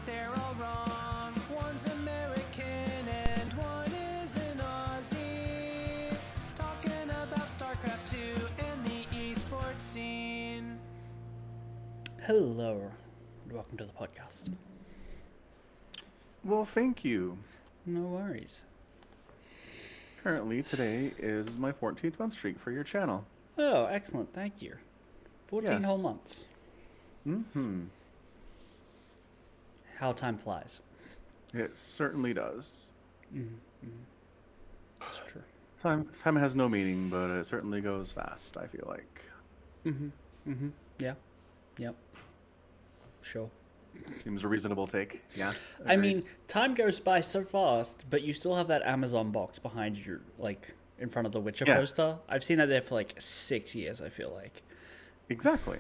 they're all wrong. One's American and one is an Aussie. Talking about StarCraft 2 and the esports scene. Hello, and welcome to the podcast. Well, thank you. No worries. Currently, today is my 14th month streak for your channel. Oh, excellent, thank you. 14 whole Yes. months. Mm-hmm. How time flies. It certainly does. That's true. Time has no meaning, but it certainly goes fast, I feel like. Yeah. Yep. Sure. Seems a reasonable take. Yeah. I agreed. mean, time goes by so fast, but you still have that Amazon box behind you, like, in front of the Witcher Yeah. poster. I've seen that there for, like, 6 years, I feel like. Exactly.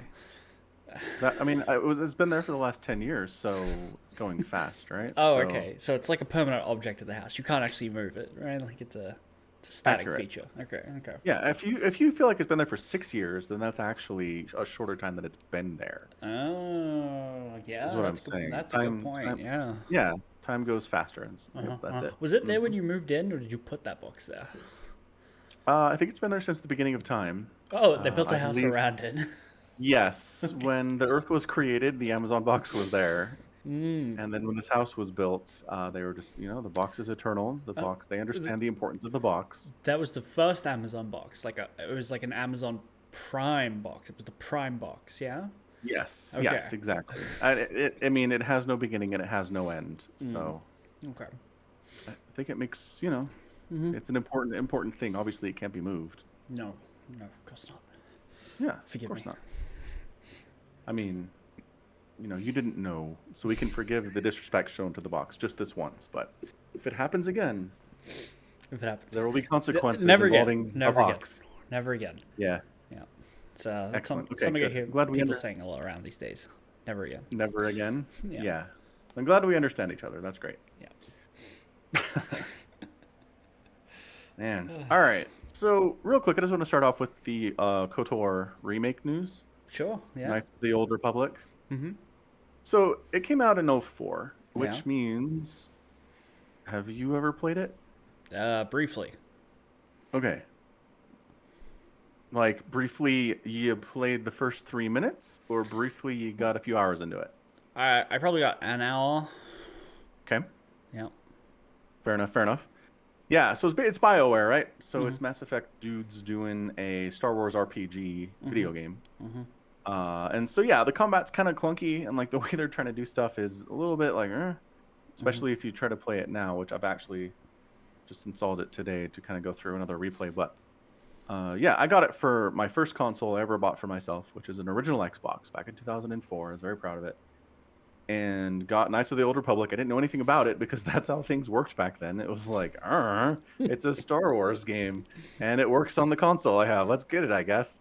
It's been there for the last 10 years, so it's going fast, right? Oh, So- okay. So it's like a permanent object of the house. You can't actually move it, right? Like, it's a static Accurate. feature. Okay. Yeah, if you feel like it's been there for 6 years, then that's actually a shorter time that it's been there. Oh, yeah. Is what I'm that's saying. That's a good point, yeah. Yeah, time goes faster, and that's it. Was it there when you moved in, or did you put that box there? I think it's been there since the beginning of time. Oh, they built a I house believe- around it. Yes, when the Earth was created, the Amazon box was there, and then when this house was built, they were just, the box is eternal. The box, they understand the importance of the box. That was the first Amazon box. It was like an Amazon Prime box. It was the Prime box, yeah? Yes, Okay. yes, exactly. It has no beginning and it has no end. So Okay. I think it makes, it's an important thing. Obviously, it can't be moved. No, of course not. Yeah, Forgive of course me. not. I mean, you didn't know, so we can forgive the disrespect shown to the box just this once. But if it happens again, If it happens. there will be consequences Never involving again. the box. Never again. Yeah, Yeah. It's that's Excellent. Okay, something I good. hear Glad we people under- saying a lot around these days. Never again. never again. Yeah. Yeah. I'm glad we understand each other. That's great. Yeah. Man. All right. So, real quick, I just want to start off with the Kotor Remake news. Sure. Yeah. Knights of the Old Republic. Mm-hmm. So, it came out in 04, which Yeah. means... Have you ever played it? Briefly. Okay. Like, briefly, you played the first 3 minutes? Or briefly, you got a few hours into it? I probably got an hour. Okay. Yeah. Fair enough. Yeah, so it's BioWare, right? So it's Mass Effect dudes doing a Star Wars RPG video game. And so, yeah, the combat's kind of clunky, and, like, the way they're trying to do stuff is a little bit like, especially if you try to play it now, which I've actually just installed it today to kind of go through another replay. But, yeah, I got it for my first console I ever bought for myself, which is an original Xbox back in 2004. I was very proud of it. And got Knights of the Old Republic. I didn't know anything about it because that's how things worked back then. It was like, it's a Star Wars game, and it works on the console I have. Let's get it, I guess.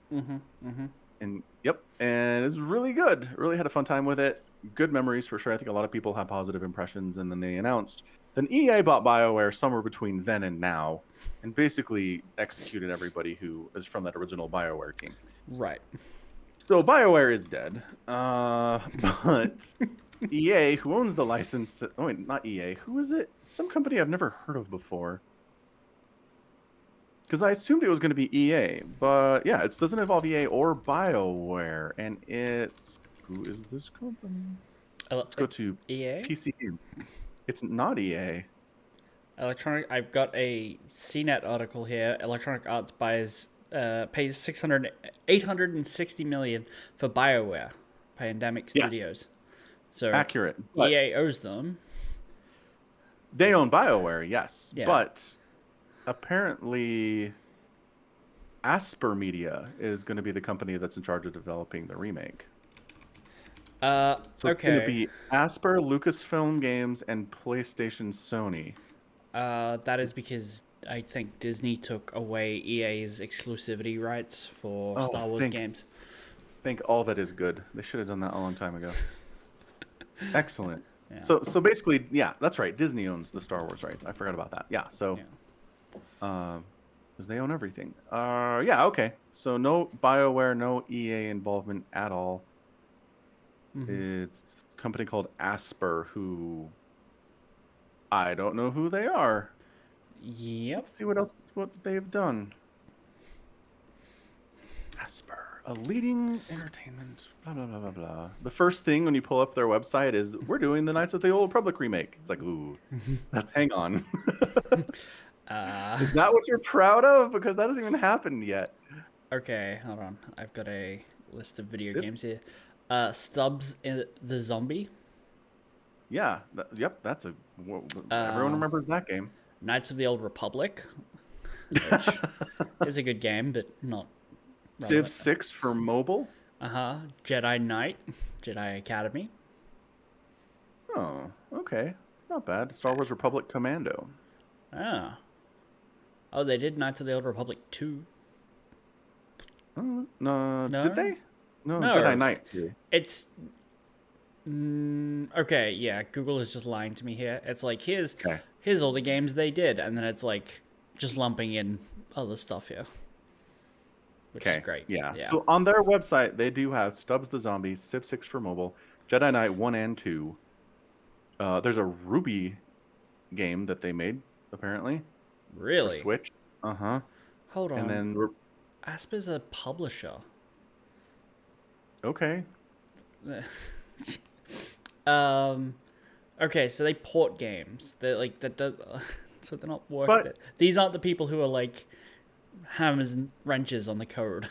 And yep, and it's really good. Really had a fun time with it. Good memories for sure. I think a lot of people have positive impressions. And then they announced, then EA bought BioWare somewhere between then and now, and basically executed everybody who is from that original BioWare team. Right. So BioWare is dead, but EA, who owns the license to... Oh, wait, not EA. Who is it? Some company I've never heard of before. Because I assumed it was going to be EA, but yeah, it doesn't involve EA or BioWare, and it's... Who is this company? Let's go to EA? PC. It's not EA. I've got a CNET article here. Electronic Arts pays $860 million for BioWare, Pandemic Yeah. Studios. So Accurate. But EA owes them. they own BioWare, yes. Yeah. But apparently Asper Media is going to be the company that's in charge of developing the remake. So it's going to be Asper, Lucasfilm Games, and PlayStation Sony. That is because I think Disney took away EA's exclusivity rights for Star Wars games. Think all that is good. They should have done that a long time ago. Excellent. Yeah. So basically, yeah, that's right. Disney owns the Star Wars rights. I forgot about that. Yeah. So, because they own everything. Yeah. Okay. So no BioWare, no EA involvement at all. It's a company called Asper, who I don't know who they are. Yep. Let's see what they've done. Asper, a leading entertainment, blah, blah, blah, blah, blah. The first thing when you pull up their website is, we're doing the Knights of the Old Republic remake. It's like, ooh, hang on. Is that what you're proud of? Because that hasn't even happened yet. Okay, hold on. I've got a list of video Zip. games here. Stubbs the Zombie. Yeah, that's everyone remembers that game. Knights of the Old Republic, which is a good game, but not Civ 6 for mobile. Jedi Knight, Jedi Academy. Oh, okay. It's not bad. Star Wars Republic Commando. Oh, they did Knights of the Old Republic 2. No, did they? No, No. Jedi Knight too. It's okay. Yeah, Google is just lying to me here. It's like here's all the games they did, and then it's like just lumping in other stuff here, which is great. Yeah. So on their website, they do have Stubbs the Zombie, Civ 6 for mobile, Jedi Knight 1 and 2. There's a Ruby game that they made apparently. Really? For Switch. Hold on. And then Asper's a publisher. Okay. Okay, so they port games. They're like that does so they're not working. These aren't the people who are like hammers and wrenches on the code.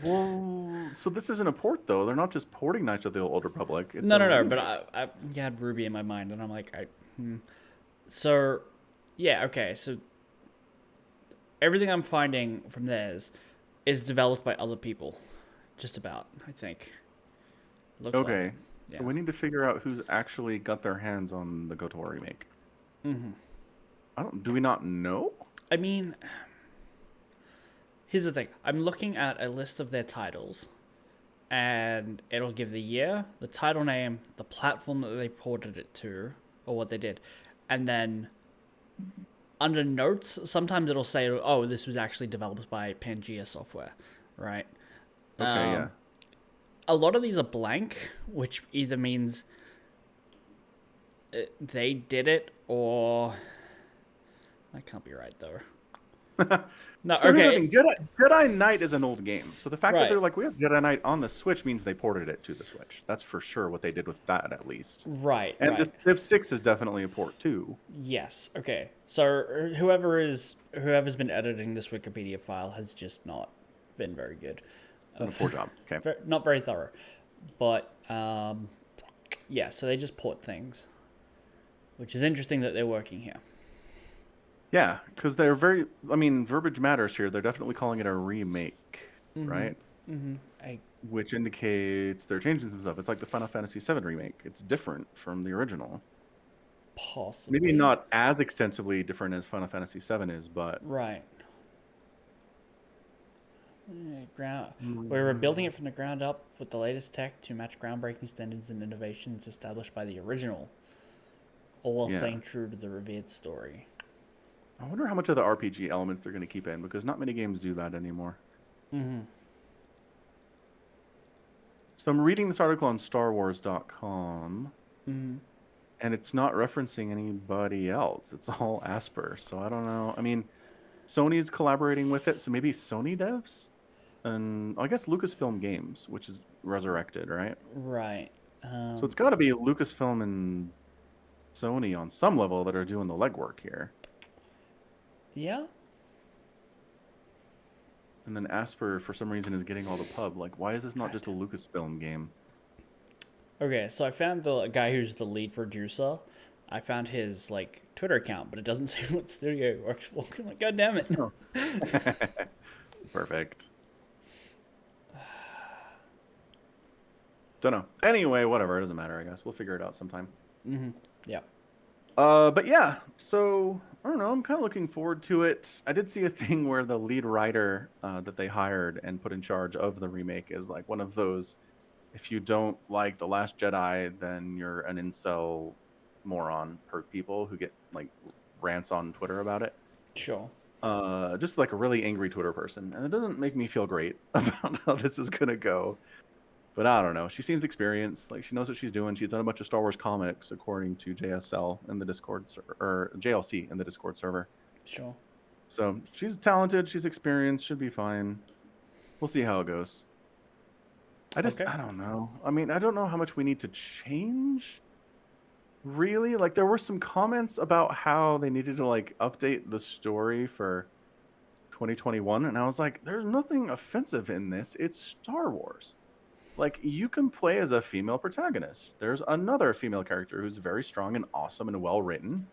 Well, so this isn't a port though. They're not just porting Knights of the Old Republic. It's no. But I had Ruby in my mind, and I'm like, So, yeah, okay. So everything I'm finding from theirs is developed by other people, just about. I think. Looks okay. Like. Yeah. So we need to figure out who's actually got their hands on the Kotor remake. Do we not know? I mean, here's the thing. I'm looking at a list of their titles, and it'll give the year, the title name, the platform that they ported it to, or what they did. And then under notes, sometimes it'll say, oh, this was actually developed by Pangea Software, right? Okay, yeah. A lot of these are blank, which either means they did it or... That can't be right, though. No, so okay. Jedi Knight is an old game. So the fact that Right. they're like, we have Jedi Knight on the Switch means they ported it to the Switch. That's for sure what they did with that, at least. Right, And right. this Civ 6 is definitely a port, too. Yes, okay. So whoever's been editing this Wikipedia file has just not been very good. Poor job. Okay. Not very thorough. But, yeah, so they just port things. Which is interesting that they're working here. Yeah, because they're very... I mean, verbiage matters here. They're definitely calling it a remake, right? Which indicates they're changing some stuff. It's like the Final Fantasy VII remake. It's different from the original. Possibly. Maybe not as extensively different as Final Fantasy VII is, but... Right. We're rebuilding it from the ground up with the latest tech to match groundbreaking standards and innovations established by the original, all while staying true to the revered story. I wonder how much of the RPG elements they're going to keep in, because not many games do that anymore. So I'm reading this article on StarWars.com, and it's not referencing anybody else. It's all Asper, so I don't know. I mean, Sony's collaborating with it, so maybe Sony devs? And I guess Lucasfilm Games, which is resurrected, right? Right. So it's got to be Lucasfilm and Sony on some level that are doing the legwork here. Yeah. And then Asper, for some reason, is getting all the pub. Like, why is this not just a Lucasfilm game? Okay, so I found the guy who's the lead producer. I found his like Twitter account, but it doesn't say what studio he works for. I'm like, God damn it. Oh. Perfect. Don't know. Anyway, whatever. It doesn't matter, I guess. We'll figure it out sometime. Yeah. But yeah, so I don't know. I'm kind of looking forward to it. I did see a thing where the lead writer that they hired and put in charge of the remake is like one of those, if you don't like The Last Jedi, then you're an incel moron per people who get like rants on Twitter about it. Sure. Just like a really angry Twitter person. And it doesn't make me feel great about how this is going to go. But I don't know. She seems experienced. Like, she knows what she's doing. She's done a bunch of Star Wars comics, according to JSL in the Discord or JLC in the Discord server. Sure. So she's talented. She's experienced. Should be fine. We'll see how it goes. I don't know. I mean, I don't know how much we need to change. Really? Like, there were some comments about how they needed to like update the story for 2021, and I was like, there's nothing offensive in this. It's Star Wars. Like, you can play as a female protagonist. There's another female character who's very strong and awesome and well written,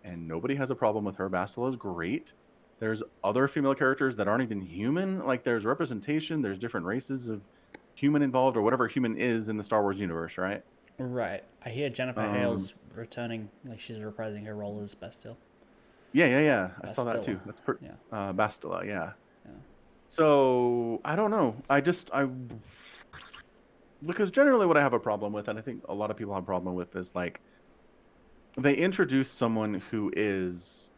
and nobody has a problem with her. Bastila is great. There's other female characters that aren't even human. Like, there's representation. There's different races of human involved, or whatever human is in the Star Wars universe, right? Right. I hear Jennifer Hale's returning, like she's reprising her role as Bastille. Yeah. I saw that too. That's Bastila, yeah. So I don't know. Because generally what I have a problem with, and I think a lot of people have a problem with, is like they introduce someone who is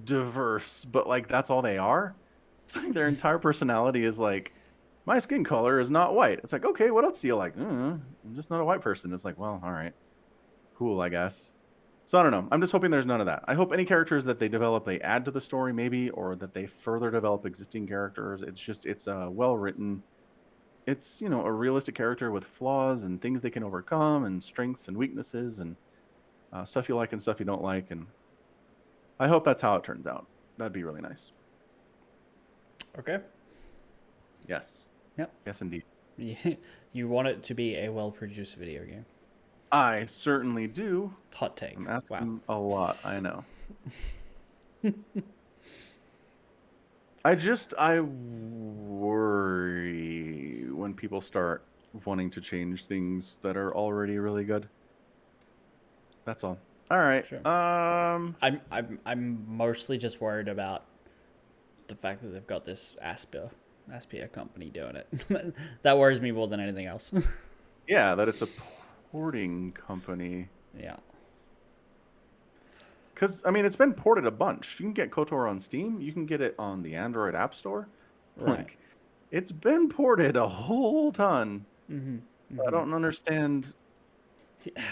diverse, but like that's all they are. It's like their entire personality is like, my skin color is not white. It's like, okay, what else do you like? I'm just not a white person. It's like, well, all right, cool, I guess. So I don't know. I'm just hoping there's none of that. I hope any characters that they develop, they add to the story maybe, or that they further develop existing characters. It's well written. It's, a realistic character with flaws and things they can overcome and strengths and weaknesses and stuff you like and stuff you don't like. And I hope that's how it turns out. That'd be really nice. Okay. Yes. Yep. Yes, indeed. You want it to be a well-produced video game. I certainly do. Hot take. I'm asking a lot, I know. I worry when people start wanting to change things that are already really good. That's all. All right. Sure. I'm mostly just worried about the fact that they've got this Aspia company doing it. That worries me more than anything else. Yeah, that it's a porting company. Yeah. Because, I mean, it's been ported a bunch. You can get KOTOR on Steam. You can get it on the Android App Store. Right. Like, it's been ported a whole ton. Mm-hmm. I don't understand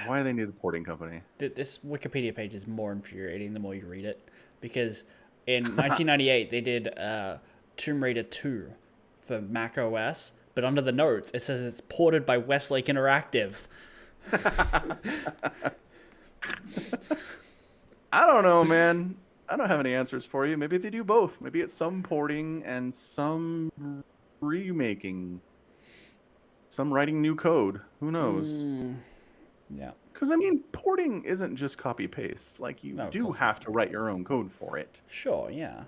why they need a porting company. This Wikipedia page is more infuriating the more you read it. Because in 1998, they did Tomb Raider 2 for Mac OS. But under the notes, it says it's ported by Westlake Interactive. I don't know, man. I don't have any answers for you. Maybe they do both. Maybe it's some porting and some remaking. Some writing new code. Who knows? Yeah. Because, I mean, porting isn't just copy-paste. Like, you do have to write your own code for it. Sure, yeah.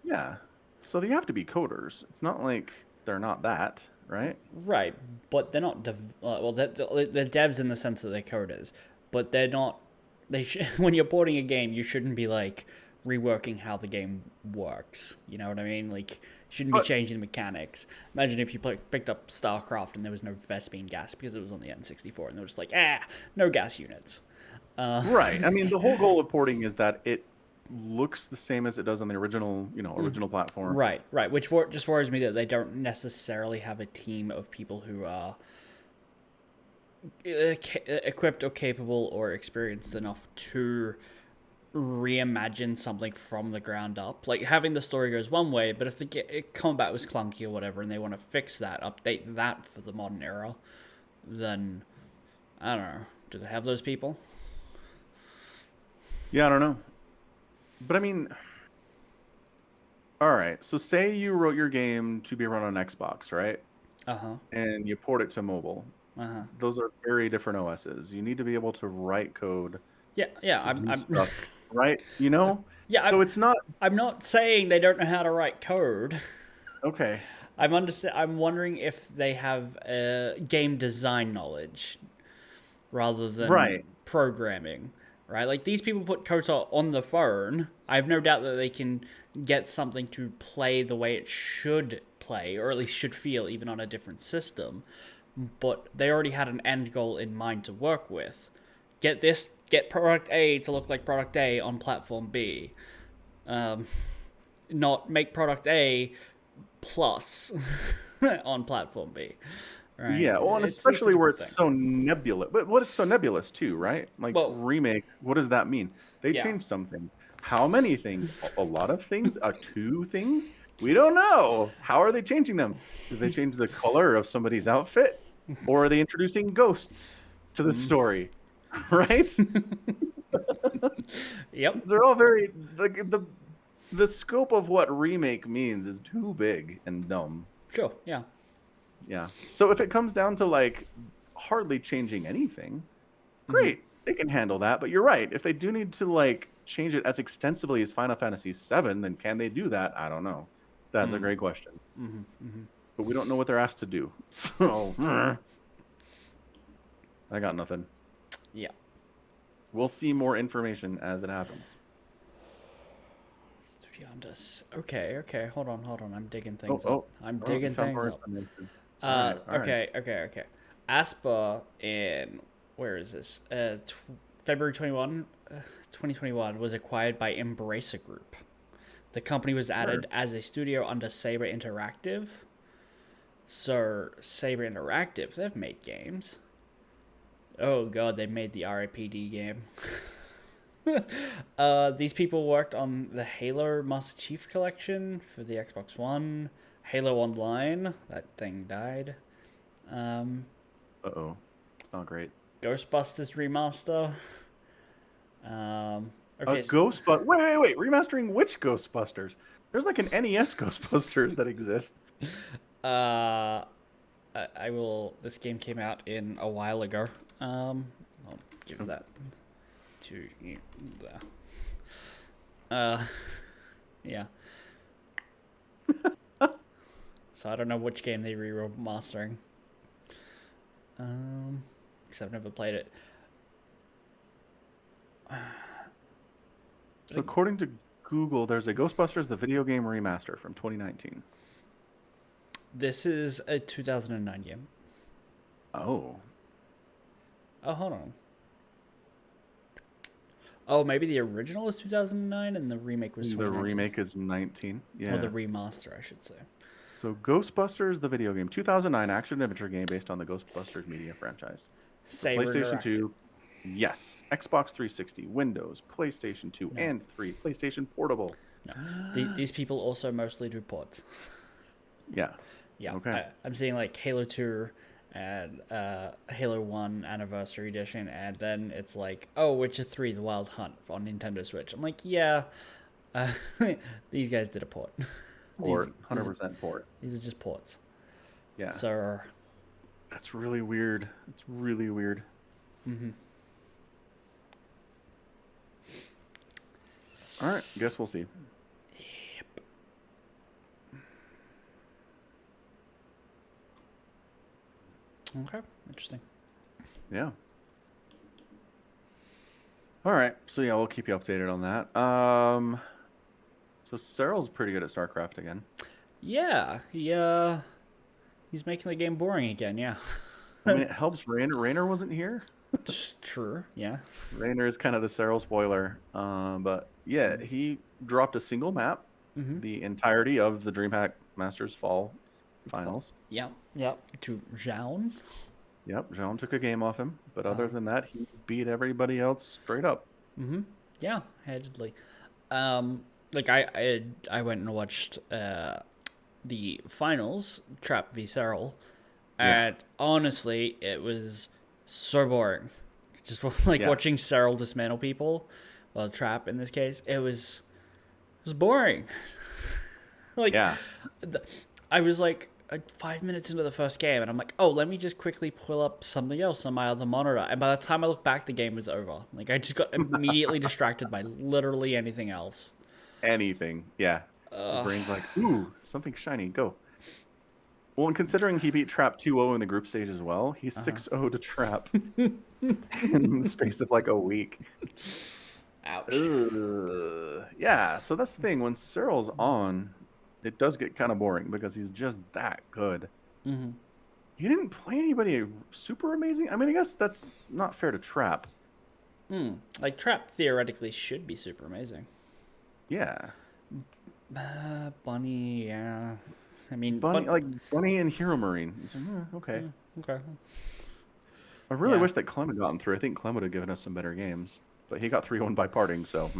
Yeah. So they have to be coders. It's not like they're not that, right? Right, but they're not... they're devs in the sense that they're coders. But they're not... When you're porting a game, you shouldn't be, like, reworking how the game works. You know what I mean? Like, you shouldn't be changing the mechanics. Imagine if you picked up StarCraft and there was no Vespene gas because it was on the N64, and they were just like, no gas units. Right. I mean, the whole goal of porting is that it looks the same as it does on the original, original platform. Right. Which just worries me that they don't necessarily have a team of people who are equipped or capable or experienced enough to reimagine something from the ground up. Like, having the story goes one way, but if the combat was clunky or whatever and they want to fix that, update that for the modern era, then I don't know. Do they have those people? Yeah, I don't know. But I mean, all right. So say you wrote your game to be run on Xbox, right? And you port it to mobile. Those are very different OSs. You need to be able to write code. Yeah. I'm stuff, right? Yeah. So it's not. I'm not saying they don't know how to write code. Okay. I'm wondering if they have game design knowledge rather than programming. Right? Like, these people put KOTOR on the phone. I have no doubt that they can get something to play the way it should play, or at least should feel, even on a different system. But they already had an end goal in mind to work with. Get product A to look like product A on platform B. Not make product A plus on platform B. right? Yeah, well, and It's a especially where different it's thing. so nebulous. But what is so nebulous too, right? Like Well, remake, what does that mean? They yeah. changed some things. How many things? A lot of things? Two things? We don't know. How are they changing them? Did they change the color of somebody's outfit, or are they introducing ghosts to the story? Right? Yep. They're all very like the scope of what remake means is too big and dumb. Sure. Yeah. Yeah. So if it comes down to like hardly changing anything, great. They can handle that. But you're right. If they do need to like change it as extensively as Final Fantasy VII, then can they do that? I don't know. That's a great question. But we don't know what they're asked to do. So I got nothing. Yeah. We'll see more information as it happens. Beyond us. Okay. Okay. Hold on. Hold on. I'm digging things Oh, up. I'm oh, digging you found things more up. information. All right, all right. Okay. Aspa in where is this? February 2021 was acquired by Embracer Group. The company was added as a studio under Saber Interactive. So Saber Interactive, they've made games. Oh god, they made the RIPD game. These people worked on the Halo Master Chief Collection for the Xbox One, Halo Online, that thing died. Uh-oh. It's not great. Ghostbusters Remaster. Okay, Wait. Remastering which Ghostbusters? There's like an NES Ghostbusters that exists. I will. This game came out in a while ago. I'll give that to you. Yeah. So I don't know which game they remastering. Because I've never played it. So according to Google, there's a Ghostbusters the video game remaster from 2019. This is a 2009 game. Oh. Oh, hold on. Oh, maybe the original is 2009 and the remake was 2019. The remake is 19. Yeah. Or the remaster, I should say. So Ghostbusters the video game, 2009 action adventure game based on the Ghostbusters media franchise. Saber PlayStation Interactive. 2. Yes. Xbox 360, Windows, PlayStation 2 and 3, PlayStation Portable. No. These people also mostly do ports. Yeah. Yeah. Okay. I'm seeing like Halo 2 and Halo 1 Anniversary Edition, and then it's like, oh, Witcher 3 The Wild Hunt on Nintendo Switch. I'm like, yeah, these guys did a port. Port, 100% port. These are just ports. Yeah. So that's really weird. It's really weird. All right. Guess we'll see. Yep. Okay. Interesting. Yeah. All right. So yeah, we'll keep you updated on that. So Cyril's pretty good at StarCraft again. Yeah. He's making the game boring again. Yeah. I mean, it helps Raynor wasn't here. True. Yeah. Raynor is kind of the Cyril spoiler. But yeah, he dropped a single map, the entirety of the DreamHack Masters Fall Finals. Yep. To Zhaon. Yep, Zhaon took a game off him, but other than that, he beat everybody else straight up. Yeah, handedly. Like I went and watched the finals, Trap v Cyril, and honestly, it was so boring. Just like watching Cyril dismantle people, well, Trap in this case, it was boring. Like, I was like 5 minutes into the first game, and I'm like, oh, let me just quickly pull up something else on my other monitor. And by the time I looked back, the game was over. Like, I just got immediately distracted by literally anything else. Anything, yeah. The brain's like, ooh, something shiny, go. Well, and considering he beat Trap 2-0 in the group stage as well, he's 6-0 to Trap in the space of like a week. Ouch. Yeah, so that's the thing. When Cyril's on, it does get kind of boring because he's just that good. He didn't play anybody super amazing. I mean, I guess that's not fair to Trap. Like, Trap theoretically should be super amazing. Yeah. Bunny, yeah. I mean, Bunny, but like Bunny and Hero Marine. It's like, okay. okay. I really Yeah. wish that Clem had gotten through. I think Clem would have given us some better games, but he got 3-1 by parting. So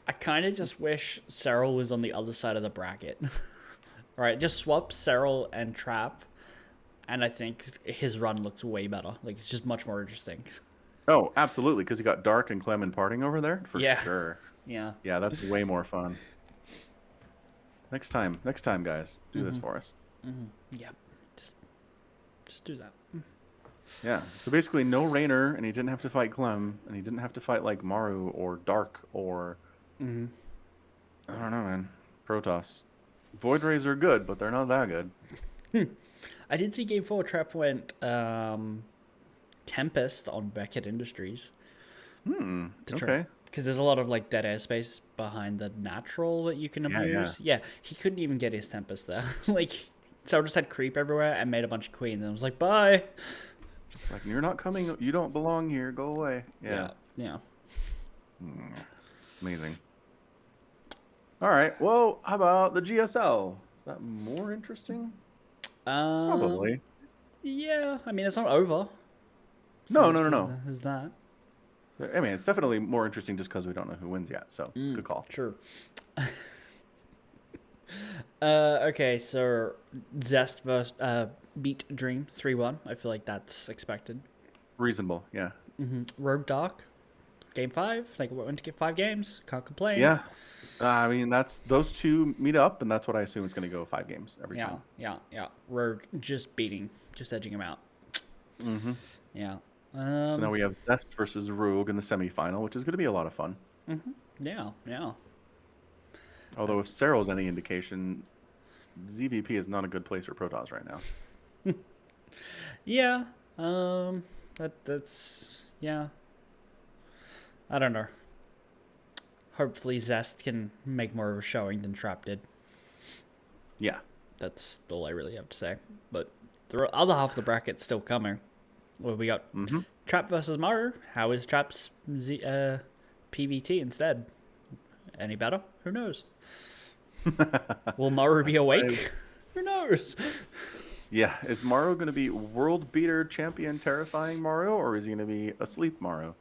I kind of just wish Cyril was on the other side of the bracket. Right, just swap Cyril and Trap, and I think his run looks way better. Like, it's just much more interesting. oh, absolutely, because you got Dark and Clem and parting over there for Yeah. sure. Yeah. Yeah, that's way more fun. Next time, guys, do this for us. Yeah. Just do that. Yeah. So basically, no Rainer, and he didn't have to fight Clem, and he didn't have to fight like Maru or Dark or I don't know, man. Protoss. Void Rays are good, but they're not that good. I did see Game 4 Trap went Tempest on Beckett Industries. Okay. Because there's a lot of like dead airspace behind the natural that you can abuse. Yeah, he couldn't even get his Tempest there. Like, so I just had creep everywhere and made a bunch of queens. And I was like, bye. Just like, you're not coming. You don't belong here. Go away. Yeah. Yeah. Amazing. All right. Well, how about the GSL? Is that more interesting? Probably. Yeah, I mean, it's not over. No. Is that? I mean, it's definitely more interesting just because we don't know who wins yet. So, good call. True. Okay, so Zest versus beat Dream 3-1. I feel like that's expected. Reasonable. Yeah. Rogue Dark, Game 5. Like, we went to get 5 games. Can't complain. Yeah. I mean, that's those two meet up, and that's what I assume is going to go 5 games every time. Yeah. Rogue just edging him out. Yeah. So now we have Zest versus Rogue in the semifinal, which is going to be a lot of fun. Yeah. Although if Cyril's any indication, ZVP is not a good place for Protoss right now. Yeah. That's yeah. I don't know. Hopefully Zest can make more of a showing than Trap did. Yeah. That's all I really have to say. But the other half of the bracket's still coming. Well, we got Trap versus Maru. How is Trap's PBT instead? Any better? Who knows? Will Maru be awake? Who knows? Yeah. Is Maru going to be world beater champion terrifying Maru, or is he going to be asleep Maru?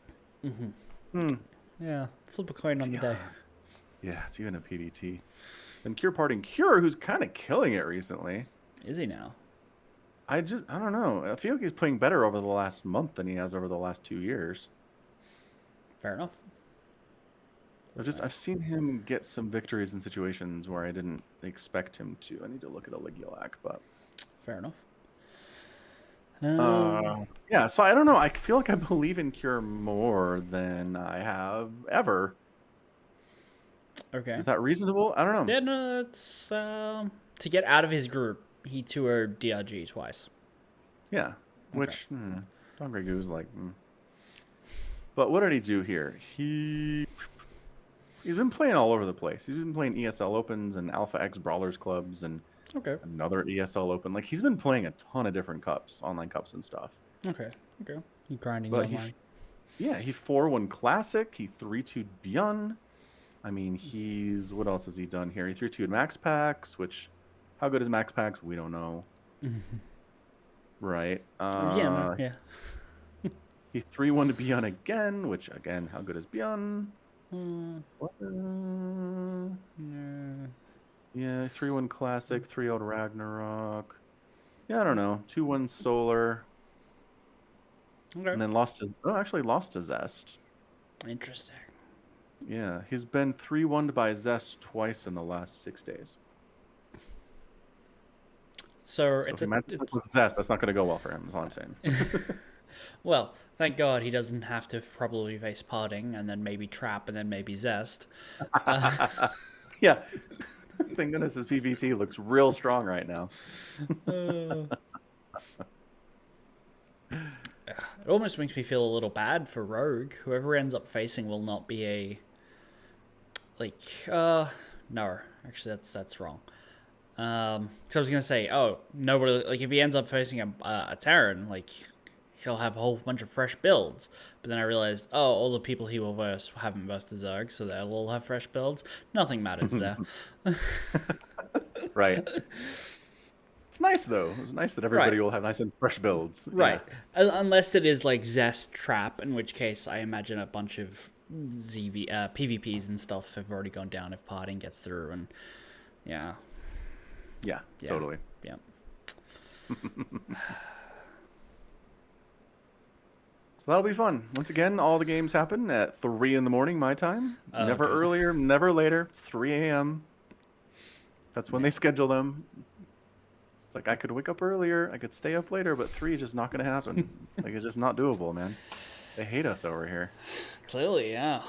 Yeah. Flip a coin on the day. Yeah, it's even a PBT. And Cure parting Cure, who's kind of killing it recently. Is he now? I don't know. I feel like he's playing better over the last month than he has over the last 2 years. Fair enough. I've seen him get some victories in situations where I didn't expect him to. I need to look at a Ligulac, but Fair enough. yeah. So I don't know. I feel like I believe in Cure more than I have ever. Okay. Is that reasonable? I don't know. Yeah, no, it's to get out of his group, he toured DRG twice. Yeah. Which Don Grey Goose like. But what did he do here? He's been playing all over the place. He's been playing ESL Opens and Alpha X Brawlers clubs and another ESL Open. Like, he's been playing a ton of different cups, online cups and stuff. Okay. He grinding But online. he 4-1 Classic. He 3-2'd Beyond. I mean, what else has he done here? He 3-2'd Max Packs, which, how good is Max Packs? We don't know. Right. Yeah. He 3-1 to Beyond again, which, again, how good is Beyond? Yeah, 3-1 Classic, 3-0 Ragnarok. Yeah, I don't know. 2-1 Solar. Okay. And then lost to Zest. Interesting. Yeah, he's been 3-1 by Zest twice in the last 6 days. So if he matches up with Zest, that's not going to go well for him, is all I'm saying. Well, thank God he doesn't have to probably face Parting and then maybe Trap and then maybe Zest. Yeah. Thank goodness his PVT looks real strong right now. It almost makes me feel a little bad for Rogue. Whoever ends up facing will not be a... no. Actually, that's wrong. So I was going to say, nobody... Like, if he ends up facing a Terran, like... He'll have a whole bunch of fresh builds. But then I realized, all the people he will verse haven't versed the Zerg, so they'll all have fresh builds. Nothing matters there. Right. It's nice though. It's nice that everybody Right. will have nice and fresh builds. Right. Yeah. Unless it is like Zest Trap, in which case I imagine a bunch of PvPs and stuff have already gone down if parting gets through, and yeah. Yeah. Yeah. Totally. Yeah. So that'll be fun. Once again, all the games happen at 3 in the morning my time. Oh, Never good. earlier, never later. It's 3 a.m. That's when they schedule them. It's like I could wake up earlier, I could stay up later, but 3 is just not going to happen. Like it's just not doable, man. They hate us over here. Clearly, yeah.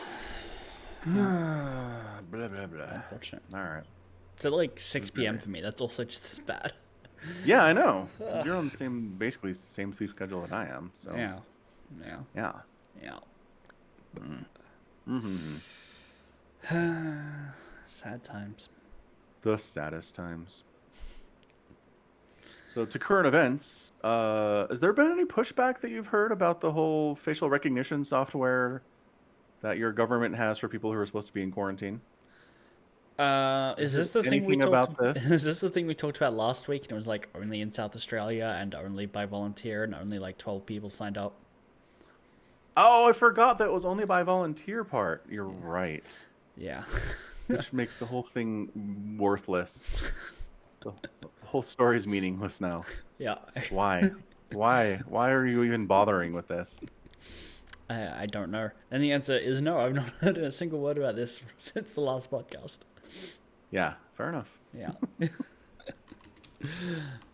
Blah blah blah. Unfortunate. All right. It's at like 6 p.m. for me. That's also just as bad. Yeah, I know. 'Cause you're on the basically same sleep schedule that I am. So Yeah. Yeah. yeah. Yeah. Sad times. The saddest times. So to current events, has there been any pushback that you've heard about the whole facial recognition software that your government has for people who are supposed to be in quarantine? Is this the thing we anything talked about this? Is this the thing we talked about last week? And it was like only in South Australia and only by volunteer and only like 12 people signed up. Oh, I forgot that it was only by volunteer part. You're right. Yeah. Which makes the whole thing worthless. The whole story's meaningless now. Yeah. Why? Why are you even bothering with this? I don't know. And the answer is no. I've not heard a single word about this since the last podcast. Yeah, fair enough. Yeah.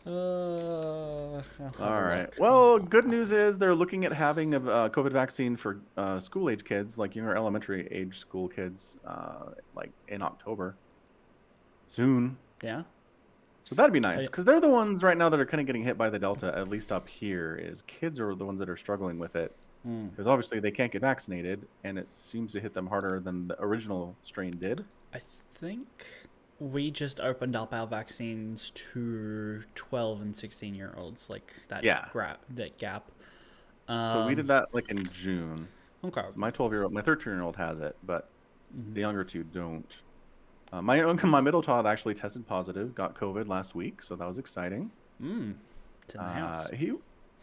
All right. Well, good news is they're looking at having a COVID vaccine for school age kids, like your elementary age school kids, like in October. Soon. Yeah. So that'd be nice because they're the ones right now that are kind of getting hit by the Delta, at least up here, is kids are the ones that are struggling with it. Because obviously they can't get vaccinated, and it seems to hit them harder than the original strain did. I think we just opened up our vaccines to 12 and 16-year-olds, like that, that gap. So we did that like in June. Okay. So my 12-year-old, my 13-year-old has it, but the younger two don't. My middle child actually tested positive, got COVID last week, so that was exciting. It's in the house.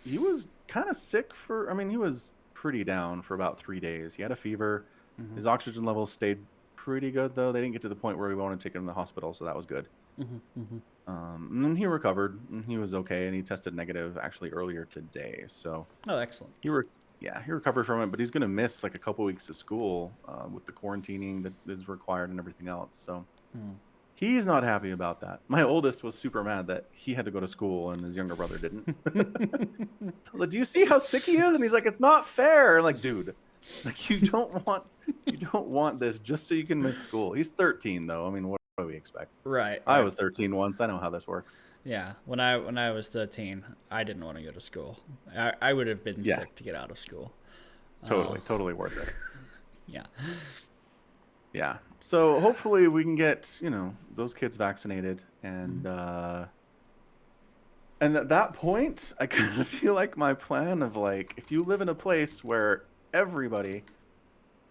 He was kind of sick he was pretty down for about 3 days. He had a fever. His oxygen levels stayed pretty good, though. They didn't get to the point where we wanted to take him to the hospital, so that was good. And then he recovered, and he was okay, and he tested negative actually earlier today. So Oh, excellent. he recovered from it, but he's going to miss like a couple weeks of school with the quarantining that is required and everything else. So he's not happy about that. My oldest was super mad that he had to go to school and his younger brother didn't. I was like, "Do you see how sick he is?" And he's like, "It's not fair." I'm like, dude, like you don't want this just so you can miss school. He's 13 though. I mean, what do we expect? Right. I was 13 once. I know how this works. Yeah. When I was 13, I didn't want to go to school. I would have been sick to get out of school. Totally worth it. Yeah. Yeah. So hopefully we can get, those kids vaccinated and at that point I kind of feel like my plan of like if you live in a place where everybody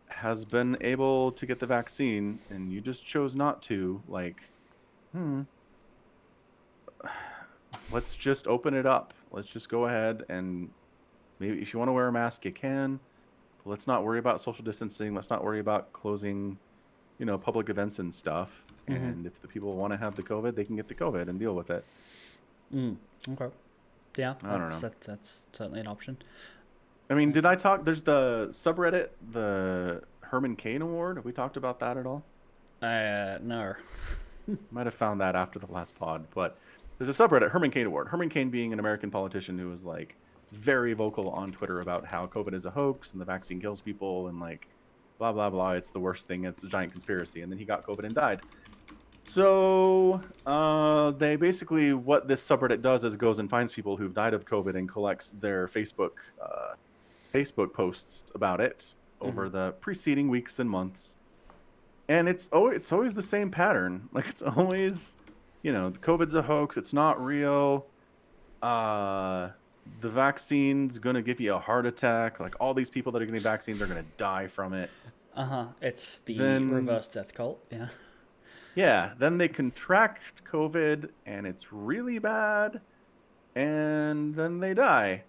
has been able to get the vaccine and you just chose not to, like let's just open it up. Let's just go ahead and maybe if you want to wear a mask you can. Let's not worry about social distancing. Let's not worry about closing public events and stuff. And if the people want to have the COVID, they can get the COVID and deal with it. Okay. Yeah, I don't know. That's certainly an option. I mean, did I talk? There's the subreddit, the Herman Cain Award. Have we talked about that at all? No. Might have found that after the last pod, but there's a subreddit, Herman Cain Award. Herman Cain being an American politician who was like very vocal on Twitter about how COVID is a hoax and the vaccine kills people and like blah, blah, blah. It's the worst thing. It's a giant conspiracy. And then he got COVID and died. So they basically, what this subreddit does is goes and finds people who've died of COVID and collects their Facebook posts about it over the preceding weeks and months. And it's always the same pattern. Like it's always, the COVID's a hoax. It's not real. The vaccine's going to give you a heart attack. Like all these people that are getting vaccines are going to die from it. It's the Then- reverse death cult. Yeah. Yeah, then they contract COVID and it's really bad, and then they die.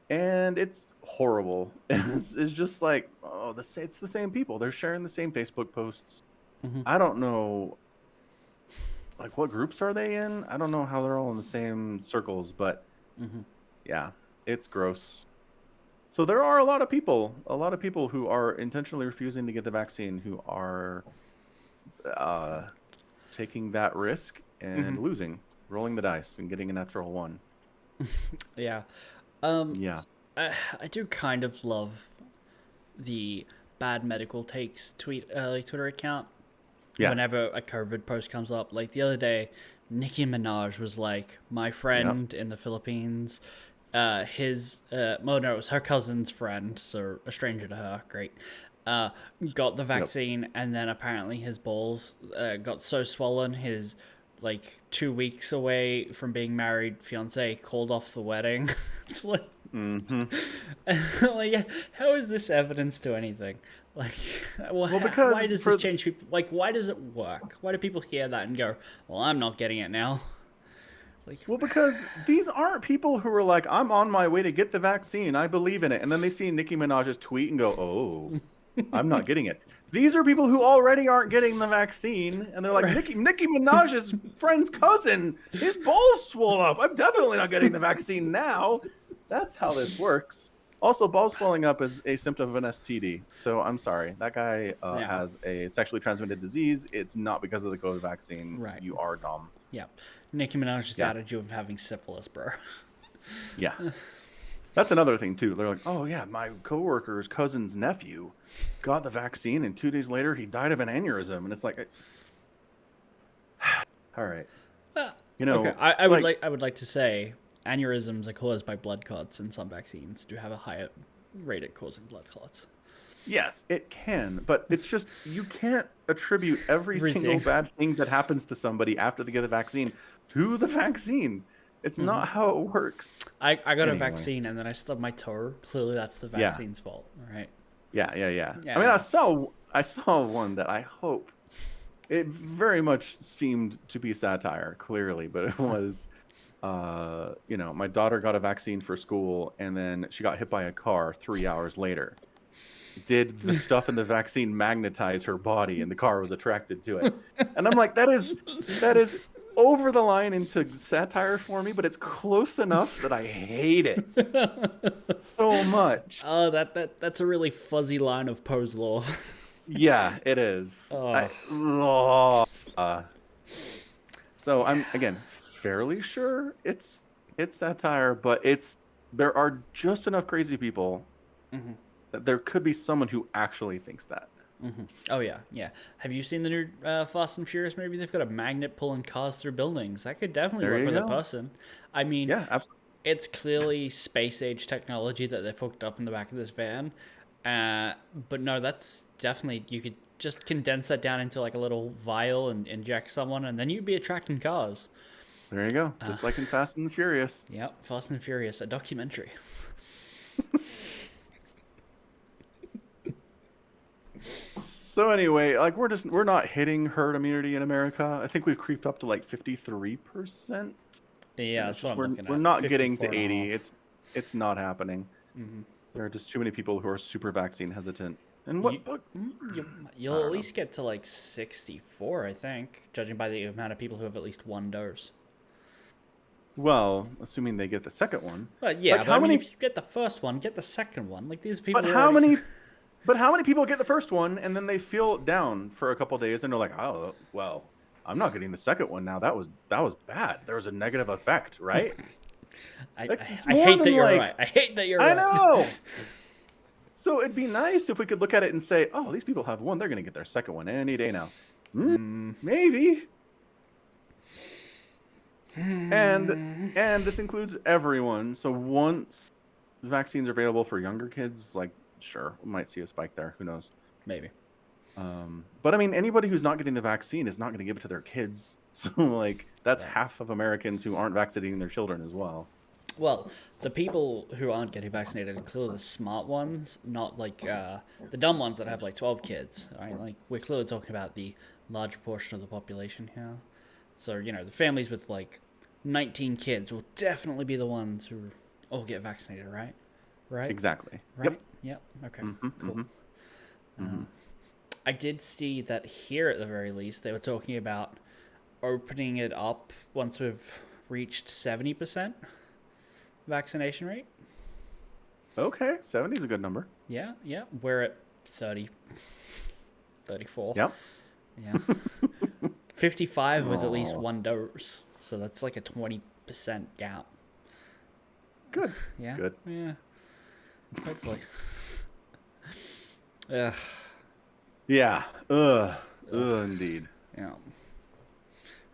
And it's horrible. It's just like, oh, it's the same people. They're sharing the same Facebook posts. Mhm. I don't know, like, what groups are they in? I don't know how they're all in the same circles, but Mhm. yeah, it's gross. So there are a lot of people who are intentionally refusing to get the vaccine, who are uh, taking that risk and Mhm. losing, rolling the dice and getting a natural one. Yeah. Um, Yeah. I do kind of love the bad medical takes like Twitter account. Yeah. Whenever a COVID post comes up, like the other day, Nicki Minaj was like, "My Yeah. friend in the Philippines, well, no, it was her cousin's friend, so a stranger to her, great, uh, got the Yep. vaccine, and then apparently his balls got so swollen, his like 2 weeks away from being married fiance called off the wedding." It's like, Mm-hmm. like, how is this evidence to anything? Like, well, Well, why because does this change people? Like, why does it work? Why do people hear that and go, "Well, I'm not getting it now"? Like, because these aren't people who are like, I'm on my way to get the vaccine. I believe in it. And then they see Nicki Minaj's tweet and go, oh, I'm not getting it. These are people who already aren't getting the vaccine. And they're like, Nicki Minaj's friend's cousin, his balls swole up. I'm definitely not getting the vaccine now. That's how this works. Also, balls swelling up is a symptom of an STD. So I'm sorry. That guy yeah, has a sexually transmitted disease. It's not because of the COVID vaccine. right, You are dumb. yeah. Nicki Minaj's Yeah. attitude of having syphilis, bro. Yeah. That's another thing too. They're like, "Oh yeah, my coworker's cousin's nephew got the vaccine, and 2 days later he died of an aneurysm." And it's like, all right, you know, Okay, I would like to say aneurysms are caused by blood clots, and some vaccines do have a higher rate at causing blood clots. yes, it can, but it's just you can't attribute every single Everything. bad thing that happens to somebody after they get the vaccine to the vaccine. It's not how it works. I got a Anyway. vaccine and then I stubbed my toe. Clearly, that's the Yeah. vaccine's fault, right? Yeah. Yeah, I mean, yeah. I saw one that I hope it very much seemed to be satire, clearly, but it was, my daughter got a vaccine for school, and then she got hit by a car 3 hours later. Did the stuff in the vaccine magnetize her body, and the car was attracted to it? And I'm like, that is over the line into satire for me, but it's close enough that I hate it so much. Oh, that's a really fuzzy line of Poe's law. Yeah, it is. So I'm again fairly sure it's satire, but there are just enough crazy people that there could be someone who actually thinks that. Oh yeah, yeah. Have you seen the new Fast and Furious movie? They've got a magnet pulling cars through buildings. That could definitely There work you with a go. person. I mean, Yeah, absolutely. it's clearly space age technology that they've hooked up in the back of this van. But no, that's definitely, you could just condense that down into like a little vial and inject someone, and then you'd be attracting cars. There you go. Just like in Fast and the Furious. Yep, Fast and Furious, a documentary. So anyway, like we're not hitting herd immunity in America. I think we've creeped up to like 53%. Yeah, that's what I'm looking at. We're not getting to 54 and a 80. half. It's not happening. There are just too many people who are super vaccine hesitant. And what? You'll at least get to like 64, I think, judging by the amount of people who have at least one dose. Well, assuming they get the second one. But yeah, Like, but I mean, if you get the first one, get the second one. Like these people. But are how already... many? But how many people get the first one and then they feel down for a couple of days and they're like, oh well, I'm not getting the second one now. That was bad. There was a negative effect, right? I It's hate more that than you're like- right. I hate that you're I right. know. So it'd be nice if we could look at it and say, oh, these people have one. They're going to get their second one any day now. Maybe. And this includes everyone. So once vaccines are available for younger kids, like, sure, we might see a spike there. Who knows? Maybe. But I mean, anybody who's not getting the vaccine is not going to give it to their kids. So like, that's half of Americans who aren't vaccinating their children as well. Well, the people who aren't getting vaccinated are clearly the smart ones, not like the dumb ones that have like 12 kids. Right? Like we're clearly talking about the larger portion of the population here. So, you know, the families with like 19 kids will definitely be the ones who all get vaccinated, right? Right? Exactly. Right? Yep. Okay. Cool. I did see that here at the very least, they were talking about opening it up once we've reached 70% vaccination rate. Okay, 70 is a good number. Yeah. We're at 30, 34. Yep. Yeah. 55 with at least one dose. So that's like a 20% gap. Good. Yeah. That's good. Yeah. Hopefully. Ugh. Yeah. Ugh. Indeed. Yeah.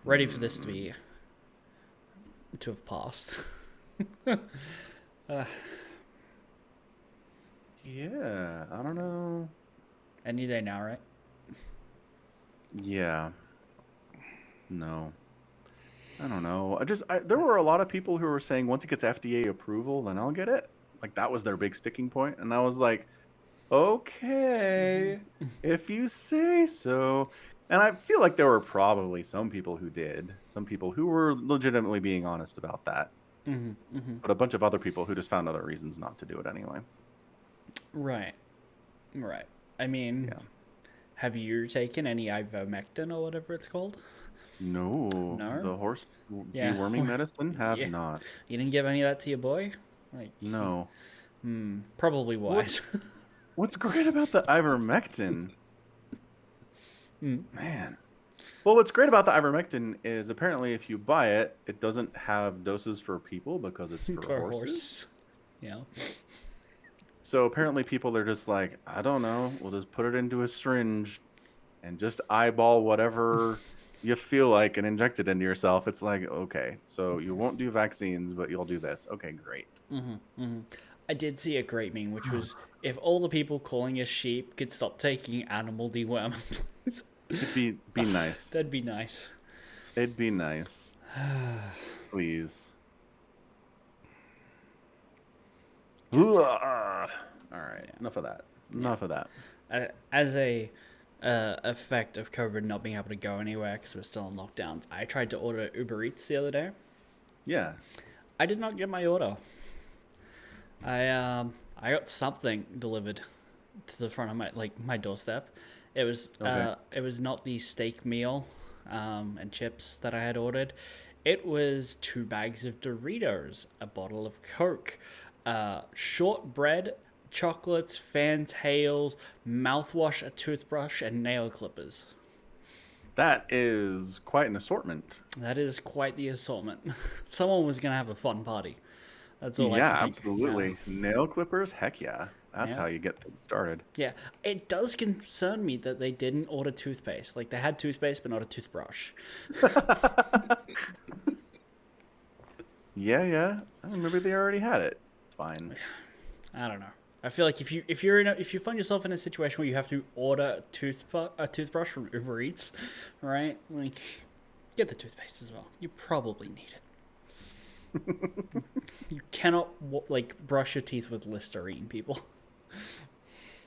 Ready for this to have passed. Yeah. I don't know. Any day now, right? Yeah. No. I don't know. There were a lot of people who were saying once it gets FDA approval, then I'll get it. Like that was their big sticking point, and I was like, okay, if you say so. And I feel like there were probably some people who did, some people who were legitimately being honest about that, but a bunch of other people who just found other reasons not to do it anyway. Right. I mean, have you taken any ivermectin or whatever it's called? No. The horse deworming medicine have not. You didn't give any of that to your boy? Like, no. Probably wise. What's great about the ivermectin? Man. Well, what's great about the ivermectin is apparently if you buy it, it doesn't have doses for people because it's for horses. Yeah. So apparently people are just like, I don't know, we'll just put it into a syringe and just eyeball whatever you feel like and inject it into yourself. It's like, okay, so you won't do vaccines, but you'll do this. Okay, great. I did see a great meme, which was if all the people calling us sheep could stop taking animal dewormer, please. It'd be nice. That'd be nice. It'd be nice. Please. All right, enough of that. Enough of that. As a effect of COVID not being able to go anywhere because we're still in lockdowns, I tried to order Uber Eats the other day. Yeah. I did not get my order. I got something delivered to the front of my doorstep. It was it was not the steak meal and chips that I had ordered. It was 2 bags of Doritos, a bottle of Coke, shortbread, chocolates, fantails, mouthwash, a toothbrush, and nail clippers. That is quite an assortment. That is quite the assortment. Someone was going to have a fun party. That's all I Yeah, can think. absolutely. Yeah. Nail clippers? Heck yeah. That's Yeah. how you get things started. Yeah, it does concern me that they didn't order toothpaste. Like, they had toothpaste, but not a toothbrush. Yeah. I mean, maybe they already had it. Fine. I don't know. I feel like if you find yourself in a situation where you have to order a toothbrush from Uber Eats, right? Like, get the toothpaste as well. You probably need it. You cannot brush your teeth with Listerine, people.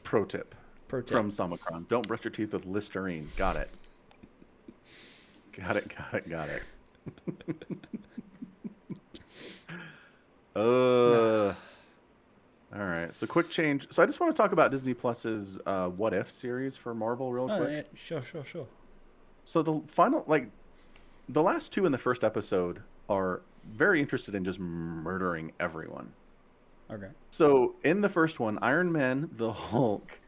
Pro tip. Pro tip. From Somicron. Don't brush your teeth with Listerine. Got it. Got it. All right. So quick change. So I just want to talk about Disney Plus's What If series for Marvel real quick. Yeah, sure. So the final, the last 2 in the first episode are very interested in just murdering everyone. Okay. So in the first one, Iron Man, the Hulk,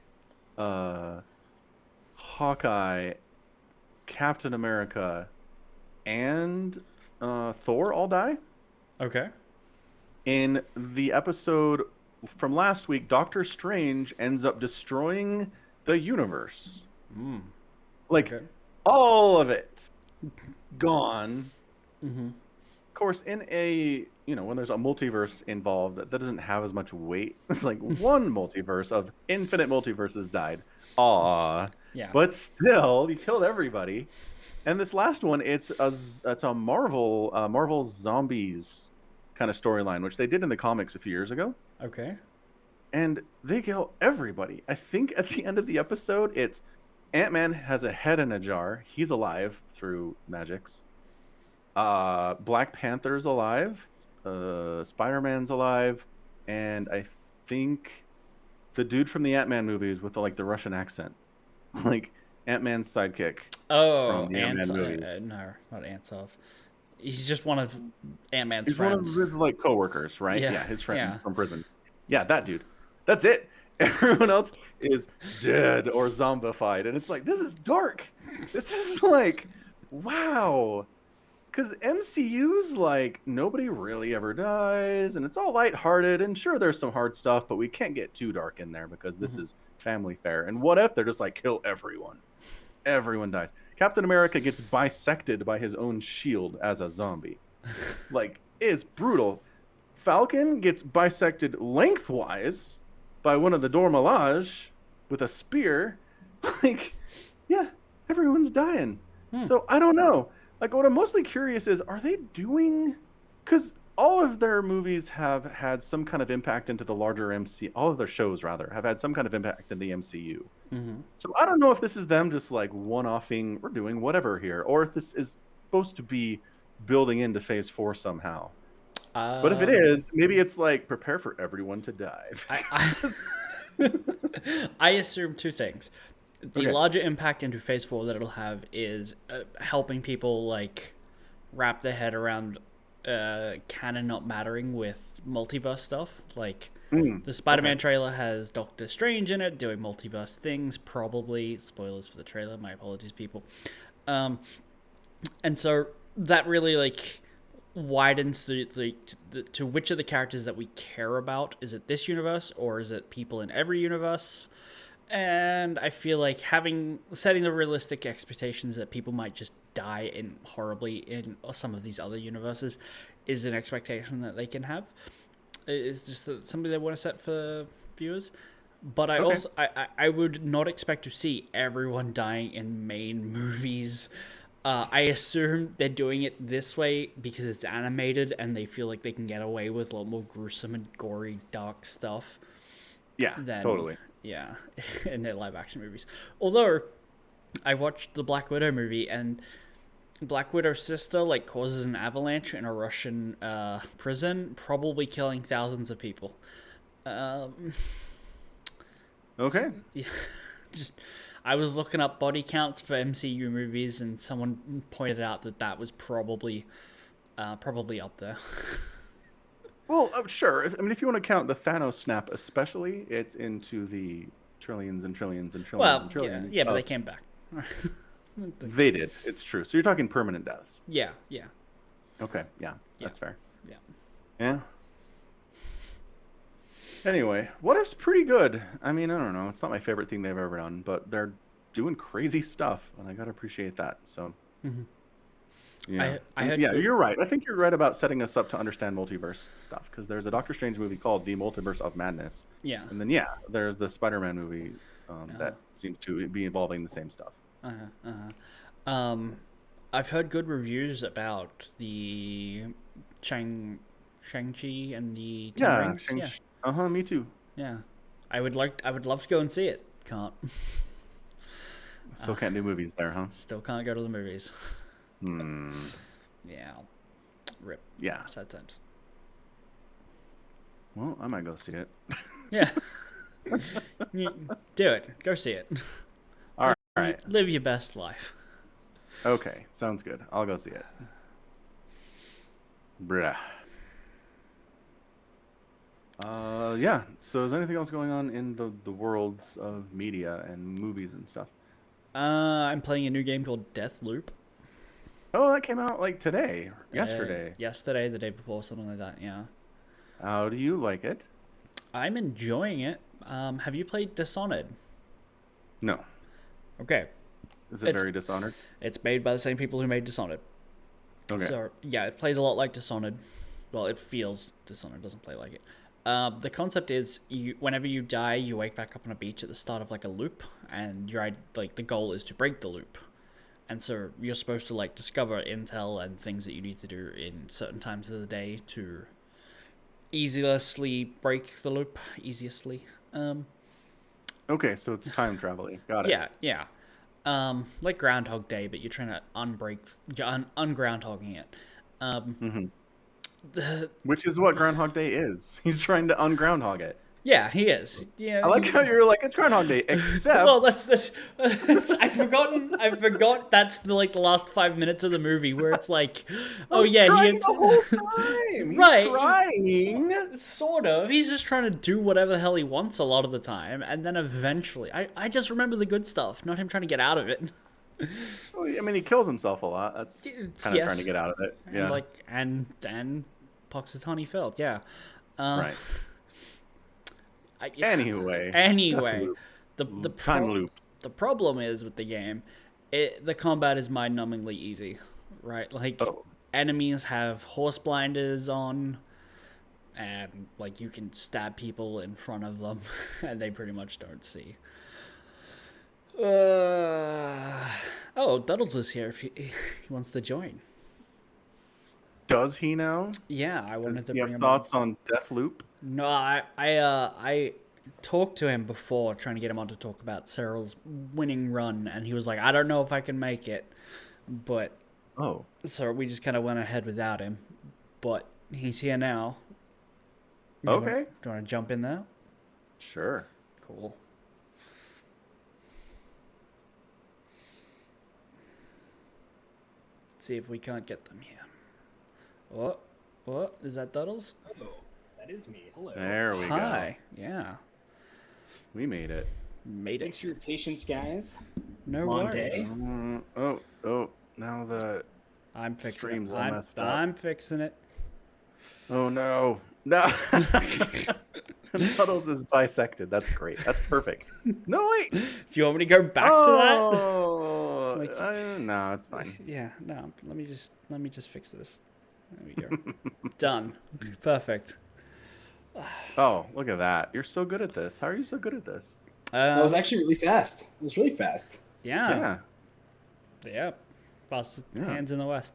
Hawkeye, Captain America, and Thor all die. Okay. In the episode from last week, Doctor Strange ends up destroying the universe. Okay. All of it gone. Mm-hmm. Of course, in when there's a multiverse involved, that doesn't have as much weight. It's like one multiverse of infinite multiverses died. Aw. Yeah. But still, you killed everybody. And this last one, it's a Marvel Zombies kind of storyline, which they did in the comics a few years ago. Okay. And they kill everybody. I think at the end of the episode, it's Ant-Man has a head in a jar. He's alive through magics. Black Panther's alive. Spider-Man's alive, and I think the dude from the Ant-Man movies with the Russian accent, like Ant-Man's sidekick Oh, from the Ant-Man movies. no, not Antov. He's just one of Ant-Man's He's friends. one of his coworkers, right? Yeah, Yeah, his friend yeah. from prison. Yeah, that dude. That's it. Everyone else is dead or zombified, and it's like, this is dark. This is like, wow. Because MCU's like, nobody really ever dies, and it's all lighthearted, and sure, there's some hard stuff, but we can't get too dark in there because this is family fare. And what if they're just like, kill everyone? Everyone dies. Captain America gets bisected by his own shield as a zombie. Like, it's brutal. Falcon gets bisected lengthwise by one of the Dormelage with a spear. Like, yeah, everyone's dying. So I don't know. Like, what I'm mostly curious is, are they doing... Because all of their movies have had some kind of impact into the larger MCU. All of their shows, rather, have had some kind of impact in the MCU. So I don't know if this is them just, like, one-offing, we're doing whatever here, or if this is supposed to be building into Phase 4 somehow. But if it is, maybe it's like, prepare for everyone to die. I assume two things. The Okay. larger impact into Phase 4 that it'll have is helping people, like, wrap their head around canon not mattering with multiverse stuff. Like, the Spider-Man trailer has Doctor Strange in it doing multiverse things, probably. Spoilers for the trailer, my apologies, people. And so that really, like, widens to which of the characters that we care about. Is it this universe, or is it people in every universe? And I feel like setting the realistic expectations that people might just die horribly in some of these other universes is an expectation that they can have. It's just something they want to set for viewers. But I would not expect to see everyone dying in main movies. I assume they're doing it this way because it's animated and they feel like they can get away with a lot more gruesome and gory, dark stuff. Yeah, totally. Yeah, in their live action movies. Although, I watched the Black Widow movie, and Black Widow's sister, like, causes an avalanche in a Russian prison, probably killing thousands of people. Okay. Yeah, I was looking up body counts for MCU movies, and someone pointed out that was probably up there. Well, sure. If you want to count the Thanos snap especially, it's into the trillions and trillions and trillions and trillions. Yeah, but they came back. They did. It's true. So you're talking permanent deaths. Yeah. Okay, yeah. That's fair. Yeah. Yeah. Anyway, What If's pretty good. I mean, I don't know. It's not my favorite thing they've ever done, but they're doing crazy stuff, and I gotta appreciate that. So, yeah, I heard yeah, you're right. I think you're right about setting us up to understand multiverse stuff, because there's a Doctor Strange movie called The Multiverse of Madness. Yeah. And then there's the Spider-Man movie that seems to be involving the same stuff. I've heard good reviews about the Shang-Chi and the Ten Rings. Me too. Yeah. I would love to go and see it. Can't. Still can't do movies there, huh? Still can't go to the movies. Yeah. Rip. Yeah. Sad times. Well, I might go see it. Yeah. Do it. Go see it. All right. Live your best life. Okay. Sounds good. I'll go see it. Bruh. Yeah. So is anything else going on in the worlds of media and movies and stuff? I'm playing a new game called Deathloop. Oh, that came out like today, or yesterday. Yesterday, the day before, something like that, yeah. How do you like it? I'm enjoying it. Have you played Dishonored? No. Okay. Is it very Dishonored? It's made by the same people who made Dishonored. Okay. So, yeah, it plays a lot like Dishonored. Well, it feels Dishonored, doesn't play like it. The concept is, whenever you die, you wake back up on a beach at the start of, like, a loop, and the goal is to break the loop. And so you're supposed to, like, discover intel and things that you need to do in certain times of the day to easily break the loop. Okay, so it's time traveling. Got it. Yeah. Like Groundhog Day, but you're trying to ungroundhogging it. Hmm. The, Which is what Groundhog Day is. He's trying to ungroundhog it. yeah, he is. Yeah, I like how you're like, it's Groundhog Day, except... well, that's I forgot that's the last 5 minutes of the movie where it's like, oh He's yeah, trying the whole time. Right. He's trying. sort of. He's just trying to do whatever the hell he wants a lot of the time, and then eventually, I just remember the good stuff, not him trying to get out of it. Well, I mean, he kills himself a lot. That's kind of trying to get out of it. Yeah. And Puxatawny felt, yeah. Right. Anyway. Anyway, Time loop. The problem is with the game, the combat is mind-numbingly easy, right? Like, enemies have horse blinders on, and like you can stab people in front of them, and they pretty much don't see. Duddles is here if he wants to join. Does he now? Yeah, I wanted to bring him. Thoughts on Deathloop? No, I talked to him before, trying to get him on to talk about Cyril's winning run, and he was like, I don't know if I can make it, but so we just kind of went ahead without him. But he's here now. Okay. Do you want to jump in there? Sure. Cool. See if we can't get them here. What? Is that Duddles? Oh, that is me. Hello. There we go. Hi. Yeah. We made it. Thanks for your patience, guys. No Long worries. day. Now the stream's all messed up. I'm fixing it. Oh no. No. Puddles is bisected. That's great. That's perfect. No, wait. Do you want me to go back to that? No, it's fine. Yeah, no. Let me just fix this. There we go. Done. Perfect. Oh, look at that. You're so good at this. How are you so good at this? It was actually really fast. It was really fast. Yeah. Fastest hands in the West.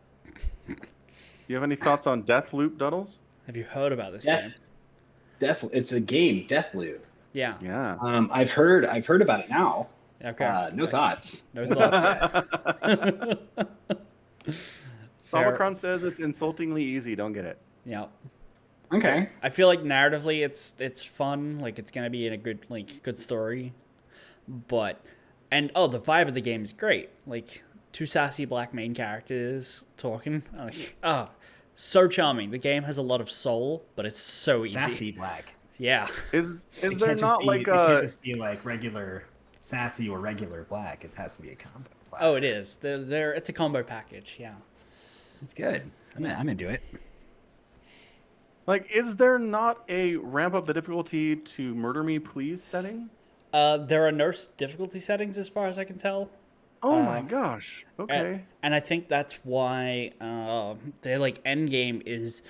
You have any thoughts on Deathloop, Duddles? Have you heard about this game? Definitely, it's a game, Deathloop. Yeah. Yeah. I've heard about it now. Okay. No thoughts. No thoughts. Omicron says it's insultingly easy. Don't get it. Yeah. Okay. I feel like narratively it's fun. Like it's gonna be in a good story, but the vibe of the game is great. Like two sassy black main characters talking. Like so charming. The game has a lot of soul, but it's so easy. Sassy black. Yeah. Is there not it can't just be like regular sassy or regular black? It has to be a combo. Black. Oh, it is. It's a combo package. Yeah. It's good. I'm into it. Like, is there not a ramp up the difficulty to Murder Me Please setting? There are no difficulty settings as far as I can tell. Oh my gosh. Okay. And I think that's why the end game is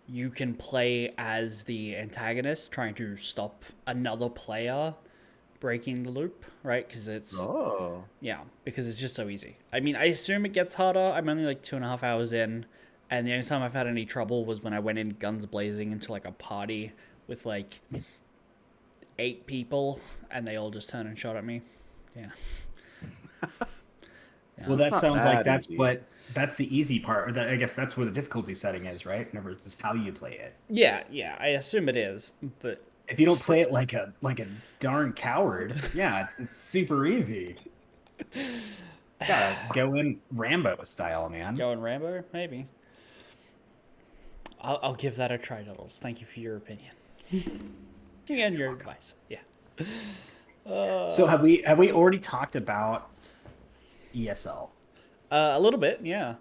you can play as the antagonist trying to stop another player breaking the loop, right? Because it's because it's just so easy. I mean, I assume it gets harder. I'm only 2.5 hours in, and the only time I've had any trouble was when I went in guns blazing into a party with 8 people, and they all just turned and shot at me. Yeah. Well, that sounds like that's easy. that's the easy part. Or I guess that's where the difficulty setting is, right? Whenever it's just how you play it. Yeah, I assume it is, but if you don't play it like a darn coward, it's super easy. Gotta go in Rambo style, man. Going Rambo, maybe. I'll give that a try, Duddles. Thank you for your opinion and your advice. Yeah. So have we already talked about ESL? A little bit, yeah.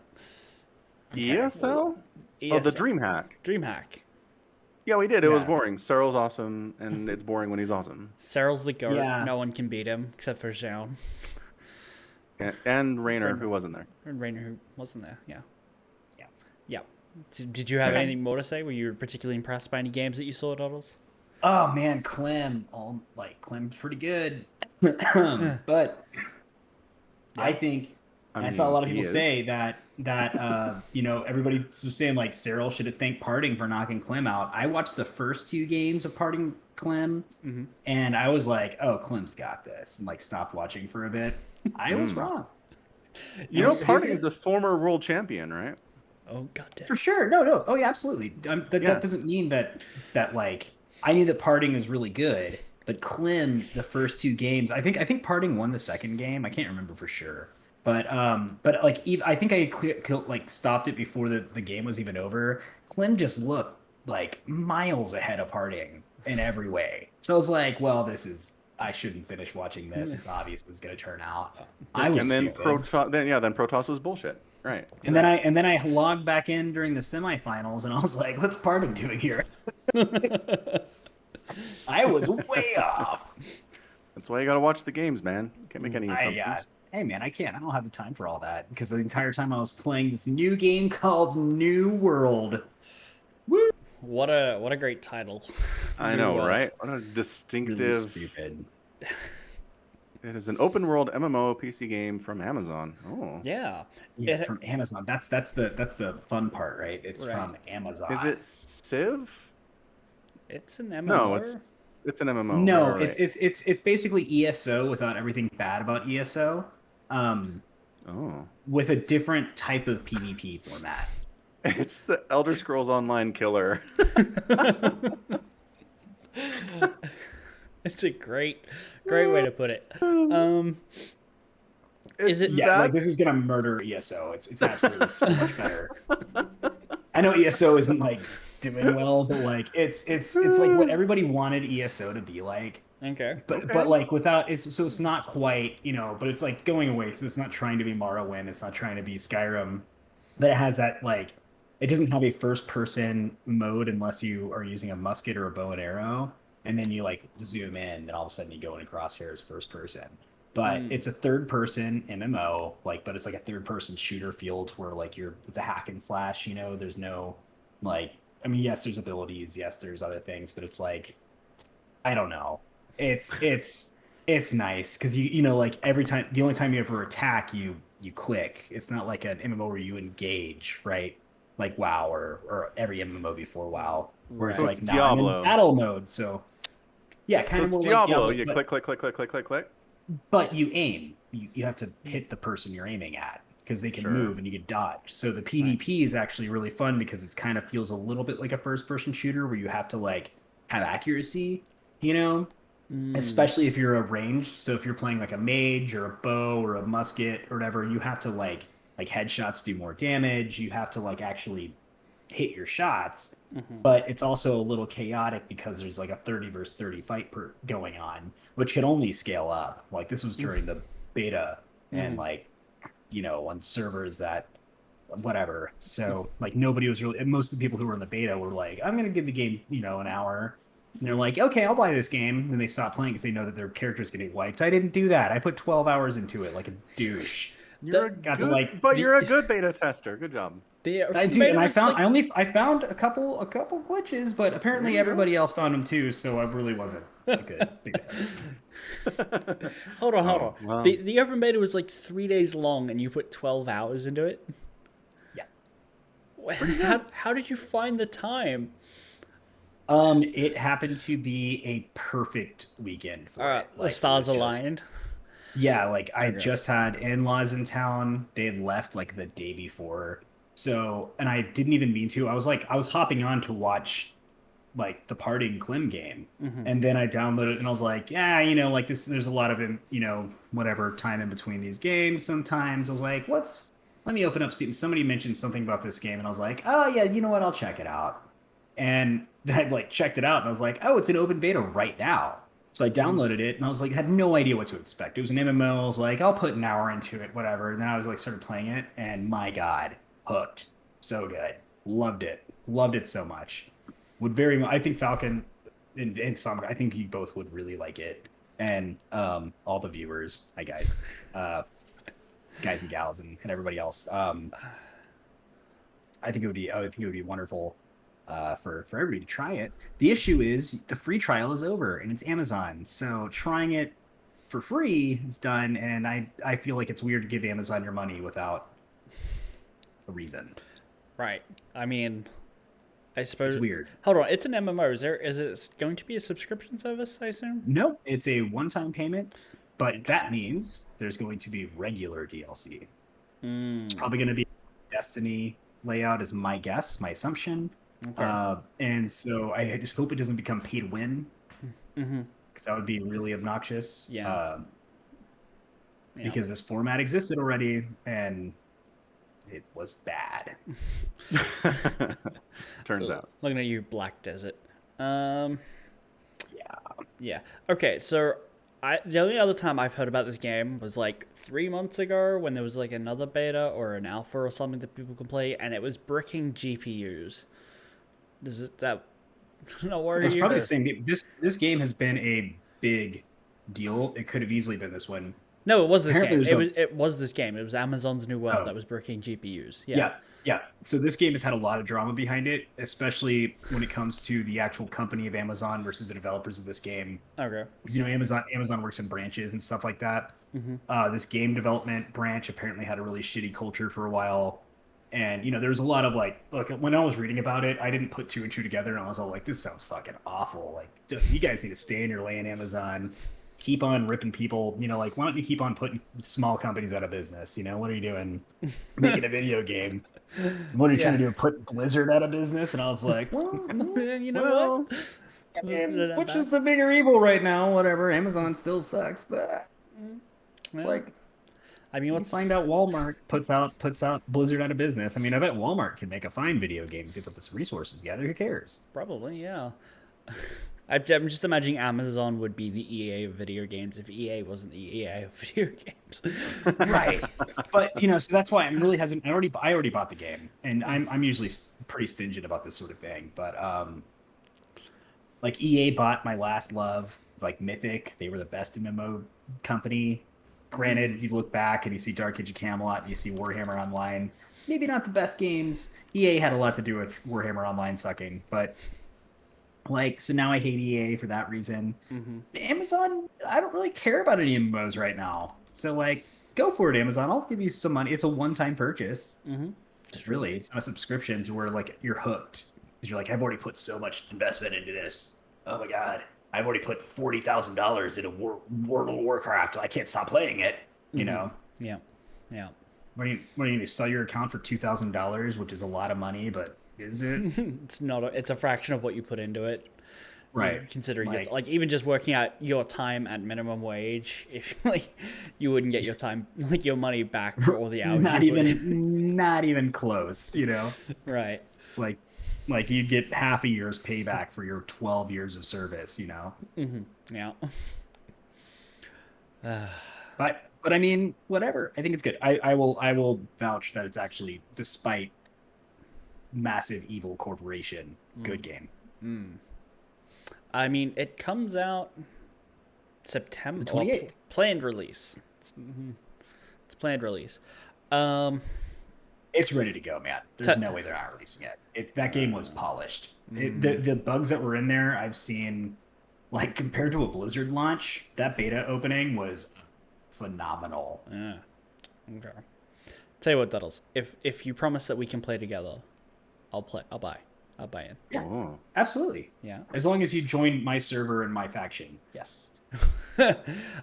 ESL? ESL. Oh, the DreamHack. DreamHack. Yeah, we did. It was boring. Cyril's awesome, and it's boring when he's awesome. Cyril's the goat. Yeah. No one can beat him except for Zhao. And Rainer, who wasn't there. And Rainer, who wasn't there. Yeah. Did you have anything more to say? Were you particularly impressed by any games that you saw, Duddles? Oh man, Clem. Clem's pretty good. But I think I saw a lot of people say that that everybody was saying like Cyril should have thanked Parting for knocking Clem out. I watched the first 2 games of Parting Clem, and I was like, "Oh, Clem's got this," and like stopped watching for a bit. I was wrong. You know, Parting is a former world champion, right? Oh goddamn. For sure. No. Oh yeah, absolutely. That doesn't mean that like I knew that Parting is really good, but Clem the first 2 games, I think Parting won the second game. I can't remember for sure. But like I think I stopped it before the game was even over. Clem just looked like miles ahead of Parting in every way. So I was like, well, I shouldn't finish watching this. It's obvious it's going to turn out. Then Protoss was bullshit. Right. And then I logged back in during the semifinals, and I was like, "What's Parting doing here?" I was way off. That's why you got to watch the games, man. Can't make any assumptions. Hey, man, I can't. I don't have the time for all that because the entire time I was playing this new game called New World. Woo! What a great title. I know, right? What a distinctive. Really stupid. It is an open world MMO PC game from Amazon. Oh. Yeah. From Amazon. That's the fun part, right? It's from Amazon. Is it Civ? It's an MMO. No, it's an MMO. No, right. it's basically ESO without everything bad about ESO. With a different type of PvP format. It's the Elder Scrolls Online killer. It's a great way to put it. Is it? Yeah, like this is gonna murder ESO. It's absolutely so much better. I know ESO isn't like doing well, but like it's like what everybody wanted ESO to be like. Okay. But like without it's not quite, but it's like going away because it's not trying to be Morrowind, it's not trying to be Skyrim. But it has that like it doesn't have a first person mode unless you are using a musket or a bow and arrow, and then you like zoom in, and all of a sudden you go into crosshairs first person. But it's a third person MMO, like, but it's like a third person shooter field where like it's a hack and slash, there's no like, I mean, yes, there's abilities, yes, there's other things, but it's like, I don't know. It's nice because like every time, the only time you ever attack, you click. It's not like an MMO where you engage, right? Like WoW or every MMO before WoW, where it's like now I'm in battle mode. So yeah, kind of more Diablo. like Diablo. You click. But you aim. You have to hit the person you're aiming at because they can move and you can dodge. So the PvP is actually really fun because it kind of feels a little bit like a first-person shooter where you have to like have accuracy, especially if you're a ranged. So if you're playing like a mage or a bow or a musket or whatever, you have to like headshots do more damage. You have to like actually hit your shots, but it's also a little chaotic because there's like a 30 versus 30 fight going on, which can only scale up. Like this was during the beta and like, on servers that whatever. So like nobody was really, most of the people who were in the beta were like, I'm going to give the game, an hour. And they're like, okay, I'll buy this game. And they stop playing because they know that their character's getting wiped. I didn't do that. I put 12 hours into it like a douche. You're a good beta tester. Good job. I found a couple glitches, but apparently everybody else found them too. So I really wasn't a good beta tester. Hold on. Wow. The open beta was like 3 days long, and you put 12 hours into it. Yeah. How did you find the time? It happened to be a perfect weekend for it. The stars aligned. Yeah, like I just had in-laws in town. They had left like the day before. So, and I didn't even mean to. I was hopping on to watch like the Parting Clem game. And then I downloaded it and I was like, yeah, like this, there's a lot of, whatever time in between these games. Sometimes I was like, let me open up Steam. Somebody mentioned something about this game and I was like, oh yeah, you know what? I'll check it out. And then I like checked it out and I was like, oh, it's an open beta right now. So I downloaded it and I was like, had no idea what to expect. It was an MMO. I was like, I'll put an hour into it, whatever. And then I was like, started playing it and my God, hooked. So good. Loved it so much. I think Falcon and Summer, I think you both would really like it. And all the viewers, hi guys, guys and gals and everybody else. I think it would be wonderful. For everybody to try it. The issue is the free trial is over and it's Amazon. So trying it for free is done, and I feel like it's weird to give Amazon your money without a reason. Right. I mean, I suppose It's weird. Hold on, it's an MMO. Is it going to be a subscription service, I assume? No, it's a one-time payment, but that Interesting. means there's going to be regular DLC. It's Mm, probably going to be Destiny layout is my guess, my assumption. okay. And so I just hope it doesn't become pay to win, Mm-hmm. because that would be really obnoxious. Yeah. Yeah. Because this format existed already and it was bad. Turns out. Looking at you, Black Desert. Yeah. Yeah. Yeah. Okay, so the only other time I've heard about this game was like 3 months ago when there was like another beta or an alpha or something that people could play, and it was bricking GPUs. Does it that not worry It's you? probably or- the same game. This game has been a big deal. It could have easily been this one. No, it was this Apparently game. there's It was this game. It was Amazon's New World Oh. that was bricking GPUs. Yeah. So this game has had a lot of drama behind it, especially when it comes to the actual company of Amazon versus the developers of this game. Okay. Because Amazon works in branches and stuff like that. Mm-hmm. This game development branch apparently had a really shitty culture for a while, and there was a lot of look, when I was reading about it, I didn't put two and two together, and I was all like, this sounds fucking awful. Like, dude, you guys need to stay in your lane, Amazon. Keep on ripping people. Why don't you keep on putting small companies out of business? What are you doing? Making a video game. What are you trying to do? Put Blizzard out of business? And I was like, well, You know Well, what? I mean, which is the bigger evil right now? Whatever. Amazon still sucks, but it's Well, like, I mean, you what's find out Walmart puts out Blizzard out of business. I mean, I bet Walmart can make a fine video game if they put some resources together. Who cares? probably, yeah. I'm just imagining Amazon would be the EA of video games if EA wasn't the EA of video games. Right. But so that's why I'm really hesitant. I already bought the game, and I'm usually pretty stingent about this sort of thing. But EA bought my last love, Mythic. They were the best MMO company. Granted, you look back and you see Dark Age of Camelot and you see Warhammer Online. Maybe not the best games. EA had a lot to do with Warhammer Online sucking, but so now I hate EA for that reason. Amazon, I don't really care about any MMOs right now. So go for it, Amazon. I'll give you some money. It's a one-time purchase. It's not a subscription to where you're hooked. Because you're I've already put so much investment into this. Oh my god, I've already put $40,000 into World of Warcraft. I can't stop playing it. Yeah. What are you going to sell your account for $2,000, which is a lot of money, but is it? It's not. It's a fraction of what you put into it. Right. Considering even just working out your time at minimum wage, if you wouldn't get your time your money back for all the hours. Not you put in. even not even close. Right. It's like you'd get half a year's payback for your 12 years of service. Yeah. But I mean, whatever. I think it's good. I will vouch that it's actually, despite massive evil corporation, good game. I mean, it comes out September. The 28th. Planned release. It's planned release. It's ready to go, man. There's no way they're not releasing it. That game was polished. The bugs that were in there, I've seen, compared to a Blizzard launch, that beta opening was phenomenal. Yeah. Okay. Tell you what, Duddles. If you promise that we can play together, I'll play. I'll buy in. Yeah, Oh. absolutely. Yeah. As long as you join my server and my faction, yes.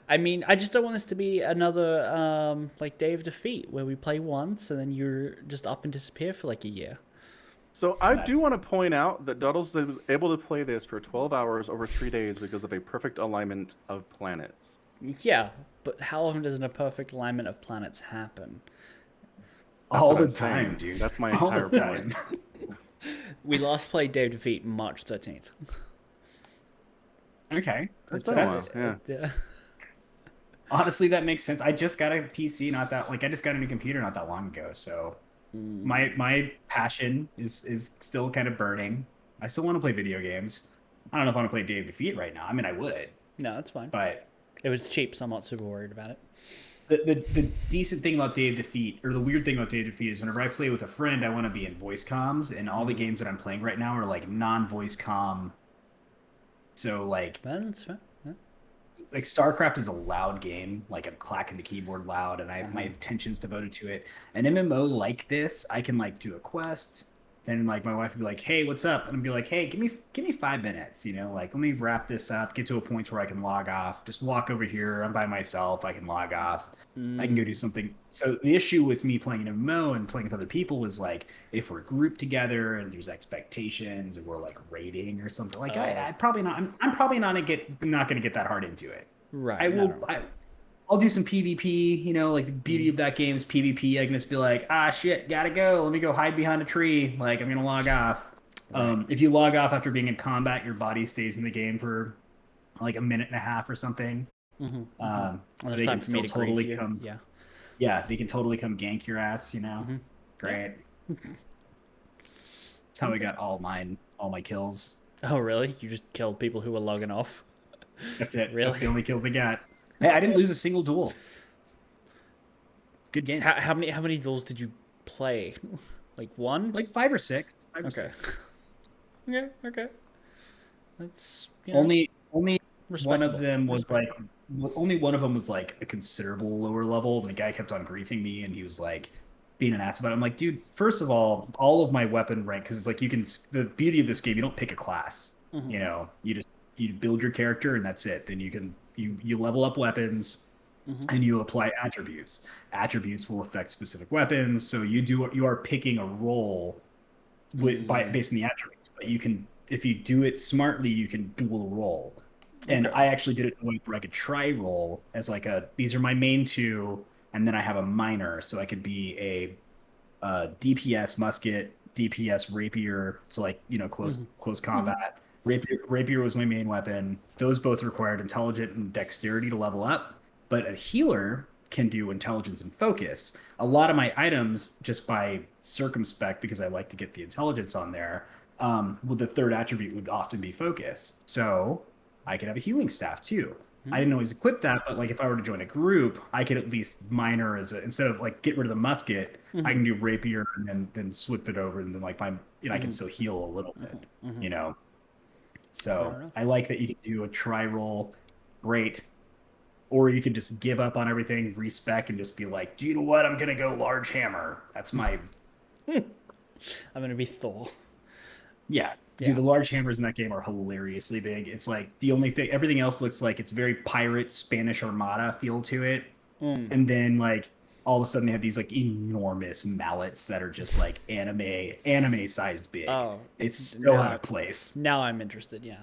I mean, I just don't want this to be another Day of Defeat where we play once and then you're just up and disappear for a year. So I do That's- want to point out that Duddles was able to play this for 12 hours over 3 days because of a perfect alignment of planets. Yeah, but how often does a perfect alignment of planets happen? That's All what the I'm saying. time, dude. That's my All entire the point. time. We last played Day of Defeat March 13th. Okay. That's been a while, yeah. Yeah. Honestly, that makes sense. I just got a PC I just got a new computer not that long ago, so my passion is still kind of burning. I still want to play video games. I don't know if I want to play Day of Defeat right now. I mean, I would, No, that's fine. but It was cheap, so I'm not super worried about it. the decent thing about Day of Defeat, or the weird thing about Day of Defeat, is whenever I play with a friend, I want to be in voice comms, and all the games that I'm playing right now are non-voice comm. So That's fine. Yeah. like StarCraft is a loud game. Like I'm clacking the keyboard loud, and I have my attention's devoted to it. An MMO like this, I can like do a quest. Then like my wife would be like, "Hey, what's up?" And I'd be like, "Hey, give me 5 minutes. You know, like let me wrap this up. Get to a point where I can log off. Just walk over here. I'm by myself. I can log off. I can go do something." So the issue with me playing an MMO and playing with other people is like if we're grouped together and there's expectations and we're like raiding or something. Like I probably not. I'm probably not gonna get that hard into it. Right. I will. No. I'll do some PvP, you know, like the beauty of that game is PvP. I can just be like, ah, shit, gotta go. Let me go hide behind a tree. Like, I'm gonna log off. Right. If you log off after being in combat, your body stays in the game for like a minute and a half or something. So they can still totally come. Yeah, they can totally come gank your ass. You know, great. That's how I got all my kills. Oh, really? You just killed people who were logging off? That's it. Really? That's the only kills I got. Hey, I didn't lose a single duel. Good game. How many duels did you play? Like one? Like 5 or 6. Okay. Okay. That's only one respectable. of them was like only one of them was like a considerable lower level, and the guy kept on griefing me, and he was like being an ass about it. I'm like, dude, first of all of my weapon rank, because it's like the beauty of this game, you don't pick a class. You know, you build your character and that's it. Then you level up weapons and you apply attributes. Attributes will affect specific weapons. So you are picking a role based on the attributes. But you can, if you do it smartly, you can dual role. And I actually did it in a way where I could try roll as like these are my main two, and then I have a minor, so I could be a DPS musket, DPS rapier, so like, you know, close combat. Rapier was my main weapon. Those both required intelligence and dexterity to level up, but a healer can do intelligence and focus. A lot of my items, just by circumspect, because I like to get the intelligence on there, with the third attribute would often be focus. So I could have a healing staff too. I didn't always equip that, but like if I were to join a group, I could at least minor instead of like get rid of the musket, I can do rapier and then switch it over, and then like I can still heal a little bit, you know. So I like that you can do a try roll, great, or you can just give up on everything, respec, and just be like, do you know what? I'm gonna go large hammer. That's my. I'm gonna be Thor. Yeah. Dude, the large hammers in that game are hilariously big. It's like the only thing, everything else looks like it's very pirate Spanish Armada feel to it. And then like all of a sudden they have these like enormous mallets that are just like anime sized big. Oh, it's so out of place. Now I'm interested. Yeah.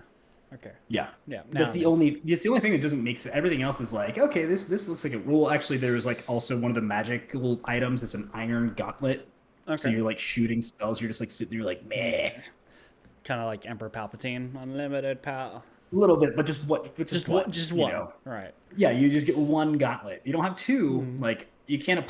Okay. Yeah. That's the only thing that doesn't make sense. Everything else is like, okay, this looks like a rule. Actually, there was like also one of the magical items. It's an iron gauntlet. Okay. So you're like shooting spells. You're just like sitting there like, meh. Kind of like Emperor Palpatine, unlimited power. A little bit, but just one. You know? Right. Yeah, you just get one gauntlet. You don't have two. Like you can't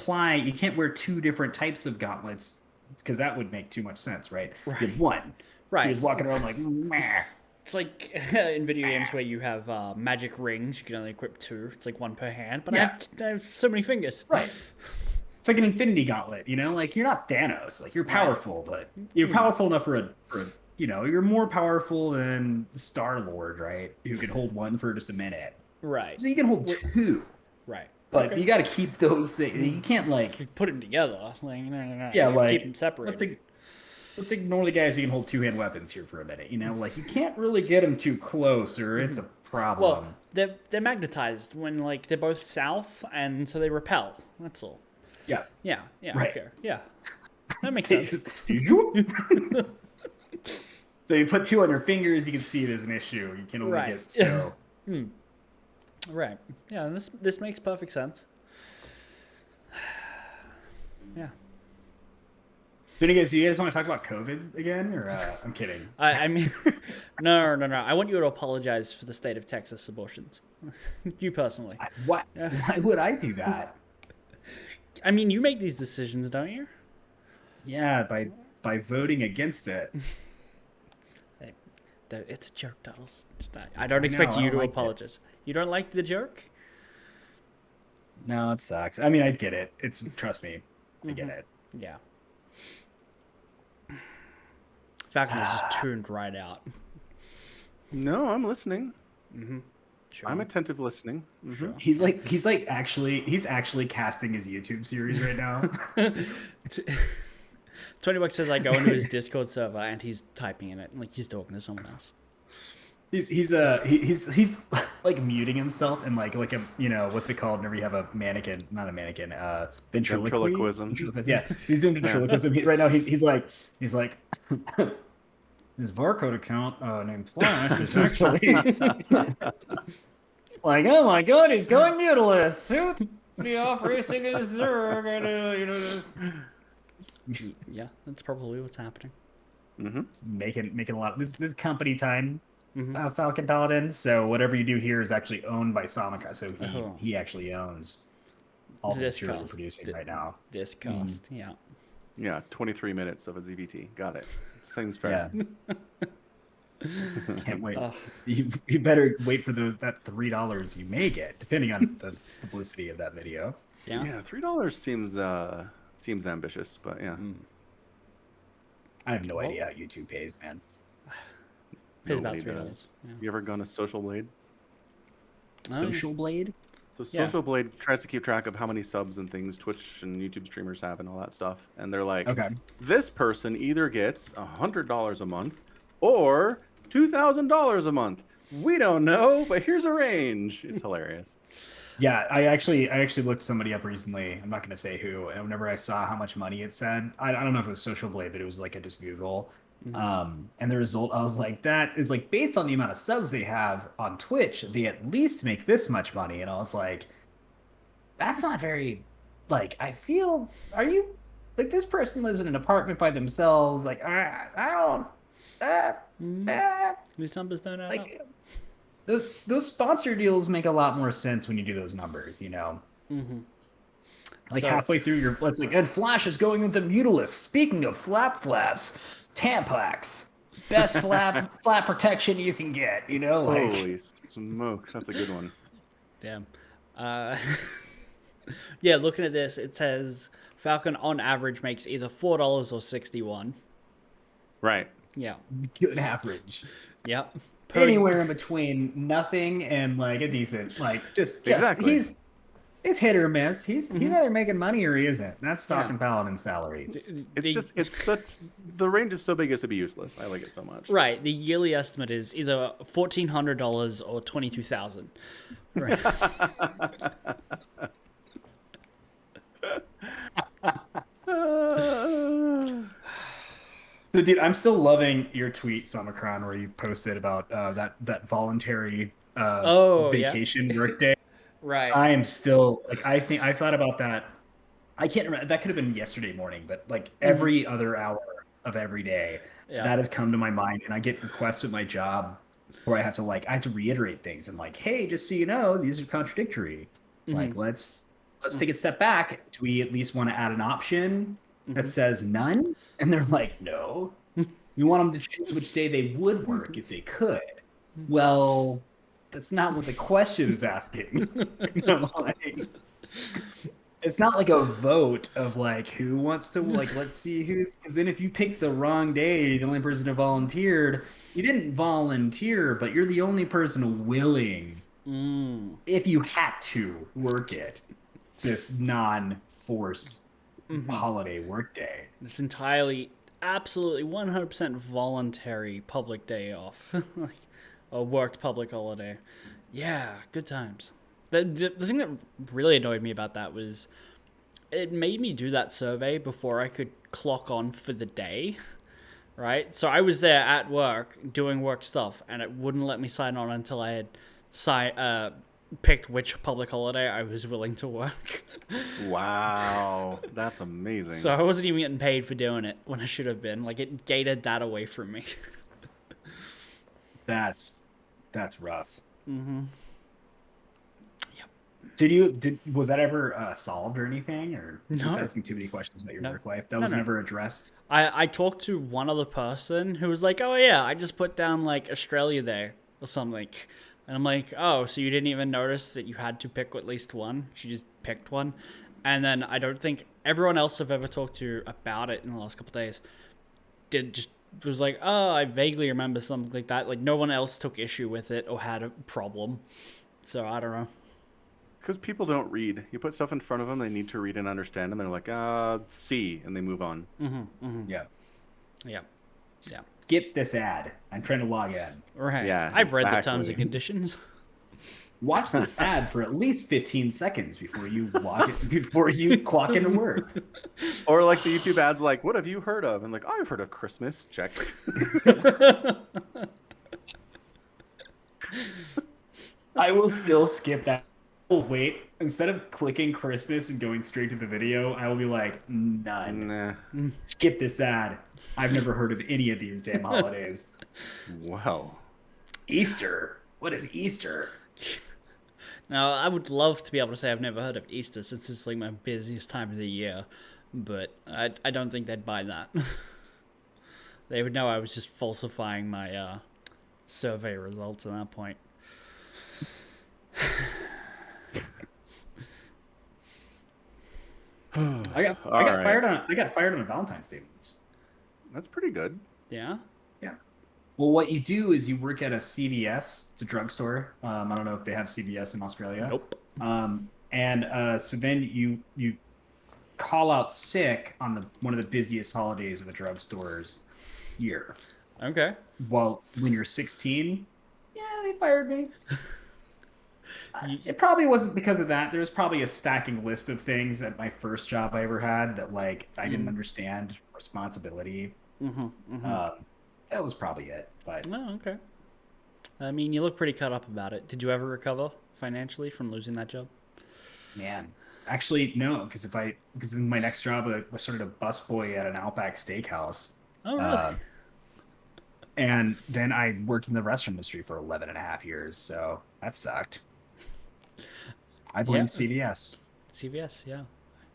wear two different types of gauntlets because that would make too much sense, right? You get one. Right. You're just walking around like, meh. It's like in video games where you have magic rings. You can only equip 2. It's like 1 per hand, but I have so many fingers. Right. It's like an infinity gauntlet, you know? Like you're not Thanos. Like you're powerful, but you're powerful enough for a you know, you're more powerful than Star-Lord, right? Who can hold one for just a minute. Right. So you can hold 2. Right. But you got to keep those things. You can't like put them together. Like no. Yeah, like keep them separated. Let's ignore the guys who can hold 2-hand weapons here for a minute. You know, like you can't really get them too close, or it's a problem. Well, they're magnetized when like they're both south, and so they repel. That's all. Yeah. Right. Okay. Yeah. That makes sense. So you put 2 on your fingers, you can see there's an issue. You can only get so. Right. Yeah, and this makes perfect sense. Yeah. Do you guys want to talk about COVID again, or I'm kidding? I mean, no. I want you to apologize for the state of Texas abortions. You personally. Why would I do that? I mean, you make these decisions, don't you? Yeah, by voting against it. It's a joke, Tuttles. I don't expect you to apologize. You don't like the joke? No, it sucks. I mean, I get it. Trust me, I get it. Yeah. Falcon is just tuned right out. No, I'm listening. Sure. I'm attentive listening. Mhm. Sure. He's actually casting his YouTube series right now. $20 says I go into his Discord server and he's typing in it, like he's talking to someone else. He's like muting himself and like a, you know, what's it called whenever you have a mannequin, not a mannequin, Ventriloquism. Yeah, so he's doing ventriloquism. Right now he's like his barcode account named Flash is actually like, oh my god, he's going mutilous. Soon be off racing his Zerg and you know this. Yeah, that's probably what's happening. Mm-hmm. Making a lot of this company time. Falcon Paladin. So whatever you do here is actually owned by Samaka. So he actually owns all the material we're producing right now. This cost, yeah. Yeah, 23 minutes of a ZVT. Got it. Seems fair. Yeah. Can't wait. You better wait for that $3 you may get, depending on the publicity of that video. Yeah, $3 seems ambitious, but yeah. I have no idea how YouTube pays, man. Pays about Nobody $3. does. Yeah. You ever gone to Social Blade? Social Blade? So Social Blade tries to keep track of how many subs and things Twitch and YouTube streamers have and all that stuff. And they're like, okay, this person either gets $100 a month or $2,000 a month. We don't know, but here's a range. It's hilarious. Yeah, I actually looked somebody up recently. I'm not going to say who. And whenever I saw how much money it said, I don't know if it was Social Blade, but it was like a just Google. And the result, I was like, that is like based on the amount of subs they have on Twitch, they at least make this much money. And I was like, that's not very, like, I feel, are you, like, this person lives in an apartment by themselves. Like, I don't, These numbers don't add like, up. those sponsor deals make a lot more sense when you do those numbers, you know? Like So- halfway through your, it's like, and Flash is going with the Mutilus. Speaking of flaps, Tampax, best flap protection you can get, you know? Like, Holy smokes, that's a good one. Damn. Yeah, looking at this, it says Falcon on average makes either $4 or 61. Right. Yeah. good average. Yep. Anywhere in between nothing and like a decent, like just Exactly. He's hit or miss. He's either making money or he isn't. That's Falcon Paladin's salary. The range is so big as to be useless. I like it so much. Right. The yearly estimate is either $1,400 or $22,000. Right. So, dude, I'm still loving your tweet, Samacron, where you posted about that voluntary vacation workday. Right. I am still like, I thought about that. I can't remember. That could have been yesterday morning, but like every other hour of every day, that has come to my mind, and I get requests at my job where I have to reiterate things and like, hey, just so you know, these are contradictory. Like, let's take a step back. Do we at least want to add an option that says none? And they're like, no. We want them to choose which day they would work if they could. Well, that's not what the question is asking. I'm like, it's not like a vote of like who wants to, like, let's see who's, because then if you pick the wrong day, you're the only person who volunteered. You didn't volunteer, but you're the only person willing, if you had to work it, this non-forced holiday workday. This entirely, absolutely 100% voluntary public day off. Like a worked public holiday. Yeah, good times. The thing that really annoyed me about that was it made me do that survey before I could clock on for the day, right? So I was there at work doing work stuff, and it wouldn't let me sign on until I had picked which public holiday I was willing to work. Wow, that's amazing. So I wasn't even getting paid for doing it when I should have been. Like, it gated that away from me. That's rough. Yep. Was that ever solved or anything, or is this No. asking too many questions about your No. work life? That was No. never addressed. I talked to one other person who was like, oh yeah, I just put down like Australia Day or something. And I'm like, oh, so you didn't even notice that you had to pick at least one? She just picked one. And then I don't think everyone else I've ever talked to about it in the last couple of days was like, oh, I vaguely remember something like that. Like, no one else took issue with it or had a problem. So I don't know. Because people don't read. You put stuff in front of them they need to read and understand, and they're like, C, and they move on. Yeah. Yeah. Yeah. Skip this ad. I'm trying to log in. Right. Yeah, I've read the terms and exactly. conditions. Watch this ad for at least 15 seconds before you clock into work. Or like the YouTube ads, like, what have you heard of? And like, I've heard of Christmas. Check. I will still skip that. Oh, wait. Instead of clicking Christmas and going straight to the video, I will be like, none. Nah. Skip this ad. I've never heard of any of these damn holidays. Wow. Easter. What is Easter? Now, I would love to be able to say I've never heard of Easter since it's like my busiest time of the year, but I don't think they'd buy that. They would know I was just falsifying my survey results at that point. I got fired on a Valentine's Day once. That's pretty good. Yeah? Well, what you do is you work at a CVS. It's a drugstore. I don't know if they have CVS in Australia. Nope. So then you call out sick on one of the busiest holidays of the drugstore's year. Okay. Well, when you're 16, yeah, they fired me. It probably wasn't because of that. There's probably a stacking list of things at my first job I ever had that like I didn't understand responsibility. That was probably it. But Oh, okay. I mean, you look pretty cut up about it. Did you ever recover financially from losing that job? man, actually no, because in my next job I started a busboy at an Outback Steakhouse. Oh, really? And then I worked in the restaurant industry for 11 and a half years, so that sucked. I blame CVS. CVS, yeah.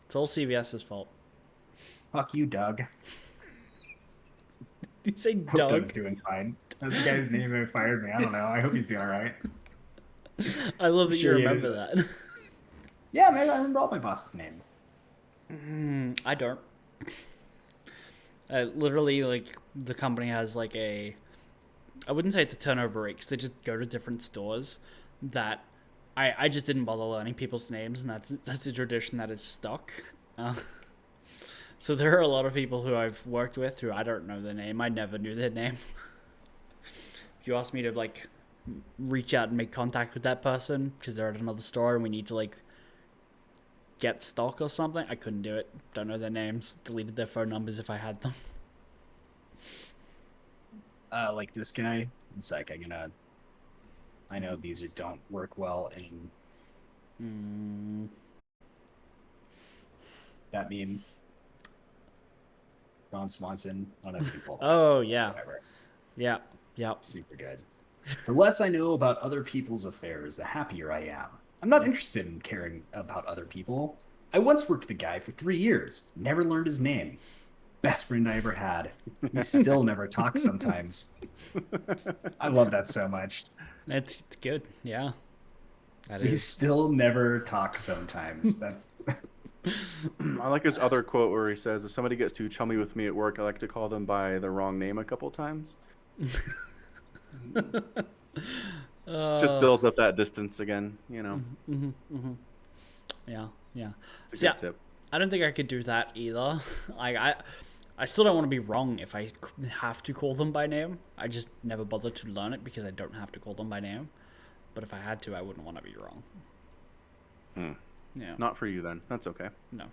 It's all CVS's fault. Fuck you, Doug. Did you say Hope Doug? Doug's doing fine. That's the guy's name who fired me. I don't know. I hope he's doing all right. I love that Sure you he remember that. Yeah, maybe I remember all my boss's names. I don't. Literally, like, the company has, like, I wouldn't say it's a turnover rate, because they just go to different stores that I just didn't bother learning people's names, and that's a tradition that is stuck. So there are a lot of people who I've worked with who I don't know their name. I never knew their name. If you ask me to, like, reach out and make contact with that person because they're at another store and we need to, like, get stock or something, I couldn't do it. Don't know their names. Deleted their phone numbers if I had them. Like this guy. It's like I know these don't work well in that meme. Ron Swanson. I don't know if you pull that. Oh, yeah. Whatever. Yeah. Yeah. Super good. The less I know about other people's affairs, the happier I am. I'm not interested in caring about other people. I once worked with a guy for 3 years. Never learned his name. Best friend I ever had. We still never talk sometimes. I love that so much. It's good. Yeah. That We is. still never talk sometimes. That's I like his other quote where he says, if somebody gets too chummy with me at work, I like to call them by the wrong name a couple times. Just builds up that distance again, you know. Yeah. Yeah. It's a See, good tip. I don't think I could do that either. I still don't want to be wrong if I have to call them by name. I just never bothered to learn it because I don't have to call them by name. But if I had to, I wouldn't want to be wrong. Yeah. Not for you then. That's okay. No.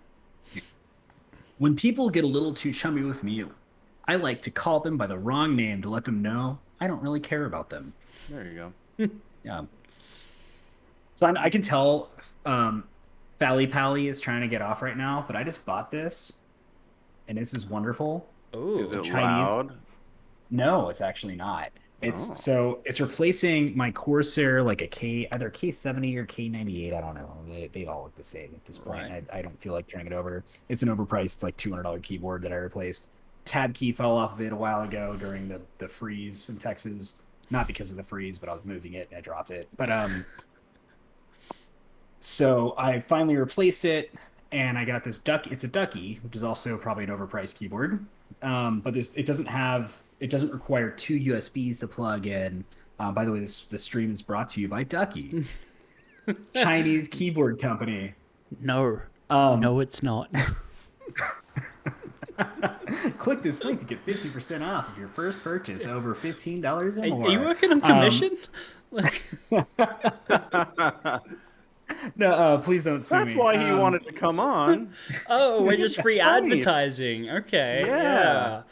when people get a little too chummy with me, I like to call them by the wrong name to let them know I don't really care about them. There you go. Yeah. So I can tell Fally Pally is trying to get off right now, but I just bought this, and this is wonderful. Ooh. Is it Chinese. loud? No, it's actually not. It's Oh. So it's replacing my Corsair, like either K70 or K98. I don't know. They all look the same at this point. Right. I don't feel like turning it over. It's an overpriced, like $200 keyboard that I replaced. Tab key fell off of it a while ago during the freeze in Texas. Not because of the freeze, but I was moving it and I dropped it. But so I finally replaced it, and I got this Ducky. It's a Ducky, which is also probably an overpriced keyboard. But it doesn't require two USBs to plug in. By the way, this stream is brought to you by Ducky. Chinese keyboard company. No. Um, No, it's not. Click this link to get 50% off of your first purchase over $15 or Are more. you working on commission? No, please don't sue That's me. why he wanted to come on. Oh, we're just free Funny. advertising. Okay. Yeah.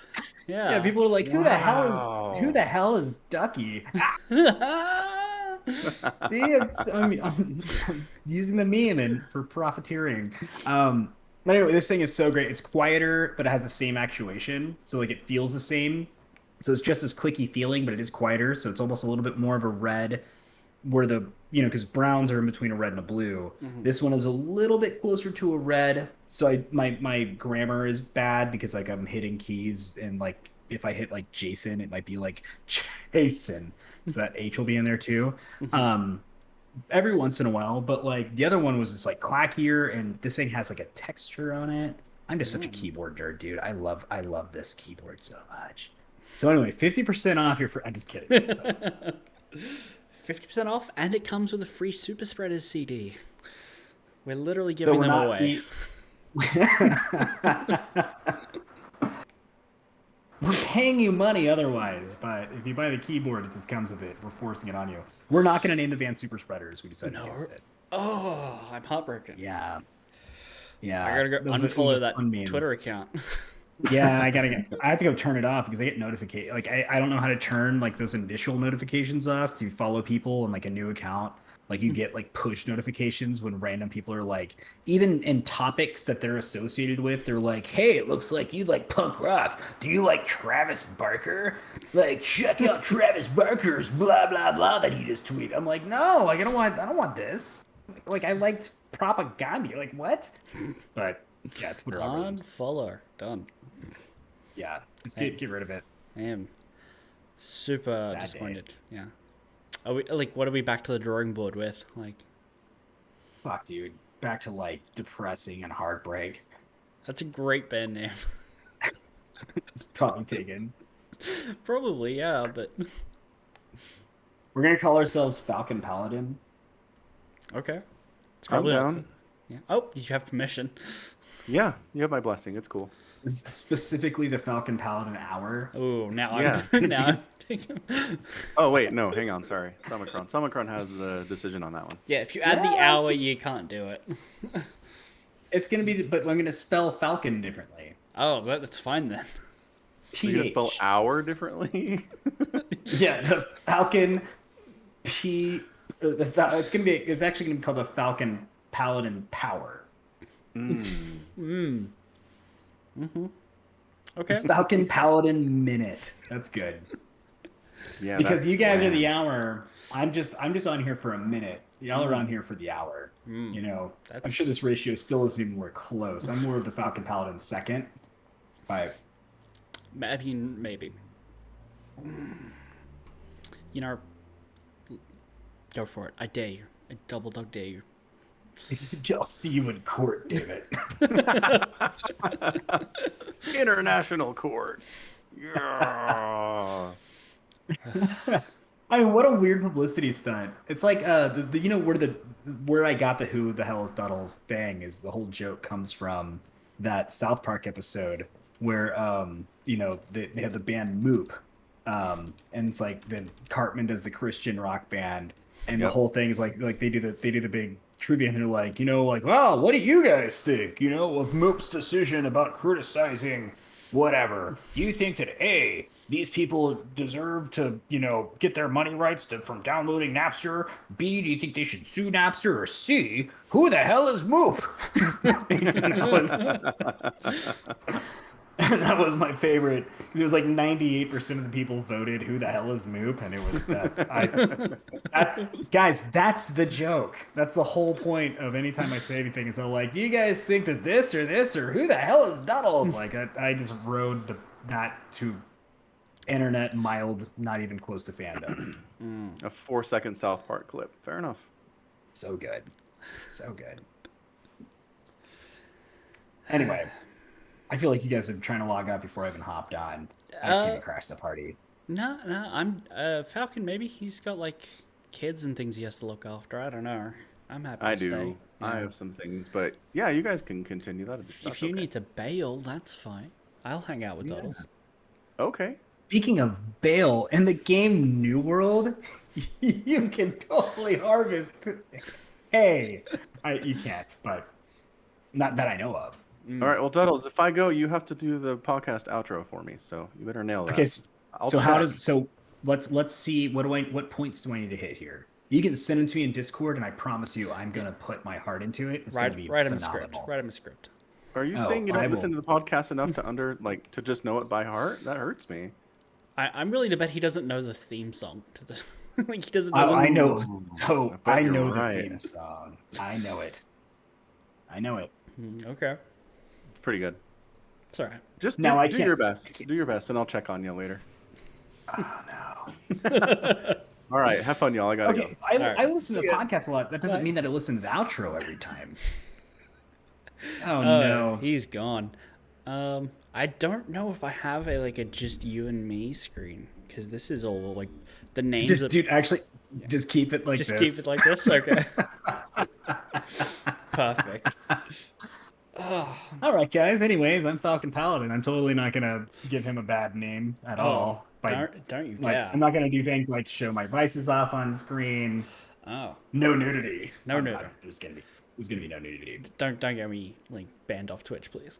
Yeah. Yeah, people are like, who Wow. the hell is Ducky? See, I'm using the meme and for profiteering. But anyway, this thing is so great. It's quieter, but it has the same actuation, so like it feels the same. So it's just as clicky feeling, but it is quieter. So it's almost a little bit more of a red, where because browns are in between a red and a blue. This one is a little bit closer to a red. So my grammar is bad because like I'm hitting keys and like if I hit like Jason, it might be like Jason. So that H will be in there too. Every once in a while, but like the other one was just like clackier, and this thing has like a texture on it. I'm just such a keyboard nerd, dude. I love this keyboard so much. So anyway, 50% off your. I'm just kidding. 50% off, and it comes with a free Super Spreaders CD. We're literally giving them away. We're paying you money otherwise, but if you buy the keyboard, it just comes with it. We're forcing it on you. We're not going to name the band Super Spreaders. We decided against it. Oh, I'm heartbroken. Yeah. I gotta go unfollow that Twitter account. Yeah, I have to go turn it off because I get notifications. Like I don't know how to turn like those initial notifications off to follow people on like a new account. Like you get like push notifications when random people are like, even in topics that they're associated with, they're like, hey, it looks like you like punk rock. Do you like Travis Barker? Like check out Travis Barker's blah blah blah that he just tweeted. I'm like, no, like I don't want this. Like I liked propaganda. Like what? But yeah, Twitter algorithms. Unfollow. Done. Yeah, just get rid of it. I am super Sad disappointed. Yeah. Are we what are we back to the drawing board with? Like, fuck, dude. Back to like depressing and heartbreak. that's a great band name. It's probably taken. Probably, yeah, but We're gonna call ourselves Falcon Paladin. okay. It's I'm probably not down. cool. Yeah. Oh, you have permission. Yeah, you have my blessing. It's cool. It's specifically the Falcon Paladin hour. Oh, now Yeah. I'm now I'm thinking. Oh wait, no, hang on. Sorry, Summicron. Summicron has the decision on that one. Yeah, if you add the Yeah, hour, just- you can't do it. It's gonna be, but I'm gonna spell Falcon differently. Oh, that's fine then. You're gonna spell PH. hour differently. Yeah, the Falcon P. It's actually gonna be called the Falcon Paladin Power. Okay. Falcon Paladin Minute. That's good. Yeah, Because that's you guys are bland. the hour. I'm just on here for a minute. Y'all are on here for the hour. You know, I'm That's- sure this ratio still isn't even more close. I'm more of the Falcon Paladin second. By I mean, maybe. You know, go for it. I dare you. I double dog dare you. I'll see you in court, damn it. International court. Yeah. I mean, what a weird publicity stunt. It's like you know where I got the who the hell is Duddles thing is the whole joke comes from that South Park episode where you know they have the band Moop, and it's like then Cartman does the Christian rock band, and the Yep. whole thing is like they do the big trivia, and they're like, you know, like, well, what do you guys think, you know, of Moop's decision about criticizing whatever? Do you think that A, these people deserve to, you know, get their money rights from downloading Napster? B, do you think they should sue Napster? Or C, who the hell is Moop? And that was my favorite. It was like 98% of the people voted who the hell is Moop, and it was that's the joke. That's the whole point of anytime I say anything is I'm like, do you guys think that this or who the hell is Duddles? Like I just rode that to internet mild, not even close to fandom. A 4-second South Park clip. Fair enough. So good. So good. Anyway, I feel like you guys are trying to log out before I even hopped on. I just came to crash the party. No, I'm Falcon. Maybe he's got like kids and things he has to look after. I don't know. I'm happy I to stay. do. I Yeah. have some things, but yeah, you guys can continue. If you need to bail, that's fine. I'll hang out with Tuttles. Okay. Speaking of bail, in the game New World, you can totally harvest. Hey, you can't, but not that I know of. All right. Well, Duddles, if I go, you have to do the podcast outro for me. So you better nail that. Okay, I'll so how check. does let's see what points do I need to hit here? You can send them to me in Discord, and I promise you, I'm gonna put my heart into it. It's gonna be Write him a phenomenal. script. Write him a script. Are you Oh, saying you don't I listen will. to the podcast enough to just know it by heart? That hurts me. I'm really to bet he doesn't know the theme song to the like he doesn't know. I know. Ooh, So I bet I you're know right. the theme song. I know it. I know it. Okay, It's pretty good. it's all right. Just Now I do can't- your best. Do your best, and I'll check on you later. Oh no. All right. Have fun, y'all. I gotta Okay, go. I right. listen to the podcast a lot. That doesn't mean that I listen to the outro every time. Oh Oh, no. he's gone. I don't know if I have a just you and me screen because this is all like the names. Just of, dude, actually, just keep it like just this. keep it like this. Okay. Perfect. All right, guys. Anyways, I'm Falcon Paladin. I'm totally not gonna give him a bad name at all. Don't you Like, dare. I'm not gonna do things like show my vices off on screen. Oh, No nudity. No nudity. There's gonna be no nudity. don't get me banned off Twitch, please.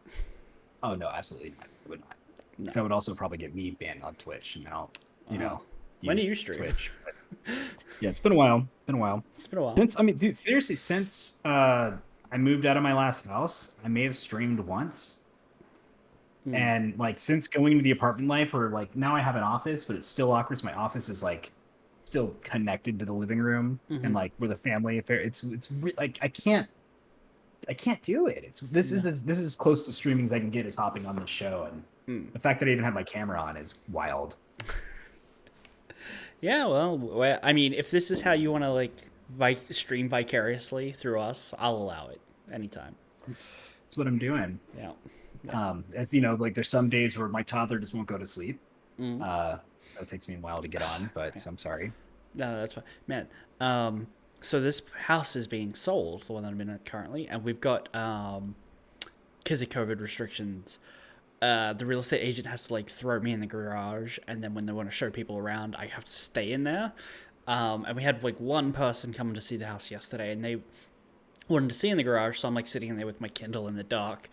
Oh no, absolutely not. I would not. No. So that would also probably get me banned on Twitch, and then I'll, When do use you stream? Twitch. Yeah, it's been a while. It's been a while. Dude, seriously, since I moved out of my last house, I may have streamed once. And since going into the apartment life, or now I have an office, but it's still awkward. So my office is still connected to the living room, and where the family affair. It's I can't do it. This is as close to streaming as I can get is hopping on the show, and the fact that I even have my camera on is wild. Yeah, well, I mean, if this is how you want to stream vicariously through us, I'll allow it anytime. That's what I'm doing. Yeah. As there's some days where my toddler just won't go to sleep. So it takes me a while to get on, but so I'm sorry. No, that's fine, man. So this house is being sold, the one that I'm in currently, and we've got because of COVID restrictions, the real estate agent has to throw me in the garage, and then when they want to show people around, I have to stay in there. And we had one person coming to see the house yesterday, and they wanted to see in the garage, so I'm sitting in there with my Kindle in the dark,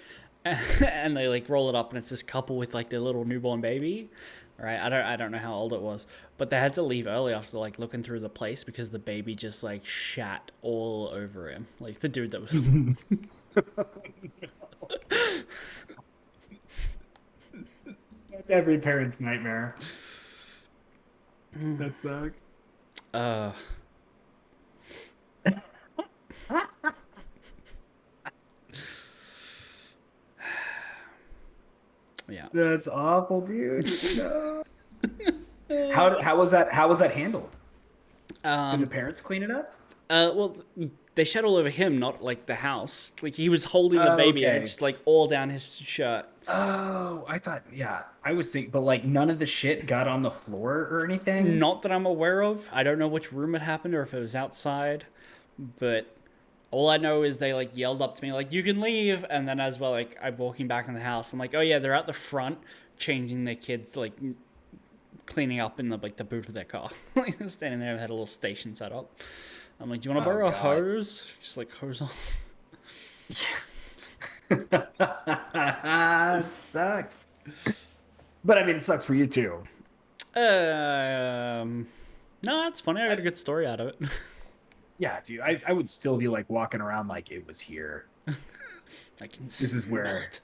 and they roll it up, and it's this couple with their little newborn baby. Right, I don't know how old it was, but they had to leave early after looking through the place because the baby just shat all over him, the dude that was. That's every parent's nightmare. That sucks. Yeah. That's awful, dude. No. How was that handled? Did the parents clean it up? Well, they shat all over him, not the house. He was holding the baby, and Okay. it's all down his shirt. Oh, I thought, yeah. I was thinking, but none of the shit got on the floor or anything? Not that I'm aware of. I don't know which room it happened or if it was outside, but all I know is they yelled up to me you can leave, and then as well I'm walking back in the house. I'm oh yeah, they're out the front changing their kids cleaning up in the boot of their car. Standing there, had a little station set up. I'm do you want to borrow a God. hose? Just hose off. It sucks. But I mean, it sucks for you too. No, it's funny. I got a good story out of it. Yeah, dude. I would still be walking around it was here. I can This is where smell it.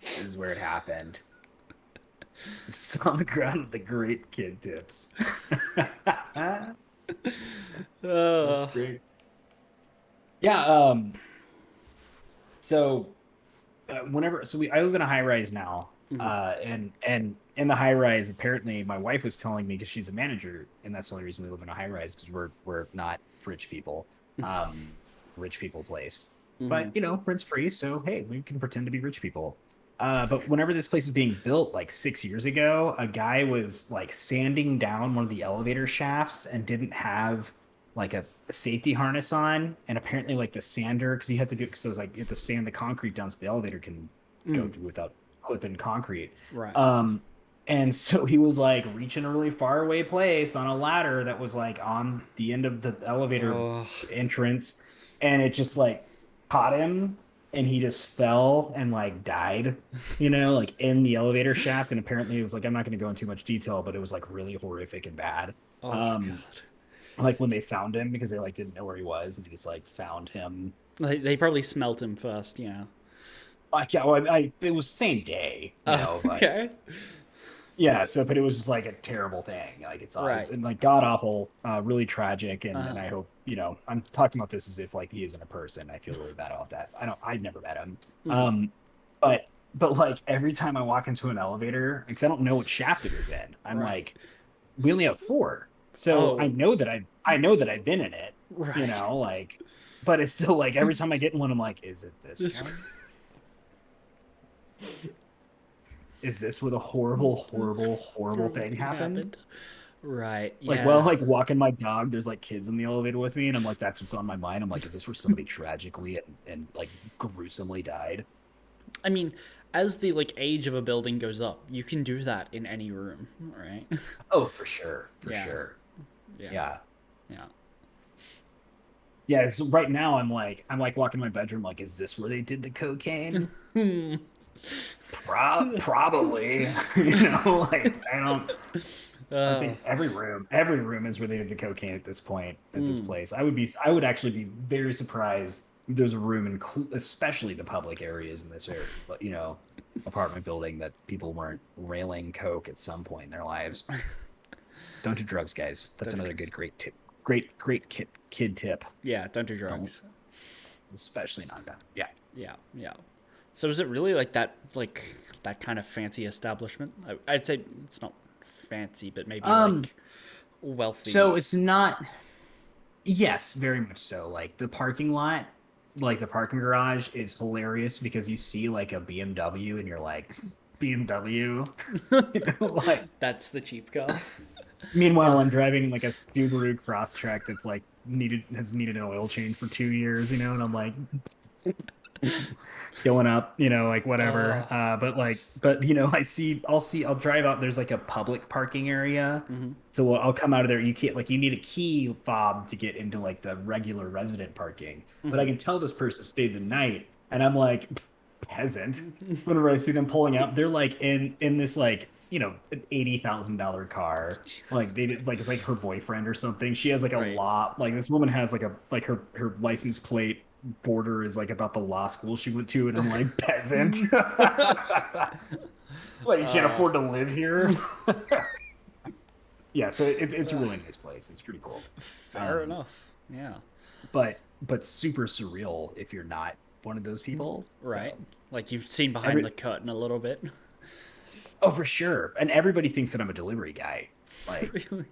This is where it happened. It's on the ground with the great kid tips. That's great. Yeah. So, I live in a high rise now, and in the high rise, apparently, my wife was telling me because she's a manager, and that's the only reason we live in a high rise because we're not rich people, rich people place. But rent's free, so hey, we can pretend to be rich people. But whenever this place was being built 6 years ago, a guy was sanding down one of the elevator shafts and didn't have like a safety harness on, and apparently like the sander, because you have to do, because it was like you have to sand the concrete down so the elevator can go through without clipping concrete. Right. And so he was like reaching a really far away place on a ladder that was like on the end of the elevator entrance, and it just like caught him, and he just fell and like died, like in the elevator shaft. And apparently it was like, I'm not going to go into too much detail, but it was like really horrific and bad. Oh God. Like when they found him, because they like didn't know where he was, and they just like found him. They probably smelt him first, yeah. Like, yeah, well, it was the same day. Okay. Yeah, so but it was just like a terrible thing. Like it's Right. and like god awful, really tragic, and I hope I'm talking about this as if like he isn't a person. I feel really bad about that. I've never met him. But like every time I walk into an elevator, because I don't know what shaft it was in, I'm like, we only have 4, so I know that I've been in it. Right. Like, but it's still like every time I get in one, I'm like, is it this one? Is this where the horrible thing happened? Right. Yeah. Like, well, like walking my dog, there's like kids in the elevator with me, and I'm like, that's what's on my mind. I'm like, is this where somebody tragically and like gruesomely died? I mean, as the like age of a building goes up, you can do that in any room, right? Oh, for sure. Yeah. Yeah, so right now I'm like walking in my bedroom, like, is this where they did the cocaine? Probably. Like I think every room is where they did the cocaine at this point at this place. I would actually be very surprised if there's a room especially the public areas in this area, but apartment building, that people weren't railing coke at some point in their lives. Don't do drugs, guys. That's another good great tip. Great kid tip. Yeah, don't do drugs. Especially not that. Yeah. So is it really like that kind of fancy establishment? I'd say it's not fancy, but maybe like wealthy. So it's not. Yes, very much so. Like the parking lot, like the parking garage is hilarious because you see like a BMW and you're like, BMW? Like that's the cheap car. Meanwhile, I'm driving like a Subaru Crosstrek that's like has needed an oil change for 2 years, and I'm like going up, like whatever. I'll drive out. There's like a public parking area, so I'll come out of there. You can't you need a key fob to get into like the regular resident parking, but I can tell this person stayed the night, and I'm like, peasant. Whenever I see them pulling out, they're like in this like an $80,000 car. Like it's like her boyfriend or something. She has like a lot. Like this woman has like her license plate border is like about the law school she went to, and I'm like, peasant. Like you can't afford to live here. Yeah, so it's a really nice place. It's pretty cool. Fair enough. Yeah. But super surreal if you're not one of those people. Right. So, like you've seen behind the curtain a little bit. Oh, for sure. And everybody thinks that I'm a delivery guy. Like, Really?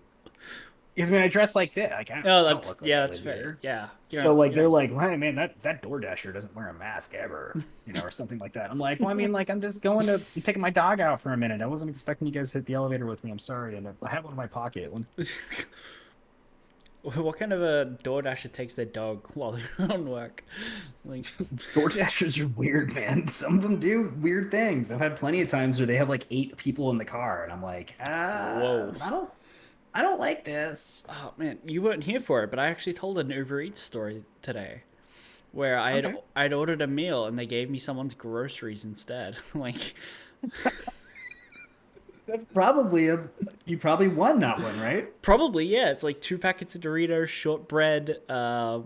because I dress like that. Like, That's that's fair. Yeah. So they're like, "Hey, man, that DoorDasher doesn't wear a mask ever," or something like that. I'm like, well, I'm just going to taking my dog out for a minute. I wasn't expecting you guys to hit the elevator with me. I'm sorry, and I have one in my pocket. What kind of a DoorDasher takes their dog while they're on work? Like DoorDashers are weird, man. Some of them do weird things. I've had plenty of times where they have like 8 people in the car, and I'm like, whoa. I don't like this. Oh man, you weren't here for it, but I actually told an Uber Eats story today, where I'd ordered a meal and they gave me someone's groceries instead. Like, that's probably you probably won that one, right? Probably, yeah. It's like 2 packets of Doritos, shortbread, a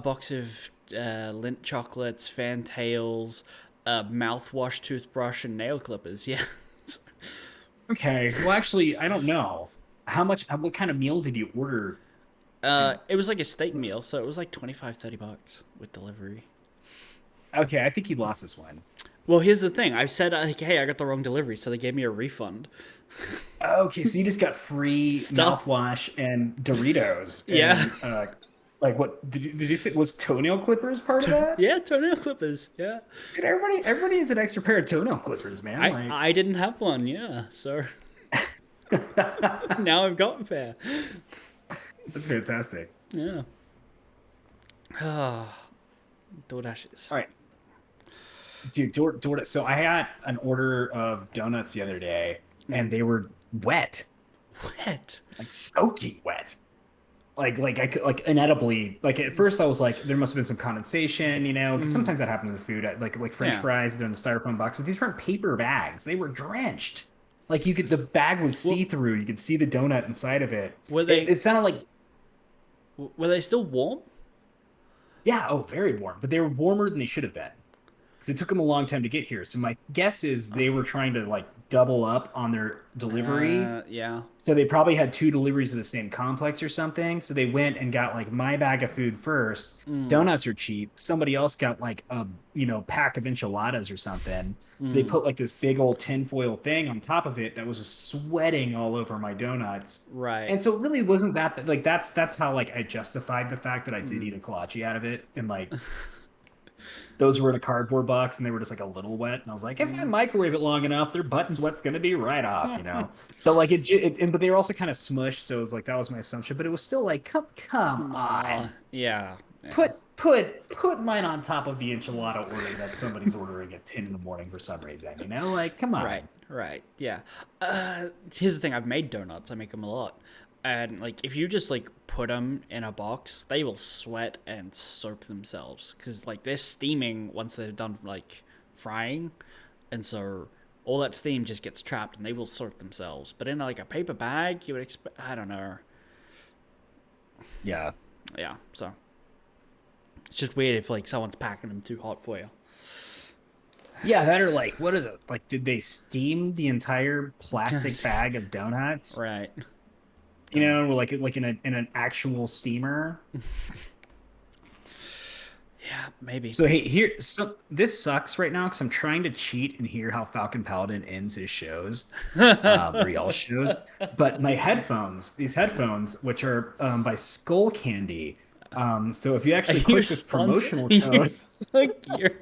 box of Lindt chocolates, Fantails, a mouthwash, toothbrush, and nail clippers. Yeah. Okay. Well, actually, I don't know. What kind of meal did you order? It was like a steak meal, so it was like $25-$30 with delivery. Okay, I think you lost this one. Well, here's the thing. I said, hey, I got the wrong delivery, so they gave me a refund. Okay, so you just got free mouthwash and Doritos. Yeah. Like what did you say? Was toenail clippers part of that? Yeah, toenail clippers. Yeah. Dude, everybody needs an extra pair of toenail clippers, man. I didn't have one. Yeah, so now I've got a pair. That's fantastic. Yeah. Ah, DoorDashes. All right. Dude, DoorDash. So I had an order of donuts the other day, and they were wet, What? like soaking wet. Like I could like inedibly. Like at first I was like, there must have been some condensation, you know, because sometimes that happens with food. Like French Yeah. fries, they're in the styrofoam box, but these weren't paper bags. They were drenched. Like the bag was see through. You could see the donut inside of it. Were they- It sounded like. Were they still warm? Yeah, oh, very warm, but they were warmer than they should have been. Because it took them a long time to get here. So my guess is they were trying to like double up on their delivery. Yeah. So they probably had 2 deliveries of the same complex or something. So they went and got like my bag of food first. Donuts are cheap. Somebody else got like a pack of enchiladas or something. So they put like this big old tinfoil thing on top of it that was just sweating all over my donuts. Right. And so it really wasn't that like that's how like I justified the fact that I did eat a kolache out of it, and like those were in a cardboard box and they were just like a little wet, and I was like, if I microwave it long enough, their butt sweat's gonna be right off, you know. But like but they were also kind of smushed, so it was like that was my assumption. But it was still like, come on, Yeah. put mine on top of the enchilada order that somebody's ordering at 10 in the morning for some reason, you know, like come on. Right. Yeah. Here's the thing. I've made donuts. I make them a lot. And, like, if you just, like, put them in a box, they will sweat and soak themselves. Because, like, they're steaming once they're done, like, frying. And so all that steam just gets trapped and they will soak themselves. But in, like, a paper bag, you would expect... I don't know. Yeah. Yeah, so... It's just weird if, like, someone's packing them too hot for you. Yeah, that are like, what are the... Like, did they steam the entire plastic bag of donuts? Right. You know, like in an actual steamer. Yeah, maybe. So hey, this sucks right now because I'm trying to cheat and hear how Falcon Paladin ends his shows, real shows. But my headphones, these headphones, which are by Skull Candy. So if you actually click this promotional code, Like you're...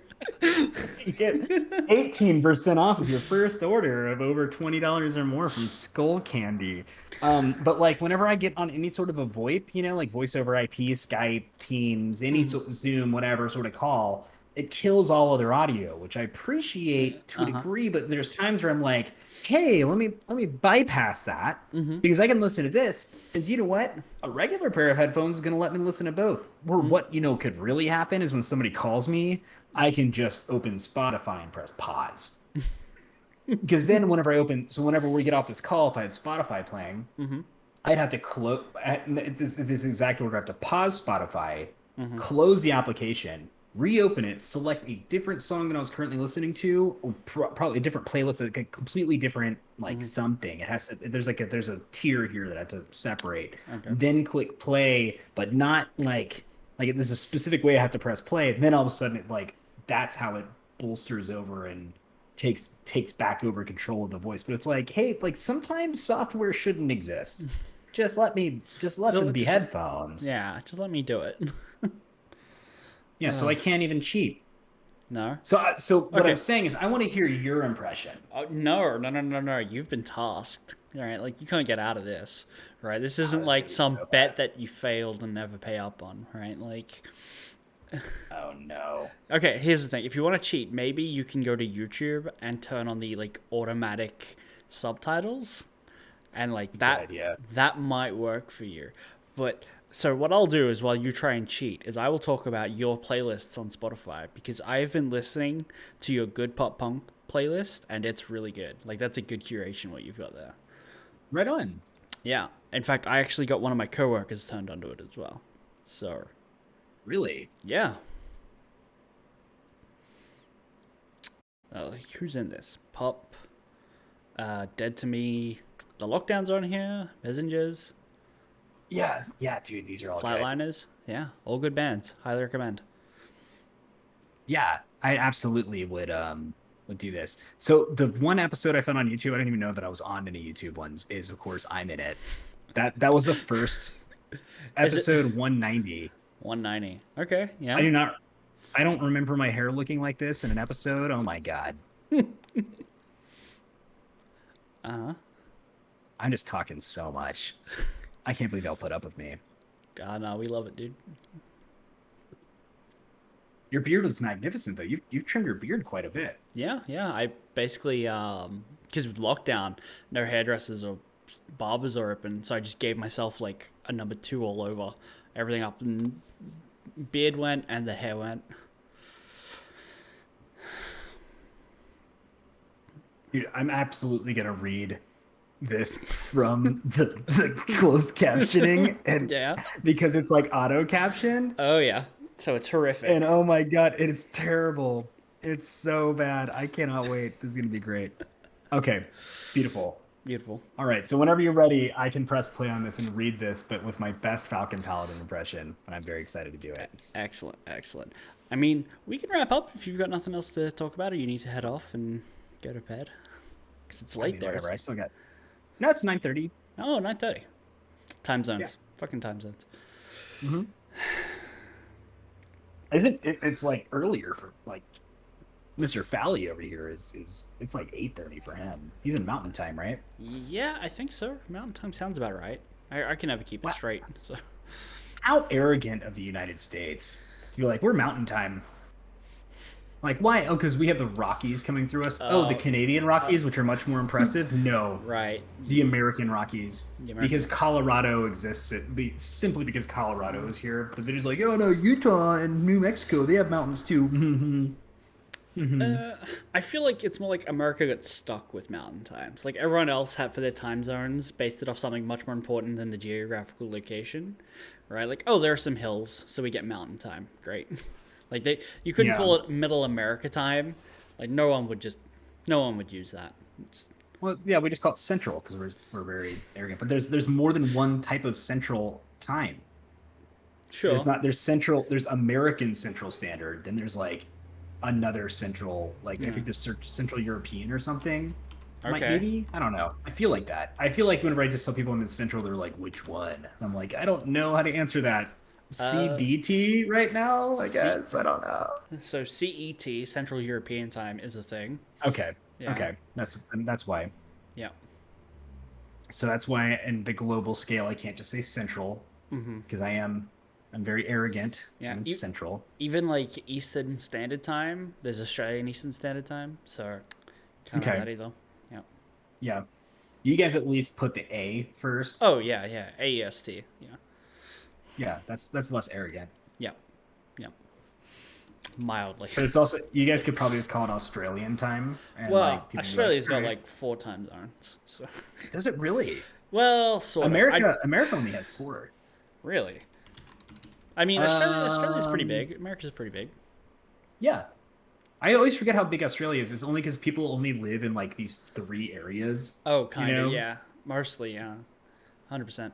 you get 18% off of your first order of over $20 or more from Skull Candy. But like whenever I get on any sort of a VoIP, you know, like voice over IP, Skype, Teams, any sort of Zoom, whatever sort of call, it kills all other audio, which I appreciate to a degree. But there's times where I'm like, hey, let me bypass that because I can listen to this. And you know what? A regular pair of headphones is going to let me listen to both. Or what, could really happen is when somebody calls me, I can just open Spotify and press pause. Because then whenever we get off this call, if I had Spotify playing, I'd have to close this exact order. I have to pause Spotify, close the application, reopen it, select a different song than I was currently listening to, or probably a different playlist, like a completely different something. It has to. There's a tier here that I have to separate. Okay. Then click play, but not like there's a specific way I have to press play. And then all of a sudden, that's how it bolsters over and takes back over control of the voice. But it's like, hey, sometimes software shouldn't exist. Just let them be headphones. Yeah, just let me do it. Yeah, so I can't even cheat. No. So what I'm saying is, I want to hear your impression. No. You've been tasked. All right, you can't get out of this. Right? This isn't some bet that you failed and never pay up on. Right? Oh no. Okay, here's the thing. If you want to cheat, maybe you can go to YouTube and turn on the automatic subtitles, and that might work for you. But so what I'll do is, while you try and cheat, is I will talk about your playlists on Spotify, because I've been listening to your Good Pop Punk playlist and it's really good. That's a good curation what you've got there. Right on. Yeah. In fact, I actually got one of my coworkers turned onto it as well. So. Really? Yeah. Who's in this? Pop. Dead to Me. The Lockdowns are on here. Messengers. Yeah, dude, these are all Flatliners. Good. Yeah, all good bands. Highly recommend. Yeah, I absolutely would do this. So the one episode I found on YouTube, I didn't even know that I was on any YouTube ones, is of course I'm in it. That was the first episode 190. 190. Okay, yeah. I don't remember my hair looking like this in an episode. Oh my god. I'm just talking so much. I can't believe y'all put up with me. No, we love it, dude. Your beard was magnificent, though. You've trimmed your beard quite a bit. Yeah. I basically, because with lockdown, no hairdressers or barbers are open, so I just gave myself like a number 2 all over. Everything up, and beard went, and the hair went. Dude, I'm absolutely gonna read this from the closed captioning, and Yeah. because it's like auto captioned. Oh yeah. So it's horrific. And oh my god, it's terrible. It's so bad. I cannot wait. This is gonna be great. Okay, beautiful. Beautiful. All right, so whenever you're ready, I can press play on this and read this, but with my best Falcon Paladin impression, and I'm very excited to do it. Excellent. I mean, we can wrap up if you've got nothing else to talk about, or you need to head off and go to bed. Because it's late there. Whatever. I still got. No, it's 9:30. Oh, 9:30. Time zones. Yeah. Fucking time zones. Mm-hmm. Isn't it? It's like earlier for like Mr. Fally over here is it's like 8:30 for him. He's in Mountain Time, right? Yeah, I think so. Mountain time sounds about right. I can never keep it straight. So. How arrogant of the United States to be like, we're Mountain Time. Like, why? Oh, because we have the Rockies coming through us. The Canadian Rockies, which are much more impressive. No, Right. the American Rockies, The American- because Colorado exists. Simply because Colorado is here, but they're just like, oh no, Utah and New Mexico, they have mountains too. I feel like it's more like America got stuck with mountain times. Like everyone else had for their time zones based it off something much more important than the geographical location, right? Like, oh, there are some hills, so we get mountain time. Great. Like you couldn't call it Middle America time. Like no one would use that. Well, yeah, we just call it Central because we're very arrogant. But there's more than one type of Central time. Sure. There's American Central Standard. Then there's like another Central, like I think there's Central European or something. Okay. Like maybe, I don't know. I feel like that. I feel like whenever I just tell people I'm in Central, they're like, which one? And I'm like, I don't know how to answer that. CDT right now, I guess. I don't know. So CET, Central European Time, is a thing. Okay. Yeah. Okay. That's why. Yeah. So that's why in the global scale I can't just say Central because I'm very arrogant. Yeah. I'm Central. Even like Eastern Standard Time, there's Australian Eastern Standard Time, so kind of that either. Yeah. Yeah. You guys at least put the A first. Oh yeah, AEST. Yeah. Yeah, that's less arrogant. Yeah. Mildly. But it's also, you guys could probably just call it Australian time. And Well, like, people Australia's be like, got like 4 time zones. So. Does it really? Well, sort of. America only has 4. Really? I mean, Australia's pretty big. America's pretty big. Yeah. I always forget how big Australia is. It's only because people only live in like these 3 areas. Oh, kind of, know? yeah. Mostly, yeah. 100%.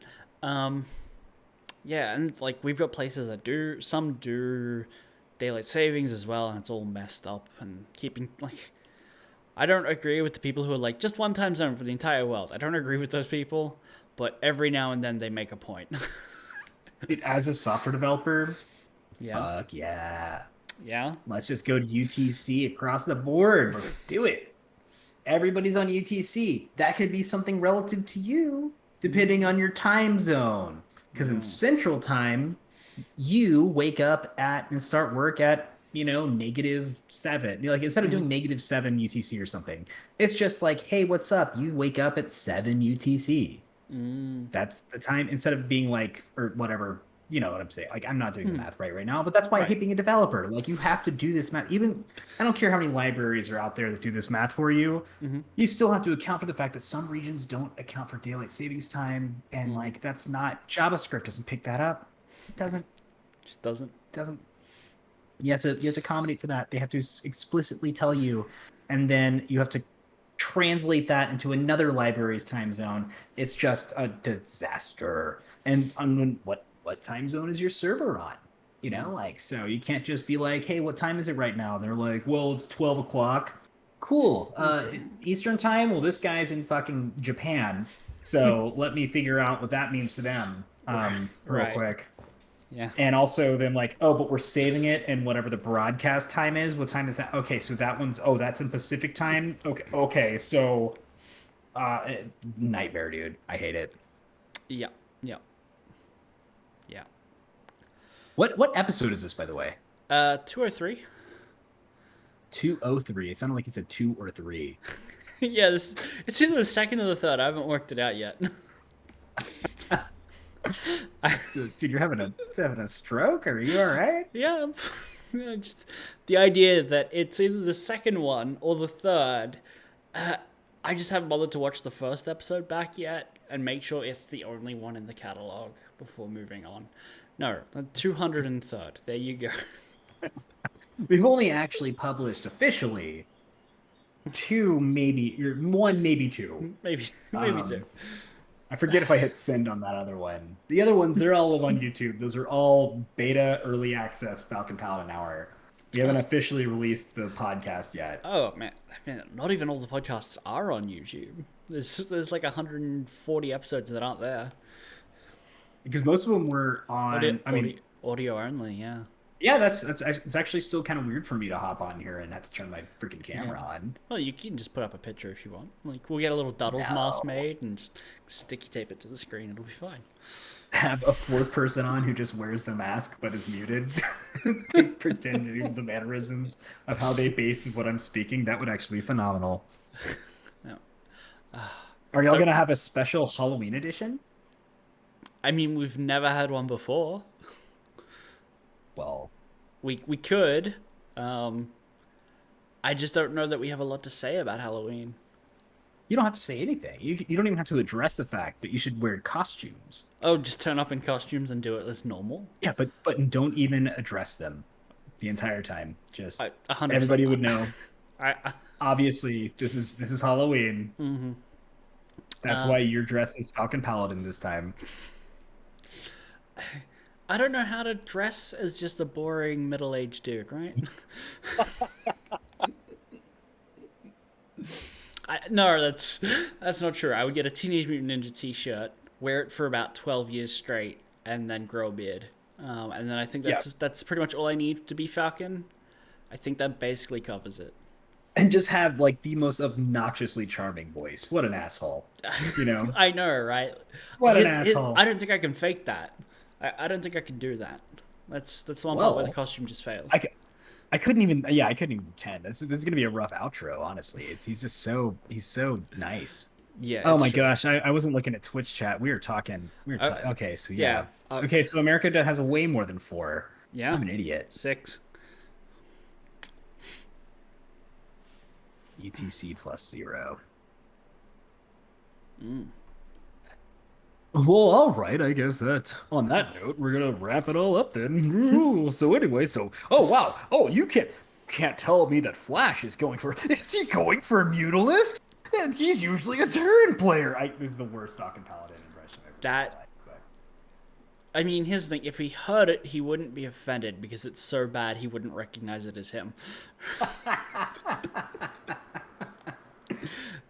Yeah, and like we've got places that do daylight savings as well, and it's all messed up and keeping like. I don't agree with the people who are like just one time zone for the entire world. I don't agree with those people, but every now and then they make a point. As a software developer, fuck Yeah. let's just go to UTC across the board. Let's do it. Everybody's on UTC. That could be something relative to you, depending on your time zone. Because in Central Time, you wake up and start work at, -7. Like instead of doing -7 UTC or something, it's just like, hey, what's up? You wake up at 7 UTC. That's the time, instead of being like, or whatever, you know what I'm saying? Like, I'm not doing the math right now, but that's why I hate being a developer. Like, you have to do this math. Even, I don't care how many libraries are out there that do this math for you. You still have to account for the fact that some regions don't account for daylight savings time. And like, that's not, JavaScript doesn't pick that up. It doesn't. Just doesn't. You have to accommodate for that. They have to explicitly tell you, and then you have to translate that into another library's time zone. It's just a disaster. And what time zone is your server on? So you can't just be like, hey, what time is it right now? And they're like, well, it's 12 o'clock. Cool. Eastern time? Well, this guy's in fucking Japan. So let me figure out what that means for them real quick. Yeah. And also then like, oh, but we're saving it and whatever the broadcast time is. What time is that? Okay, so that one's, that's in Pacific time. Okay, so nightmare, dude. I hate it. Yeah. Yeah. Yeah. What episode is this, by the way? 203. 203. It sounded like you said 2 or 3. Yeah, it's either the second or the third. I haven't worked it out yet. Dude, you're having a stroke? Are you all right? Yeah, just the idea that it's either the second one or the third. I just haven't bothered to watch the first episode back yet and make sure it's the only one in the catalog before moving on. No, the 203rd. There you go. We've only actually published officially 2, maybe 1, maybe 2. Maybe 2. I forget if I hit send on that other one. The other ones, they're all live on YouTube. Those are all beta, early access Falcon Paladin Hour. We haven't officially released the podcast yet. Oh man, not even all the podcasts are on YouTube. There's like 140 episodes that aren't there. Because most of them were on. Audio only. Yeah. Yeah, it's actually still kind of weird for me to hop on here and have to turn my freaking camera on. Well, you can just put up a picture if you want. Like, we'll get a little Duddles mask made and just sticky tape it to the screen. It'll be fine. Have a fourth person on who just wears the mask but is muted. Pretend to do the mannerisms of how they base what I'm speaking. That would actually be phenomenal. No. Are y'all going to have a special Halloween edition? I mean, we've never had one before. Well, we could. I just don't know that we have a lot to say about Halloween. You don't have to say anything. You don't even have to address the fact that you should wear costumes. Oh, just turn up in costumes and do it as normal? Yeah, but don't even address them the entire time. Just 100%. Everybody would know. I Obviously, this is Halloween. Mm-hmm. That's why you're dressed as Falcon Paladin this time. I don't know how to dress as just a boring middle-aged dude, right? No, that's not true. I would get a Teenage Mutant Ninja t-shirt, wear it for about 12 years straight, and then grow a beard. And then I think that's pretty much all I need to be Falcon. I think that basically covers it. And just have like the most obnoxiously charming voice. What an asshole. You know? I know, right? What an asshole. I don't think I can fake that. I don't think I can do that. That's the one part where the costume just fails. I couldn't even pretend. This is gonna be a rough outro, honestly. He's so nice. Yeah. Oh my gosh, I wasn't looking at Twitch chat. We were talking. Okay, so yeah. Okay, so America has a way more than 4. Yeah. I'm an idiot. 6. UTC plus 0. Well, all right. I guess that on that note, we're gonna wrap it all up then. Ooh, so anyway, oh wow, oh you can't tell me that Flash is going for. Is he going for a Mutalist? And he's usually a turn player. This is the worst Falcon Paladin impression I've ever done. I mean, here's the thing: if he heard it, he wouldn't be offended because it's so bad he wouldn't recognize it as him.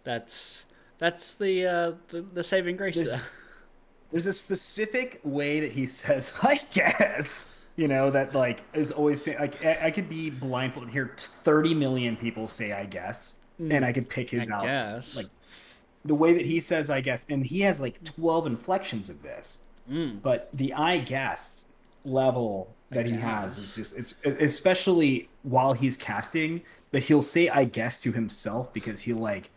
That's the saving grace there. There's a specific way that he says, I guess, that like is always saying, like, I could be blindfolded and hear 30 million people say, I guess, and I could pick his out. Guess. Like the way that he says, I guess, and he has like 12 inflections of this, but the I guess level that he has is just, it's especially while he's casting, but he'll say, I guess to himself because he'll like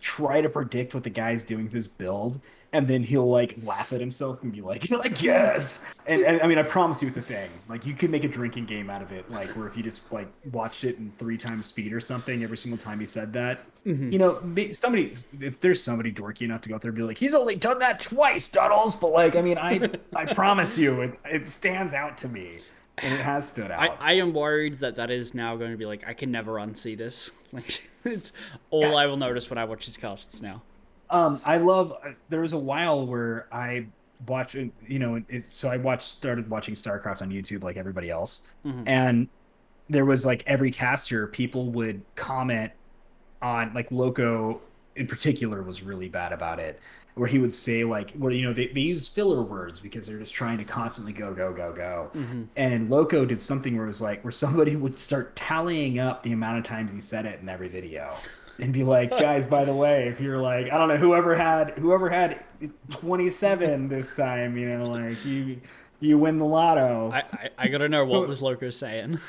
try to predict what the guy's doing with his build. And then he'll like laugh at himself and be like, I guess. And I mean, I promise you it's a thing. Like you could make a drinking game out of it. Like where if you just like watched it in 3 times speed or something, every single time he said that, if there's somebody dorky enough to go out there and be like, he's only done that twice, Duddles. But like, I mean, I promise you it stands out to me. And it has stood out. I am worried that is now going to be like, I can never unsee this. Like it's all I will notice when I watch his casts now. There was a while where I watched, so I started watching StarCraft on YouTube like everybody else. Mm-hmm. And there was like every caster, people would comment on, like Loco in particular was really bad about it, where he would say like, they use filler words because they're just trying to constantly go. Mm-hmm. And Loco did something where it was like, where somebody would start tallying up the amount of times he said it in every video. and be like, guys, by the way, if you're like, I don't know, whoever had 27 this time, you know, like you win the lotto. I gotta know, what was Loco saying?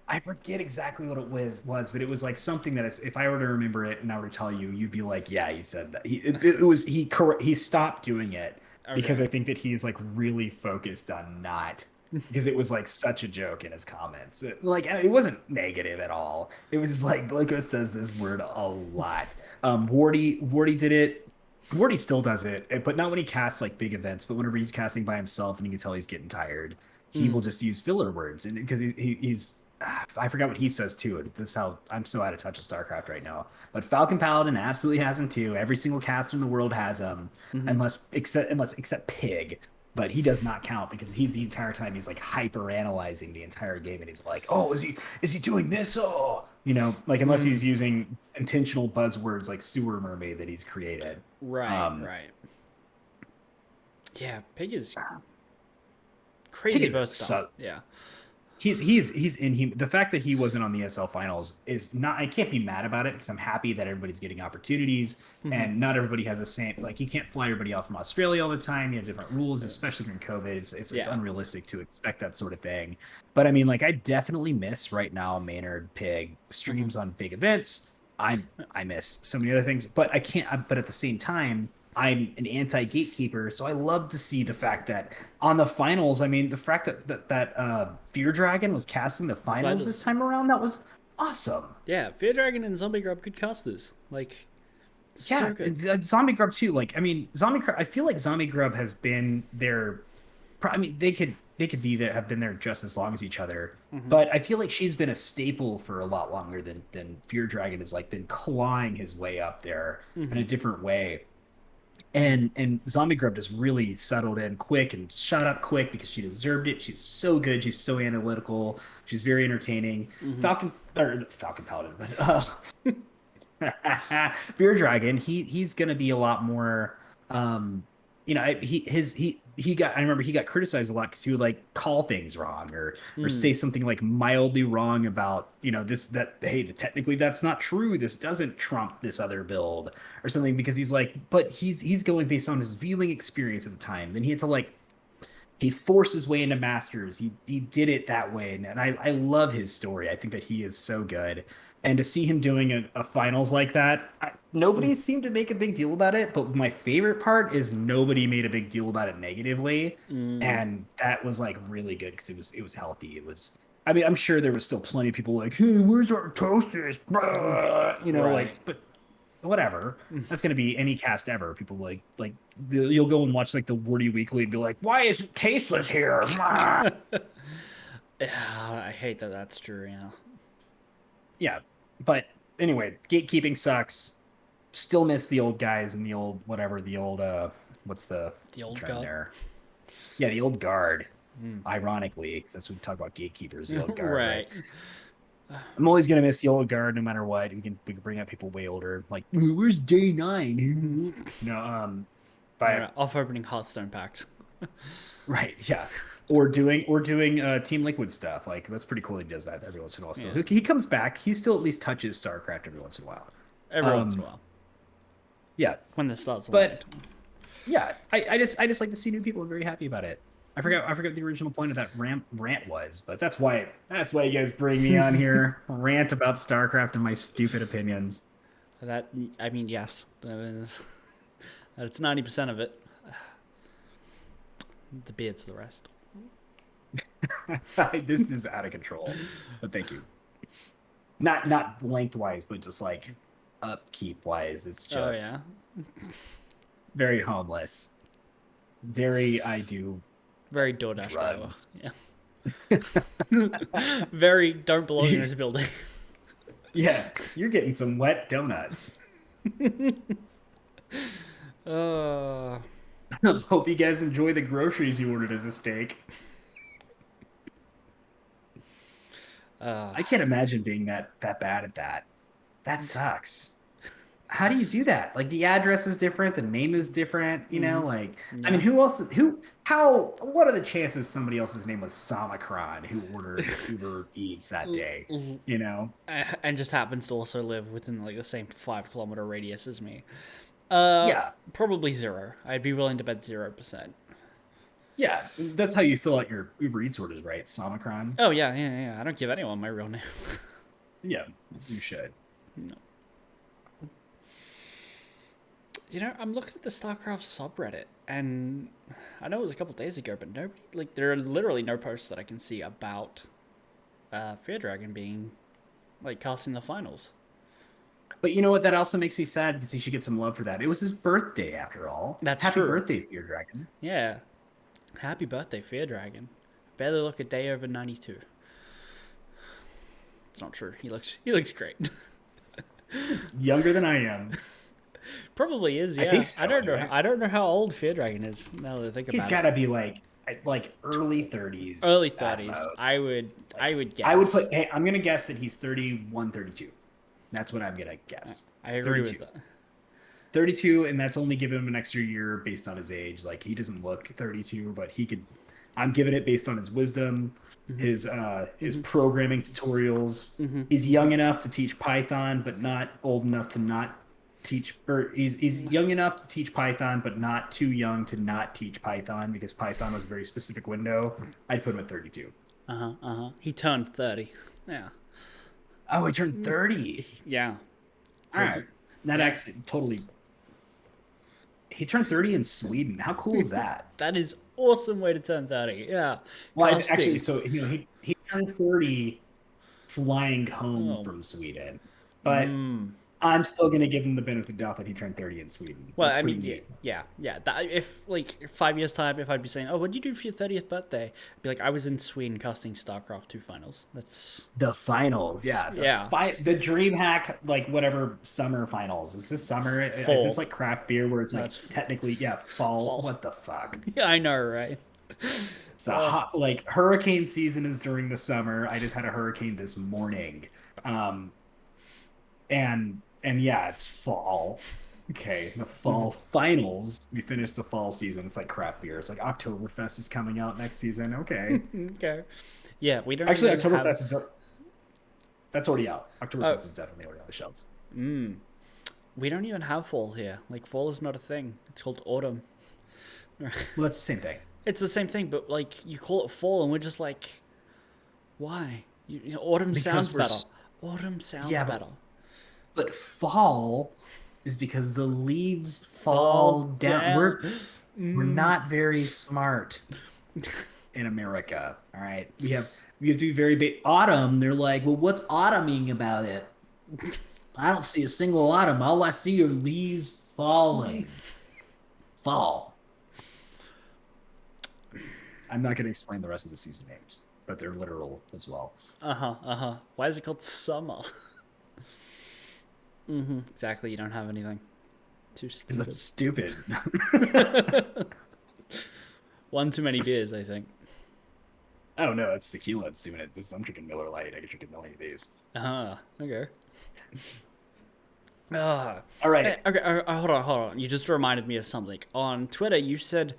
I forget exactly what it was, but it was like something that if I were to remember it and I were to tell you, you'd be like, yeah, he said that. He stopped doing it because I think that he's like really focused on not, because it was like such a joke in his comments. It wasn't negative at all. It was just like Loco says this word a lot. Wardy did it. Wardy still does it, but not when he casts like big events, but whenever he's casting by himself and you can tell he's getting tired, he will just use filler words, and because he's I forgot what he says too. This is how I'm so out of touch with StarCraft right now. But Falcon Paladin absolutely has him too. Every single caster in the world has him, except Pig. But he does not count because he's the entire time he's like hyper analyzing the entire game, and he's like, oh, is he doing this? Oh, you know, like unless he's using intentional buzzwords like sewer mermaid that he's created. Right. Yeah, Pig is crazy versatile. Yeah. He's in him. The fact that he wasn't on the SL finals is not. I can't be mad about it because I'm happy that everybody's getting opportunities, and not everybody has the same. Like you can't fly everybody out from Australia all the time. You have different rules, especially during COVID. It's unrealistic to expect that sort of thing. But I mean, like I definitely miss right now Maynard Pig streams on big events. I miss so many other things, but I can't. But at the same time, I'm an anti-gatekeeper, so I love to see the fact that on the finals, I mean, the fact that Fear Dragon was casting the finals this time around, that was awesome. Yeah, Fear Dragon and Zombie Grub good casters. Like, so good. Zombie Grub too. Like, I mean, I feel like Zombie Grub has been there. I mean, they could be there, have been there just as long as each other. But I feel like she's been a staple for a lot longer than Fear Dragon has like been clawing his way up there in a different way. And Zombie Grub just really settled in quick and shot up quick because she deserved it. She's so good. She's so analytical. She's very entertaining. Falcon Paladin, but Fear Dragon. He's gonna be a lot more. You know, I remember he got criticized a lot because he would like call things wrong or say something like mildly wrong about, you know, technically that's not true. This doesn't trump this other build or something, because he's like, but he's going based on his viewing experience at the time. Then he had to he forced his way into Masters. He did it that way. And I love his story. I think that he is so good. And to see him doing a finals like that, nobody seemed to make a big deal about it. But my favorite part is nobody made a big deal about it negatively, and that was like really good because it was healthy. It was. I mean, I'm sure there was still plenty of people like, "Hey, where's our toasters?" You know, but whatever. That's gonna be any cast ever. People like you'll go and watch like the Wardy Weekly and be like, "Why is it tasteless here?" Yeah, I hate that. That's true. Yeah. But anyway, gatekeeping sucks. Still miss the old guys and the old what's the old term guard there? Yeah, the old guard. Ironically, because that's when we talk about gatekeepers, the old guard. Right. I'm always gonna miss the old guard no matter what. We can bring up people way older, like where's Day 9? Off opening Hearthstone packs. Right. Yeah. Or doing Team Liquid stuff. Like that's pretty cool. He does that every once in a while. Still, he comes back. He still at least touches StarCraft every once in a while. Every once in a while. Yeah. When this starts. But yeah, I just like to see new people very happy about it. I forgot the original point of that rant was, but that's why you guys bring me on here, rant about StarCraft and my stupid opinions. Yes, that's 90% of it. The beard's the rest. This is out of control, but thank you. Not lengthwise, but just like upkeep wise. It's just very homeless. Very DoorDash driver. drugs. Yeah. Very don't belong in this building. Yeah, you're getting some wet donuts. Hope you guys enjoy the groceries you ordered as a steak. I can't imagine being that bad at that. That sucks. how do you do that? Like the address is different, the name is different, you know, like I mean, Yeah. what are the chances somebody else's name was Samacron who ordered Uber Eats that day, you know? And just happens to also live within like the same 5 kilometer radius as me. Yeah. Probably 0. I'd be willing to bet 0%. Yeah, that's how you fill out your Uber Eats orders, right? Samacron. Oh yeah. I don't give anyone my real name. Yeah, as you should. No. You know, I'm looking at the StarCraft subreddit, and I know it was a couple days ago, but nobody, like, there are literally no posts that I can see about Fear Dragon being, like, casting the finals. But you know what? That also makes me sad because he should get some love for that. It was his birthday, after all. That's Happy true. birthday, Fear Dragon. Yeah. Happy birthday, Fear Dragon. Barely look a day over 92. It's not true. He looks great. He's younger than I am. Probably is, yeah. I think so, I don't know. anyway. I don't know how old Fear Dragon is, now that I think He's about got it. to be like early 30s. Early at 30s. most. I would guess. I would put. Hey, I'm gonna guess that he's 31, 32. That's what I'm gonna guess. I agree 32. with that. 32, and that's only giving him an extra year based on his age. Like he doesn't look 32, but he could. I'm giving it based on his wisdom, his programming tutorials. He's young enough to teach Python, but not old enough to not teach. Or he's young enough to teach Python, but not too young to not teach Python because Python was a very specific window. I'd put him at 32. He turned 30. Yeah. Oh, he turned 30. Yeah. All right. That actually totally. He turned 30 in Sweden. How cool is that? That is awesome way to turn 30. Yeah. Well, Casting. actually, so you know, he turned 30 flying home from Sweden, but I'm still gonna give him the benefit of the doubt that he turned 30 in Sweden. Well, That's I pretty mean, neat. yeah. That, if like 5 years time, if I'd be saying, "Oh, what'd you do for your 30th birthday?" I'd be like, "I was in Sweden casting StarCraft 2 finals." That's The finals, yeah, the DreamHack, like whatever summer finals. Is this summer? Fall. Is this like craft beer where it's like That's technically fall? What the fuck? yeah, I know, right? It's a hot, like hurricane season is during the summer. I just had a hurricane this morning, and yeah, it's fall. Okay, the fall finals. We finished the fall season. It's like craft beer. It's like Oktoberfest is coming out next season. Okay, Okay. Yeah, we don't actually, even Oktoberfest have... is that's already out. Oktoberfest is definitely already on the shelves. We don't even have fall here. Like, fall is not a thing. It's called autumn. Well, that's the same thing. It's the same thing, but like you call it fall, and we're just like, why? You know, autumn Because sounds we're better. s- Autumn sounds Yeah, better. But fall is because the leaves fall down. We're not very smart in America. All right, we have to do very big autumn. They're like, well, what's autumning about it? I don't see a single autumn. All I see are leaves falling. Fall. I'm not going to explain the rest of the season names, but they're literal as well. Why is it called summer? Exactly. You don't have anything. Too Because I'm stupid. stupid. One too many beers, I think. Oh no, it's tequila. It's doing it. I'm drinking Miller Lite. I could drink a million of these. Okay. All right. Okay, hold on. You just reminded me of something. On Twitter, you said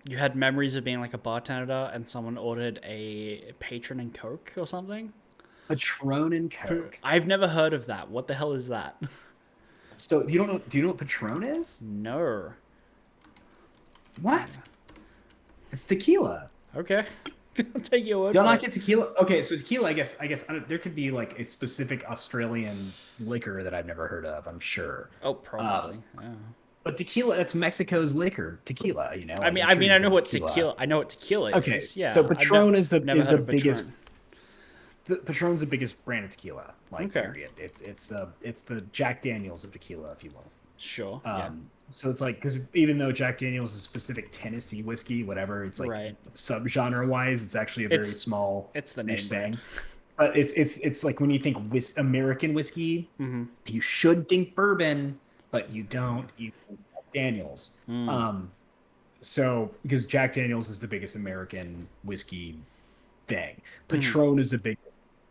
you had memories of being like a bartender and someone ordered a Patron and Coke or something. Patron and Coke. I've never heard of that. What the hell is that? So you don't know? Do you know what Patron is? No. What? It's tequila. Okay. I'll take your word Do I for not it. get tequila? Okay, so tequila. I guess there could be like a specific Australian liquor that I've never heard of. I'm sure. Oh, probably. Yeah. But tequila, that's Mexico's liquor. Tequila, you know. I mean, I know what tequila. I know what tequila Okay, is. Yeah. so Patron is the never heard of biggest. Patron. Patron's the biggest brand of tequila. Like, Okay. period. It's the Jack Daniels of tequila, if you will. Sure. So it's like, because even though Jack Daniels is a specific Tennessee whiskey, whatever, it's like Right. subgenre wise, it's actually a very small It's the name niche brand. thing. But it's like when you think American whiskey, you should think bourbon, but you don't. You think Jack Daniels. So because Jack Daniels is the biggest American whiskey thing, Patron is the biggest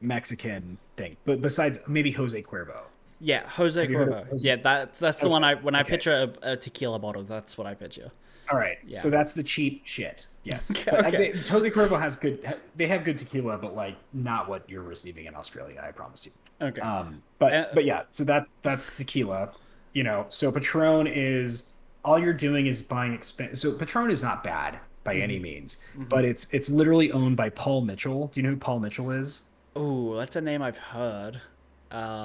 Mexican thing. But besides maybe Jose Cuervo. Yeah, Jose Have you heard of Cuervo. Jose? Yeah, that's the one when I Okay. picture a tequila bottle, that's what I picture. All right, Yeah. so that's the cheap shit. Yes, Okay, but okay. Jose Cuervo has good. They have good tequila, but like not what you're receiving in Australia. I promise you. Okay. But yeah, so that's tequila. So Patron is all you're doing is buying expensive. So Patron is not bad by any means, but it's literally owned by Paul Mitchell. Do you know who Paul Mitchell is? Oh, that's a name I've heard.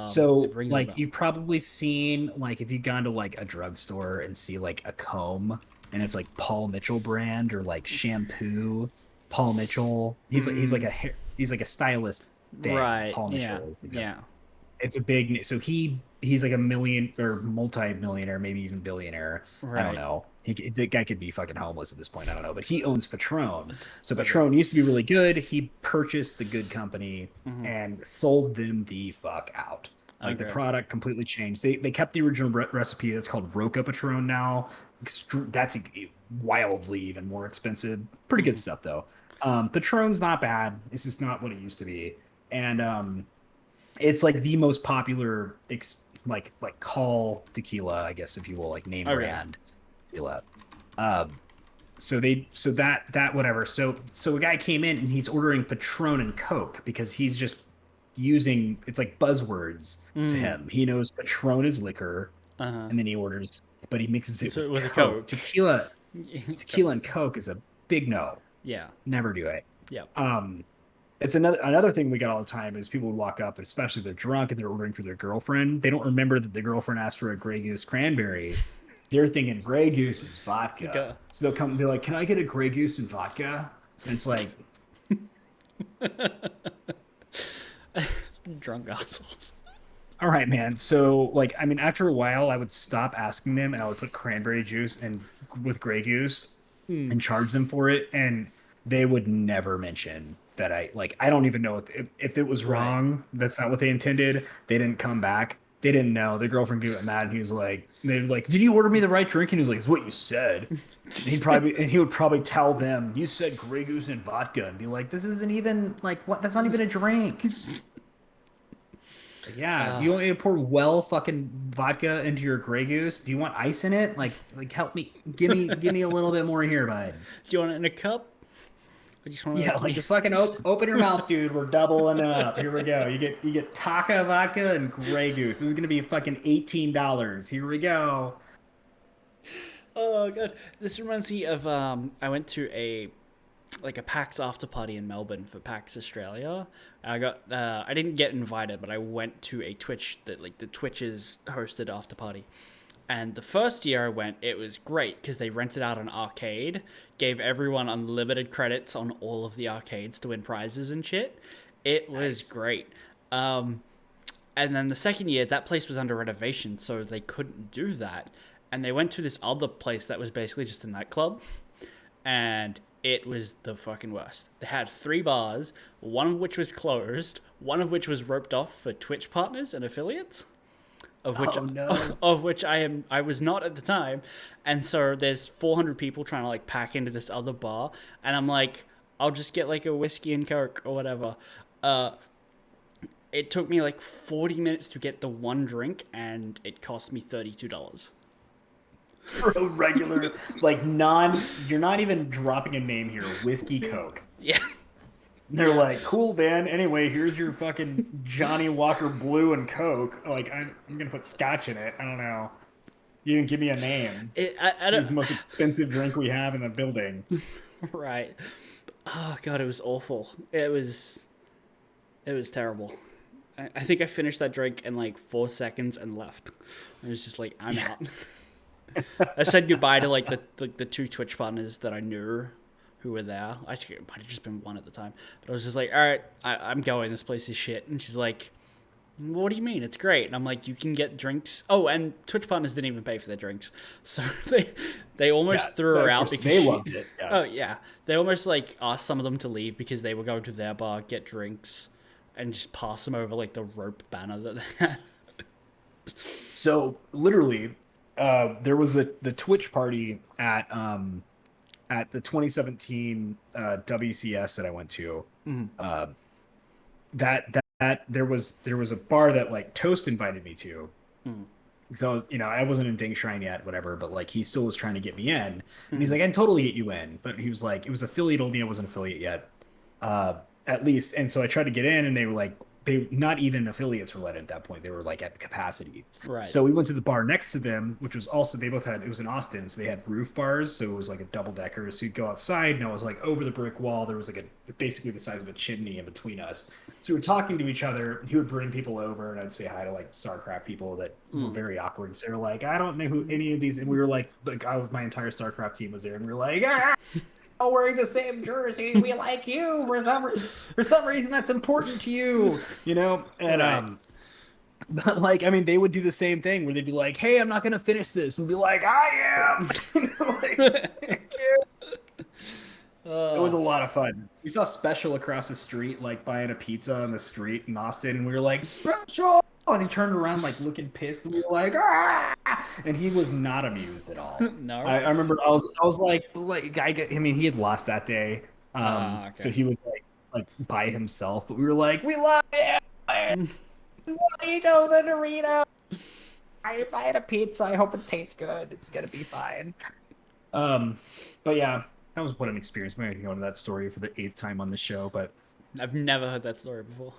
So It rings a like bell. you've probably seen like if you've gone to like a drugstore and see like a comb and it's like Paul Mitchell brand or like shampoo, Paul Mitchell. He's like a stylist thing. Right. Paul Yeah. Mitchell is the guy. Yeah. It's a big so he's like a million or multi-millionaire, maybe even billionaire. I don't Right. know. The guy could be fucking homeless at this point. I don't know, but he owns Patron. So Patron used to be really good. He purchased the good company and sold them the fuck out. Like the Okay. product completely changed. They kept the original recipe. That's called Roca Patron now. That's wildly even more expensive. Pretty good stuff though. Patron's not bad. It's just not what it used to be. And it's like the most popular like call tequila, I guess if you will, like name brand tequila. So that whatever. So a guy came in and he's ordering Patron and Coke because he's just using it's like buzzwords to him. He knows Patron is liquor, and then he orders, but he mixes it with a Coke. Coke. Tequila and Coke is a big no. Yeah. Never do it. Yeah. It's another thing we got all the time is people would walk up, especially if they're drunk and they're ordering for their girlfriend. They don't remember that the girlfriend asked for a Grey Goose cranberry. They're thinking Grey Goose is vodka. Okay. So they'll come and be like, "Can I get a Grey Goose and vodka?" And it's like, Drunk assholes. all right, man. So like, I mean, after a while, I would stop asking them and I would put cranberry juice and with Grey Goose and charge them for it, and they would never mention that I don't even know if it was wrong. That's not what they intended. They didn't come back. They didn't know. The girlfriend got mad and he was like, they're like, "Did you order me the right drink?" And he was like, "It's what you said." And he would probably tell them, "You said Grey Goose and vodka," and be like, "This isn't even like what? That's not even a drink." Like, yeah, you want me to pour fucking vodka into your Grey Goose? Do you want ice in it? Like help me, give me a little bit more here, bud. Do you want it in a cup? I just want Yeah, like just fucking open your mouth, dude. We're doubling it up. Here we go. You get Taka vodka and Grey Goose. This is gonna be fucking $18. Here we go. Oh god, this reminds me of I went to a PAX after party in Melbourne for PAX Australia. I didn't get invited, but I went to a Twitch the Twitch's hosted after party. And the first year I went, it was great because they rented out an arcade, gave everyone unlimited credits on all of the arcades to win prizes and shit. It was great. And then the second year, that place was under renovation, so they couldn't do that. And they went to this other place that was basically just a nightclub. And it was the fucking worst. They had 3 bars, one of which was closed, one of which was roped off for Twitch partners and affiliates. Of which I was not at the time, and so there's 400 people trying to pack into this other bar, and I'm like, I'll just get a whiskey and Coke or whatever. It took me 40 minutes to get the one drink, and it cost me $32. For a regular you're not even dropping a name here. Whiskey Coke. Yeah. They're like, "Cool, man. Anyway, here's your fucking Johnny Walker Blue and Coke." I'm gonna put Scotch in it. I don't know. You didn't give me a name. It's the most expensive drink we have in the building. Right. Oh god, it was awful. It was terrible. I think I finished that drink in 4 seconds and left. I was just like, I'm out. I said goodbye to the 2 Twitch partners that I knew who were there. Actually, it might have just been one at the time. But I was just like, all right, I'm going. This place is shit. And she's like, what do you mean? It's great. And I'm like, you can get drinks. Oh, and Twitch partners didn't even pay for their drinks. So they almost threw her out because they loved it. Yeah. Oh, yeah. They almost asked some of them to leave because they were going to their bar, get drinks, and just pass them over the rope banner that they had. So literally, there was the Twitch party at the 2017 WCS that I went to. That there was a bar that like Toast invited me to. Hmm. So I was, I wasn't in Ding Shrine yet, whatever, but like he still was trying to get me in. And he's like, I can totally get you in. But he was like, it was affiliate only, I wasn't affiliate yet. At least. And so I tried to get in and they were like, not even affiliates were let in at that point. They were like at capacity. Right. So we went to the bar next to them, which was also, they both had, it was in Austin. So they had roof bars. So it was like a double decker. So you'd go outside and it was like over the brick wall. There was like basically the size of a chimney in between us. So we were talking to each other. He would bring people over and I'd say hi to like StarCraft people that were very awkward. So they were like, I don't know who any of these, and we were like my entire StarCraft team was there and we were like, all wearing the same jersey. We like you. For some reason, that's important to you, And Right. but like, I mean, they would do the same thing where they'd be like, "Hey, I'm not gonna finish this," and be like, "I am." Thank you. It was a lot of fun. We saw Special across the street, like buying a pizza on the street in Austin, and we were like, "Special!" And he turned around, like looking pissed, and we were like, "Ah!" And he was not amused at all. No. I remember I was like, I mean, he had lost that day, Okay. so he was like by himself. But we were like, "We love you." Dorito, the Dorito. I buying a pizza. I hope it tastes good. It's gonna be fine. But yeah, that was what an experience. Maybe I can go into that story for the 8th time on the show, but I've never heard that story before.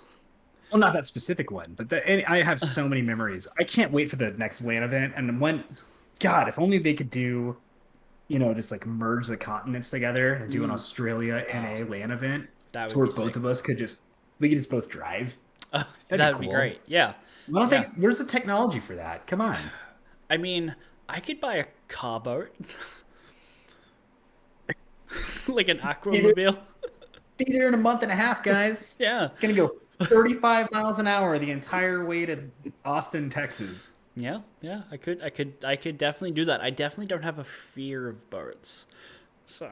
well, not that specific one, but I have so many memories. I can't wait for the next LAN event. And God, if only they could do, just like merge the continents together and do an Australia NA LAN event. That So would where be both sick. of us could we could just both drive. That would be cool. great. Yeah. I don't think where's the technology for that? Come on. I mean, I could buy a car boat. Like an aquamobile. Be there in a month and a half, guys. Yeah. Gonna go 35 miles an hour the entire way to Austin, Texas. Yeah. I could definitely do that. I definitely don't have a fear of boats. So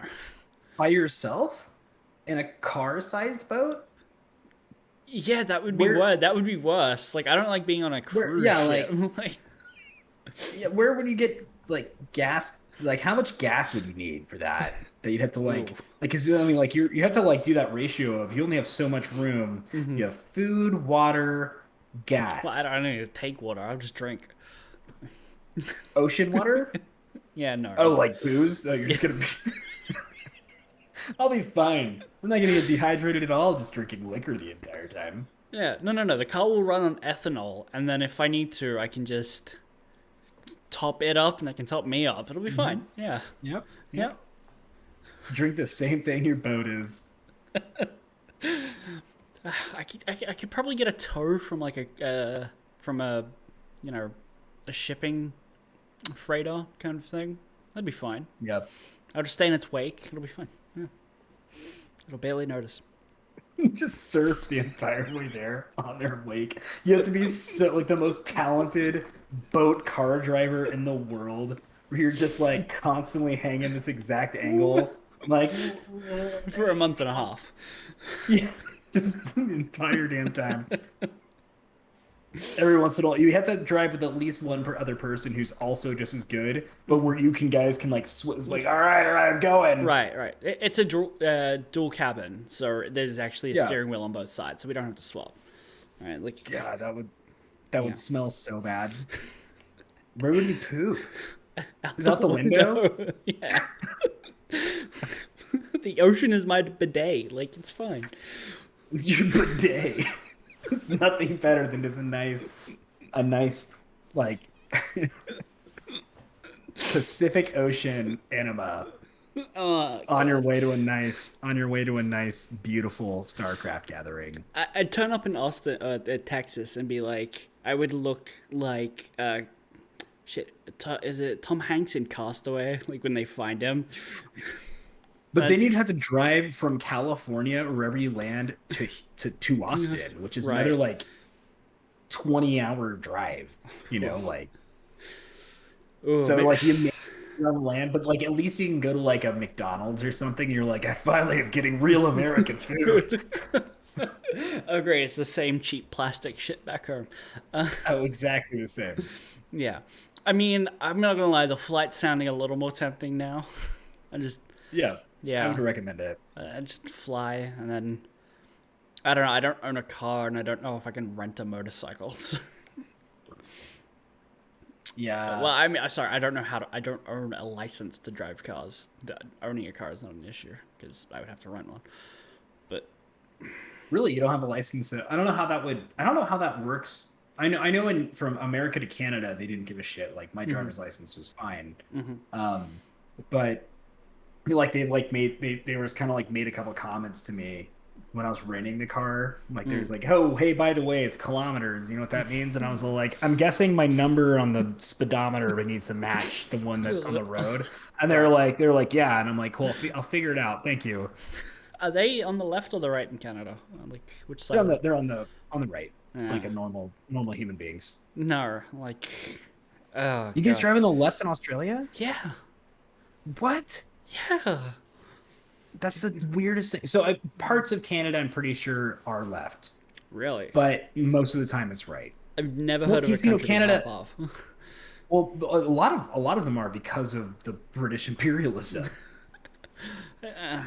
By yourself? In a car-sized boat? yeah, that would be worse. That would be worse. Like I don't like being on a cruise ship. Like Yeah, where would you get like gas? Like how much gas would you need for that? That you'd have to because I mean, like you have to like do that ratio of you only have so much room. You have food, water, gas, well, I don't need to take water. I'll just drink. ocean water. Yeah, no. Oh, like booze? Oh, you're just gonna be. I'll be fine. I'm not gonna get dehydrated at all just drinking liquor the entire time. Yeah, no. The car will run on ethanol, and then if I need to, I can just top it up, and it can top me up. It'll be fine. Yeah. Yep. Drink the same thing your boat is. I could probably get a tow from like a shipping freighter kind of thing. That'd be fine. Yep. I'll just stay in its wake. It'll be fine. Yeah. It'll barely notice. Just surf the entire way there on their wake. You have to be the most talented boat car driver in the world, where you're just like constantly hanging this exact angle, like For a month and a half. yeah, just the entire damn time. Every once in a while, you have to drive with at least one per other person who's also just as good, but where guys can like all right, I'm going. Right. It's a dual cabin, so there's actually a steering wheel on both sides, so we don't have to swap. All right, like God, that would smell so bad. Where would you poop? Is that the window? Yeah. The ocean is my bidet. Like it's fine. It's your bidet. It's nothing better than just a nice like Pacific Ocean enema on your way to a nice beautiful StarCraft gathering. I'd turn up in Austin, Texas, and be like, I would look like is it Tom Hanks in Castaway? Like when they find him. But then you'd have to drive from California or wherever you land to Austin, which is another like 20-hour drive. Like Ooh, so like you may on land, but like at least you can go to like a McDonald's or something. And you're like, I finally am getting real American food. Oh great, it's the same cheap plastic shit back home. Oh, exactly the same. Yeah, I mean, I'm not gonna lie, the flight's sounding a little more tempting now. I I would recommend it. just fly and then I don't know. I don't own a car, and I don't know if I can rent a motorcycle. Yeah. Well, I mean, sorry, I don't know how to. I don't own a license to drive cars. Owning a car is not an issue because I would have to rent one. But Really, you don't have a license. I don't know how that would. I don't know how that works. I know. From America to Canada, they didn't give a shit. Like my driver's license was fine. But like they was kind of like made a couple comments to me when I was renting the car. Like there's like, oh hey, by the way, it's kilometers. You know what that means? And I was like, I'm guessing my number on the speedometer needs to match the one that's on the road. And they're like, yeah. And I'm like, cool, I'll figure it out. Thank you. are they on the left or the right in Canada? Like which side? They're on the right, like a normal human beings. No, like. Oh, You guys God. drive on the left in Australia? Yeah. What? Yeah. That's the weirdest thing. So parts of Canada, I'm pretty sure, are left, Really? but most of the time it's right. I've never Well, heard of a because, you know, country Canada- being half off. Well, a lot of them are because of the British imperialism. I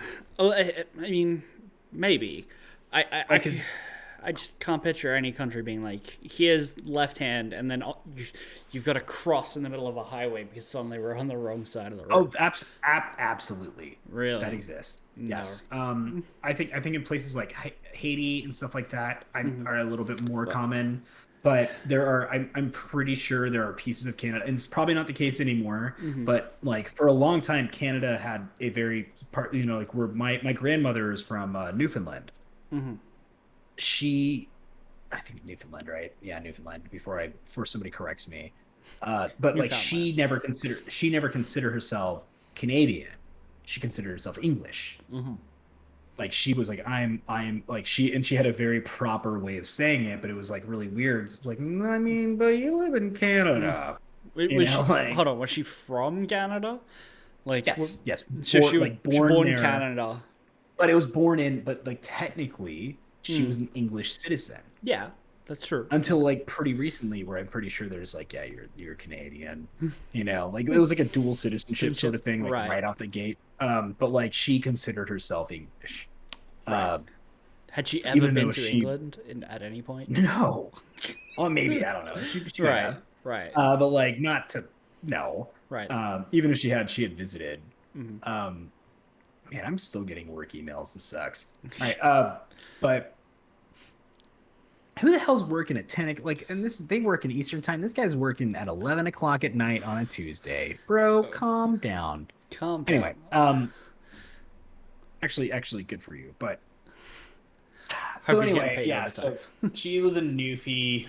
mean, maybe. I Because- I just can't picture any country being like, here's left hand, and then you've got to cross in the middle of a highway because suddenly we're on the wrong side of the road. Oh, absolutely. Really? That exists. No. Yes. I think in places like Haiti and stuff like that are a little bit more common. But there are, I'm pretty sure there are pieces of Canada, and it's probably not the case anymore. But like for a long time, Canada had a very part, you know, like where my grandmother is from Newfoundland. I think Newfoundland, right? Yeah, Newfoundland. Before somebody corrects me, but like she never considered herself Canadian. She considered herself English. Like she was like I'm like she had a very proper way of saying it, but it was like really weird. It's like, I mean, but you live in Canada. Wait, hold on, was she from Canada? Like Yes. So she was born in there, Canada. but it was but like technically she was an English citizen. Yeah, that's true. Until like pretty recently, where I'm pretty sure there's like, yeah, you're Canadian, you know, like it was like a dual citizenship sort of thing, like right out the gate. But like she considered herself English. Right. Had she ever been to England at any point? No. Well, maybe, I don't know. She Right, have. right. But like not to no. Right. Even if she had visited. Man, I'm still getting work emails. This sucks. All right. But who the hell's working at 10? Like, and they work in Eastern time. This guy's working at 11 o'clock at night on a Tuesday. Bro, calm down. Calm down. Anyway, actually, good for you. But so anyway, yeah. So she was a Newfie,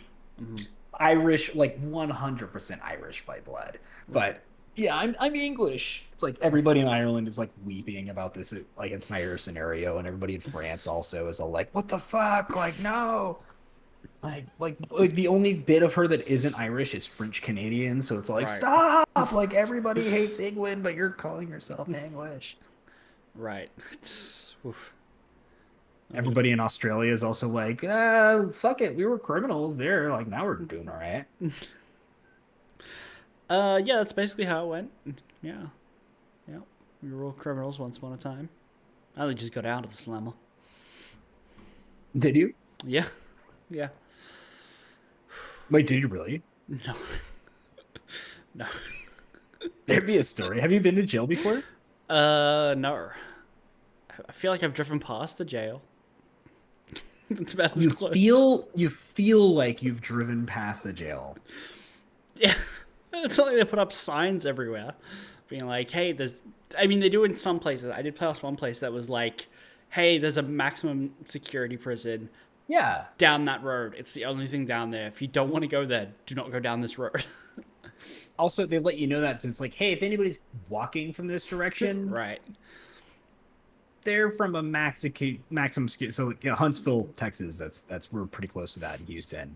Irish, like 100% Irish by blood. But yeah, I'm English. It's like everybody in Ireland is like weeping about this like entire scenario, and everybody in France also is all like, "What the fuck? Like, no." Like the only bit of her that isn't Irish is French Canadian, so it's like, stop! Like everybody hates England, but you're calling yourself English. Right. Oof. Everybody in Australia is also like, fuck it, we were criminals there. Like now we're doing all right. Yeah, that's basically how it went. Yeah. We were all criminals once upon a time. I only just got out of the slammer. Did you? Yeah. Wait, did you really? No. There'd be a story. Have you been to jail before? No. I feel like I've driven past the jail. That's about as close. You feel like you've driven past the jail. Yeah. It's like they put up signs everywhere being like, hey, they do in some places. I did pass one place that was like, hey, there's a maximum security prison. Yeah. Down that road. It's the only thing down there. If you don't want to go there, do not go down this road. Also, they let you know that it's like, hey, if anybody's walking from this direction, right, they're from a maximum. So, Huntsville, Texas. That's we're pretty close to that in Houston.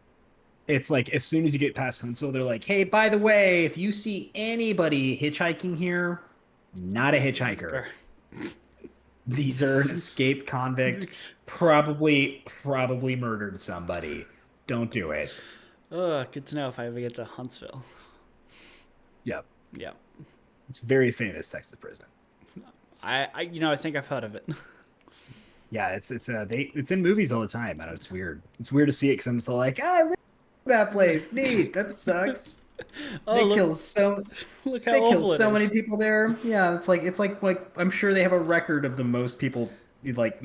It's like as soon as you get past Huntsville, they're like, hey, by the way, if you see anybody hitchhiking here, not a hitchhiker. These are an escaped convict, probably murdered somebody. Don't do it. Good to know if I ever get to Huntsville. Yep. Yeah. It's a very famous Texas prison. I think I've heard of it. Yeah, it's in movies all the time, and it's weird. It's weird to see it because I'm still like, look at that place, neat. That sucks. Oh, They look, kill so look how they kill awful it so is. many people there. Yeah, it's like I'm sure they have a record of the most people like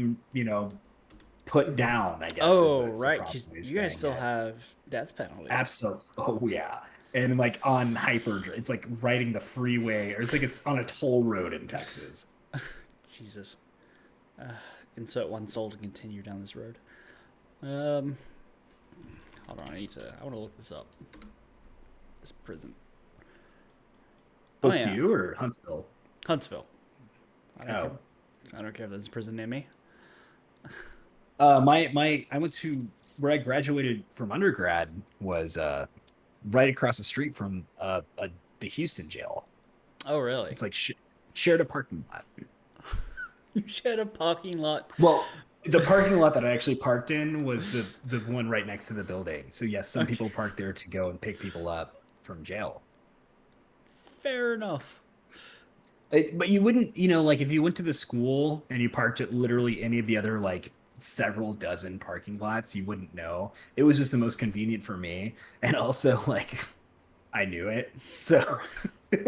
put down. I guess. Oh, is right. probably 'Cause the you guys thing, still yeah. have death penalty. Absolutely. Oh yeah. And like on it's like riding the freeway, or it's on a toll road in Texas. Jesus. Insert one soul to continue down this road. Hold on, I want to look this up. This prison. Close yeah. to you or Huntsville? Huntsville. I Oh. don't care if there's a prison near me. I went to where I graduated from undergrad was right across the street from the Houston jail. Oh, really? It's like shared a parking lot. You shared a parking lot. Well, the parking lot that I actually parked in was the one right next to the building. So yes, some people park there to go and pick people up from jail. Fair enough. But you wouldn't, like if you went to the school and you parked at literally any of the other like several dozen parking lots, you wouldn't know. It was just the most convenient for me, and also like I knew it, so it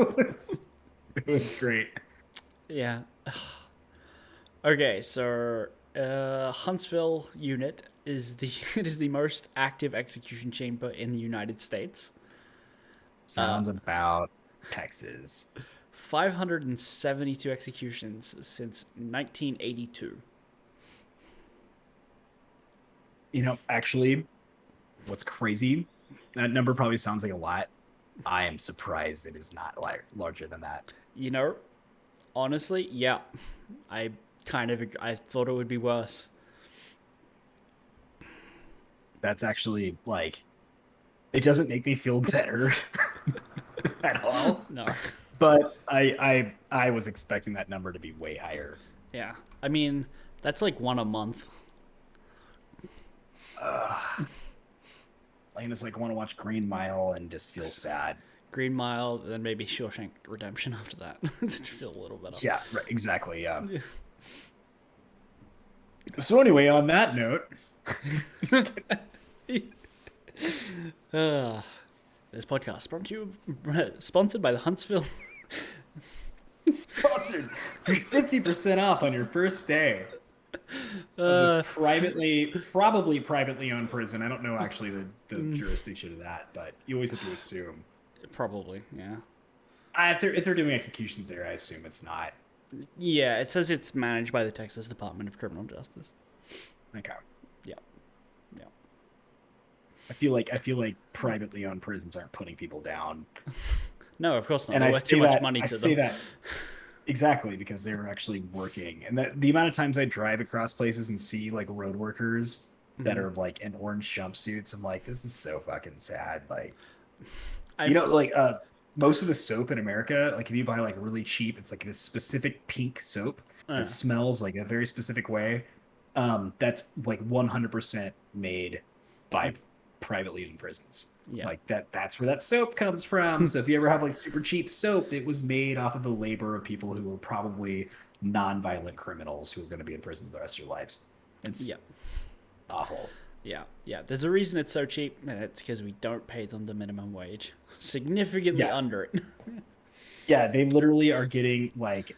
was great. Yeah. Okay, so Huntsville unit is the most active execution chamber in the United States. Sounds about Texas. 572 executions since 1982. Actually, what's crazy? That number probably sounds like a lot. I am surprised it is not larger than that. Honestly, yeah. I thought it would be worse. That's actually like, it doesn't make me feel better at all. No. But I was expecting that number to be way higher. Yeah. I mean, that's like one a month. I just like want to watch Green Mile and just feel sad. Green Mile, then maybe Shawshank Redemption after that to feel a little better. Yeah, right, exactly. Yeah. So anyway, on that note, this podcast sponsored by the Huntsville. sponsored for 50% off on your first day of this probably privately owned prison. I don't know actually the jurisdiction of that, but you always have to assume. Probably, yeah. If they're doing executions there, I assume it's not. Yeah, it says it's managed by the Texas Department of Criminal Justice. Okay. Yeah. Yeah. I feel like privately owned prisons aren't putting people down. No, of course not. And They're I worth say too much that, money I to say them. that exactly because they're actually working. And the amount of times I drive across places and see like road workers that are like in orange jumpsuits, I'm like, this is so fucking sad. Like, most of the soap in America, like if you buy like really cheap, it's like this specific pink soap that smells like a very specific way. That's like 100% made by privately owned prisons. Yeah. Like that's where that soap comes from. So if you ever have like super cheap soap, it was made off of the labor of people who were probably non-violent criminals who are going to be in prison for the rest of your lives. It's awful. Yeah, yeah. There's a reason it's so cheap, and it's because we don't pay them the minimum wage. Significantly under it. Yeah, they literally are getting like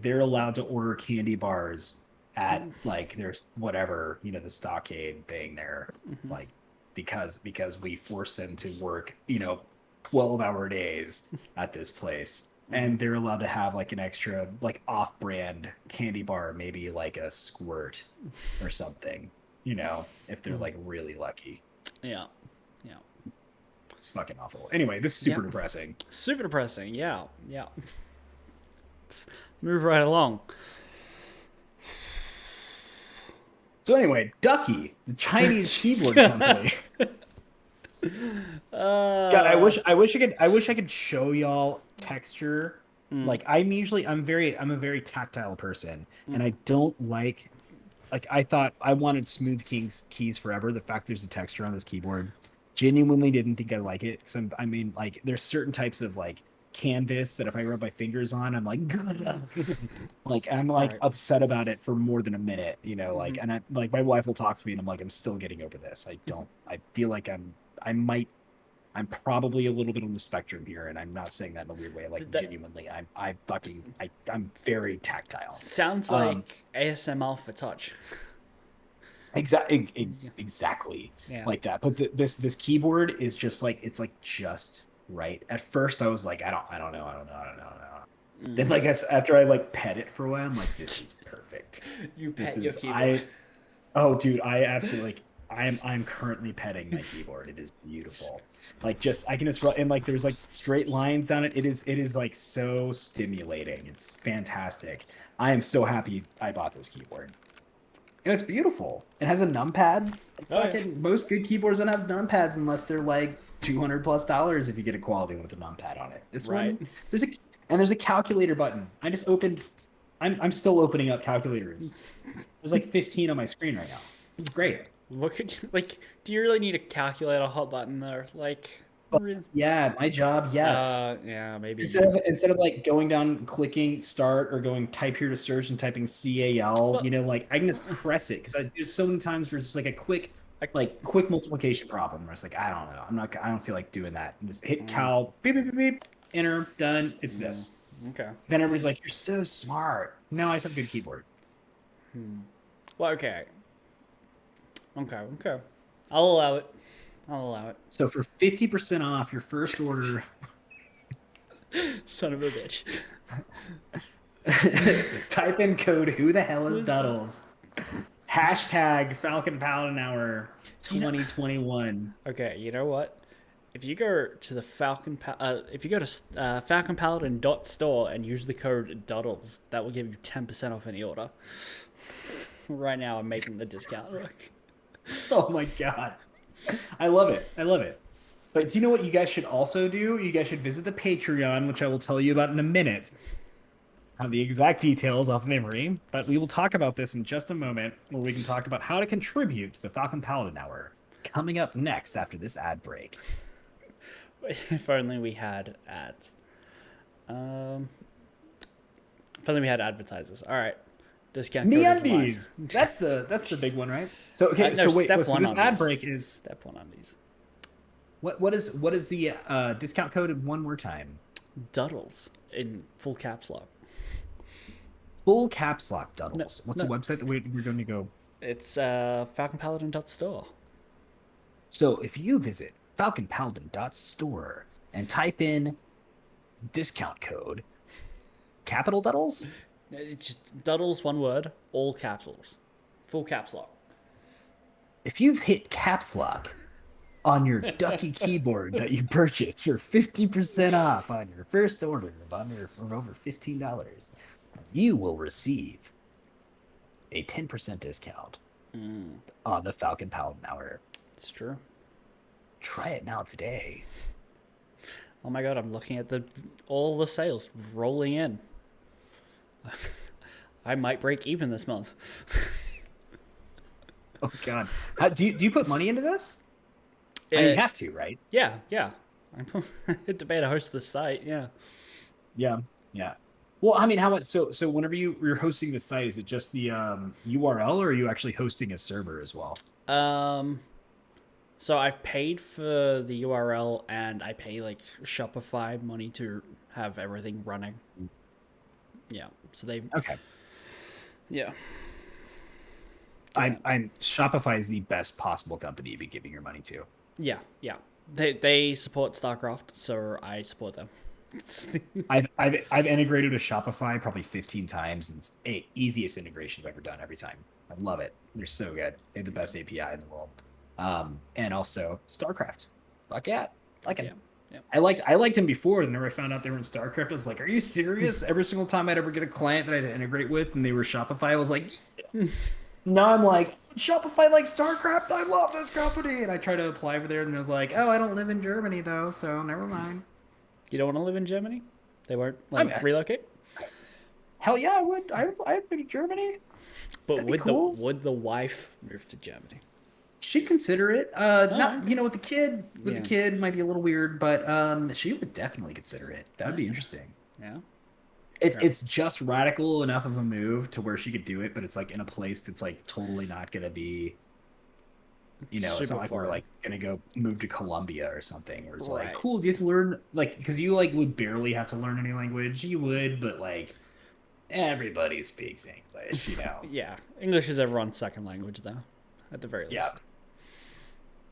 they're allowed to order candy bars at like there's whatever, the stockade thing there. Like because we force them to work, 12-hour days at this place. And they're allowed to have like an extra like off-brand candy bar, maybe like a Squirt or something. If they're like really lucky. Yeah. Yeah. It's fucking awful. Anyway, this is super depressing. Super depressing. Yeah. Yeah. Let's move right along. So anyway, Ducky, the Chinese keyboard company. God, I wish I could show y'all texture. Like I'm a very tactile person, and I don't like I thought I wanted smooth keys forever. The fact there's a texture on this keyboard, genuinely didn't think I like it. There's certain types of like canvas that if I rub my fingers on, I'm like, like I'm like Right. upset about it for more than a minute, you know, like, and I like my wife will talk to me and I'm like, I'm still getting over this. I feel like I'm probably a little bit on the spectrum here, and I'm not saying that in a weird way. Like That genuinely, I'm very tactile. sounds like ASMR for touch. Exactly Yeah. like that. But this keyboard is just like it's like just right. At first, I was like, I don't know. Then like after I like pet it for a while, I'm like, this is perfect. You This pet your is keyboard. oh dude, I absolutely like. I'm currently petting my keyboard. It is beautiful. Like just I can just run and like there's like straight lines down it. It is like so stimulating. It's fantastic. I am so happy I bought this keyboard. And it's beautiful. It has a numpad. Oh, yeah. Fucking most good keyboards don't have numpads unless they're like $200+ if you get a quality one with a numpad on it. This Right. one there's a calculator button. I just opened I'm still opening up calculators. There's like 15 on my screen right now. It's great. Look at you. Like, do you really need a calculator hot button there? Like, really? Yeah, my job, yes. Yeah, maybe. Instead of like going down, clicking start, or going type here to search and typing CAL, Well- you know, like I can just press it because there's so many times where it's just like a quick multiplication problem where it's like I don't know, I don't feel like doing that. And just hit cal, beep beep beep beep, enter, done. It's this. Okay. Then everybody's like, "You're so smart." No, I just have a good keyboard. Well, okay. Okay. I'll allow it. So for 50% off your first order, Son of a bitch. type in code "Who the hell is Duddles?" Hashtag Falcon Paladin Hour 2021. Okay, you know what? If you go to the falconpaladin.store and use the code DUDDLES, that will give you 10% off any order. Right now, I'm making the discount work. Oh my god. I love it. But do you know what you guys should also do? You guys should visit the Patreon, which I will tell you about in a minute. I have the exact details off memory, but we will talk about this in just a moment, where we can talk about how to contribute to the Falcon Paladin Hour. Coming up next after this ad break. If only we had ads. If only we had advertisers. All right. Discount code is live. MeUndies. That's the big one, right? So okay, No, so wait, step so one this on ad these. break is Step one on these. what is the discount code one more time? Duddles in full caps lock. Full caps lock Duddles. What's no. the website that we're going to go? It's falconpaladin.store. So if you visit falconpaladin.store and type in discount code capital Duddles, It's just Duddles, one word, all capitals. Full caps lock. if you've hit caps lock on your Ducky keyboard that you purchased for 50% off on your first order of over $15, you will receive a 10% discount on the Falcon Paladin Hour. It's true. Try it now today. Oh my god, I'm looking at all the sales rolling in. I might break even this month. Oh god, do you put money into this? I mean, you have to, right? Yeah. I debate a host the site, yeah. Yeah. Well, I mean, how much? So whenever you're hosting the site, is it just the URL, or are you actually hosting a server as well? So I've paid for the URL and I pay like Shopify money to have everything running. Yeah. So Okay. Yeah. I'm Shopify is the best possible company to be giving your money to. Yeah. They support StarCraft, so I support them. I've integrated with Shopify probably 15 times, and it's the easiest integration I've ever done every time. I love it. They're so good. They have the best API in the world. And also StarCraft. Fuck yeah. Like him. Yeah. I liked him before, and then I found out they were in StarCraft. I was like, are you serious? Every single time I'd ever get a client that I had to integrate with and they were Shopify, I was like, yeah. Now I'm like, Shopify like StarCraft? I love this company. And I try to apply for there, and I was like, oh, I don't live in Germany though, so never mind. You don't want to live in Germany? They won't relocate? Hell yeah, I would. I'd move to Germany. But That'd be cool. would the wife move to Germany? She'd consider it. Not with the kid. With Yeah. the kid might be a little weird, but she would definitely consider it. That would be interesting. Yeah. It's just radical enough of a move to where she could do it, but it's like in a place that's like totally not gonna be. It's Super not like we're foreign. like gonna go move to Colombia or something where it's like Right. cool. Do you have to learn because you like would barely have to learn any language. You would, but like everybody speaks English, Yeah. English is everyone's second language, though, at the very least. Yeah.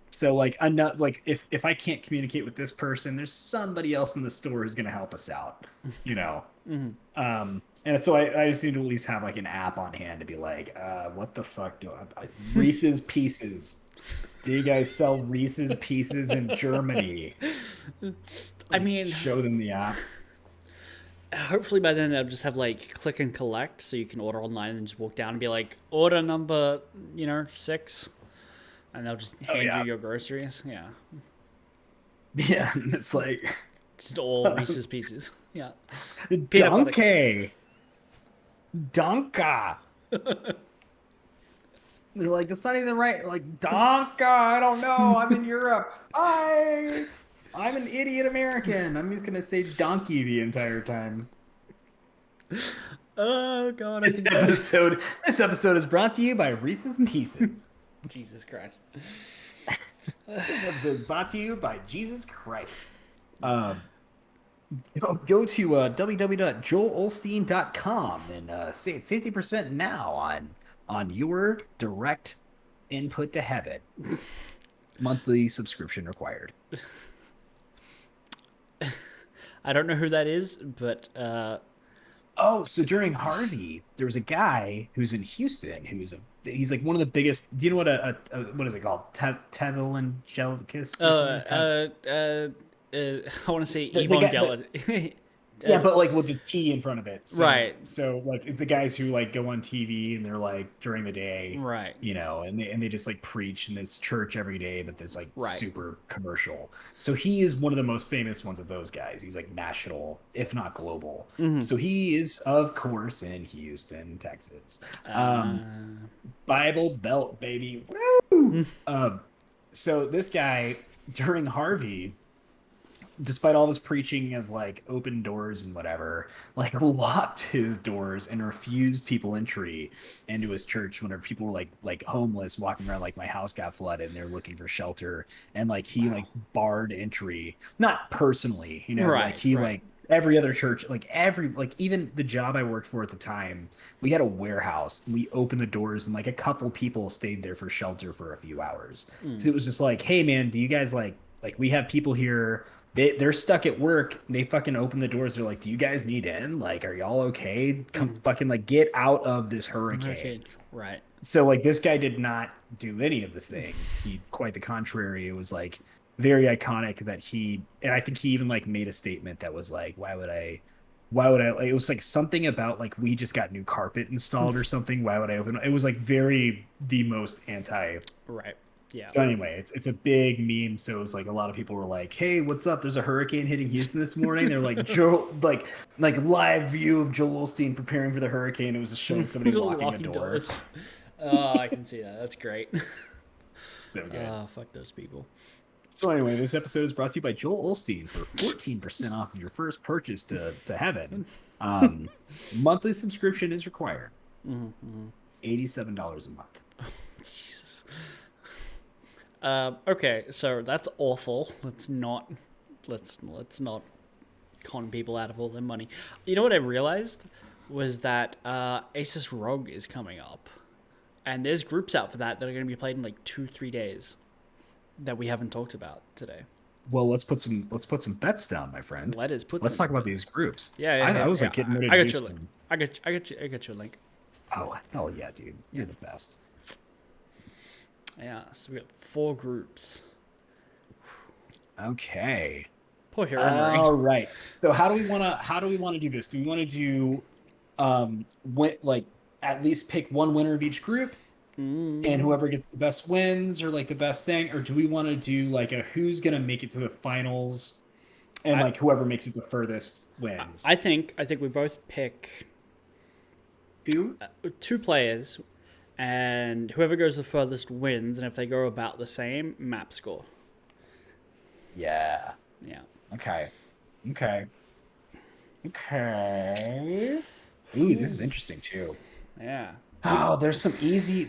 So like I'm not like if I can't communicate with this person, there's somebody else in the store who's gonna help us out, And so I just need to at least have like an app on hand to be like, what the fuck do I Reese's Pieces? Do you guys sell Reese's Pieces in Germany? I mean, Show them the app. hopefully by then they'll just have like click and collect, so you can order online and just walk down and be like, order number 6, and they'll just hand you your groceries. Yeah, Yeah, and it's like just all Reese's Pieces. Yeah, Peanut butter. Donkey. Donka. They're like, that's not even right. Like, Donka, I don't know. I'm in Europe. I'm an idiot American. I'm just gonna say donkey the entire time. Oh god, This episode is brought to you by Reese's Pieces. Jesus Christ. This episode is brought to you by Jesus Christ. Go to www.joelolstein.com and save 50% now on your direct input to heaven. Monthly subscription required. I don't know who that is, but So during Harvey, there was a guy who's in Houston he's like one of the biggest. Do you know what what is it called? Tevangelicus? I want to say The Evangelical. Yeah, but like with the T in front of it. So, Right. So like it's the guys who like go on TV and they're like during the day, Right. and they just like preach and it's church every day, but it's like Right. super commercial. So he is one of the most famous ones of those guys. He's like national, if not global. Mhm. So he is, of course, in Houston, Texas. Bible Belt, baby. Woo! So this guy during Harvey, despite all this preaching of like open doors and whatever, like locked his doors and refused people entry into his church whenever people were like homeless walking around, like my house got flooded and they're looking for shelter, and like he like barred entry, not personally, Right, like he right. like every other church, even the job I worked for at the time, we had a warehouse. We opened the doors and like a couple people stayed there for shelter for a few hours. So it was just like, hey man, do you guys like we have people here. They're stuck at work. They fucking open the doors. They're like, do you guys need in? Like, are y'all okay? Come fucking like get out of this hurricane. Right. So like this guy did not do any of this thing. He, quite the contrary. It was like very iconic that and I think he even like made a statement that was like, why would I like, it was like something about like we just got new carpet installed or something. Why would I open it? Was like the most anti. Right. Yeah. So anyway, it's a big meme. So it was like a lot of people were like, "Hey, what's up? There's a hurricane hitting Houston this morning." They're like, "Joe, like live view of Joel Osteen preparing for the hurricane." It was just showing somebody locking a door. doors. Oh, I can see that. That's great. So good. Oh, fuck those people. So anyway, this episode is brought to you by Joel Osteen for 14% off of your first purchase to heaven. Monthly subscription is required. $87 a month. Jesus. Okay, so that's awful. Let's not con people out of all their money. You know what I realized was that Asus ROG is coming up, and there's groups out for that are going to be played in like 2-3 days that we haven't talked about today. Well, let's put some bets down, my friend. Let's talk about these groups. Yeah, I was like getting ready to I do got you. some- I got you a link. Oh hell yeah, dude! You're the best. Yeah, so we got 4 groups. Okay. Poor Hero Marie. All right. So how do we want to do this? Do we want to do at least pick one winner of each group, and whoever gets the best wins, or like the best thing, or do we want to do like a who's gonna make it to the finals, and like whoever makes it the furthest wins? I think we both pick 2 2 players, and whoever goes the furthest wins, and if they go about the same, map score. Yeah. Yeah. Okay. Ooh, this is interesting too. Yeah. Oh, there's some easy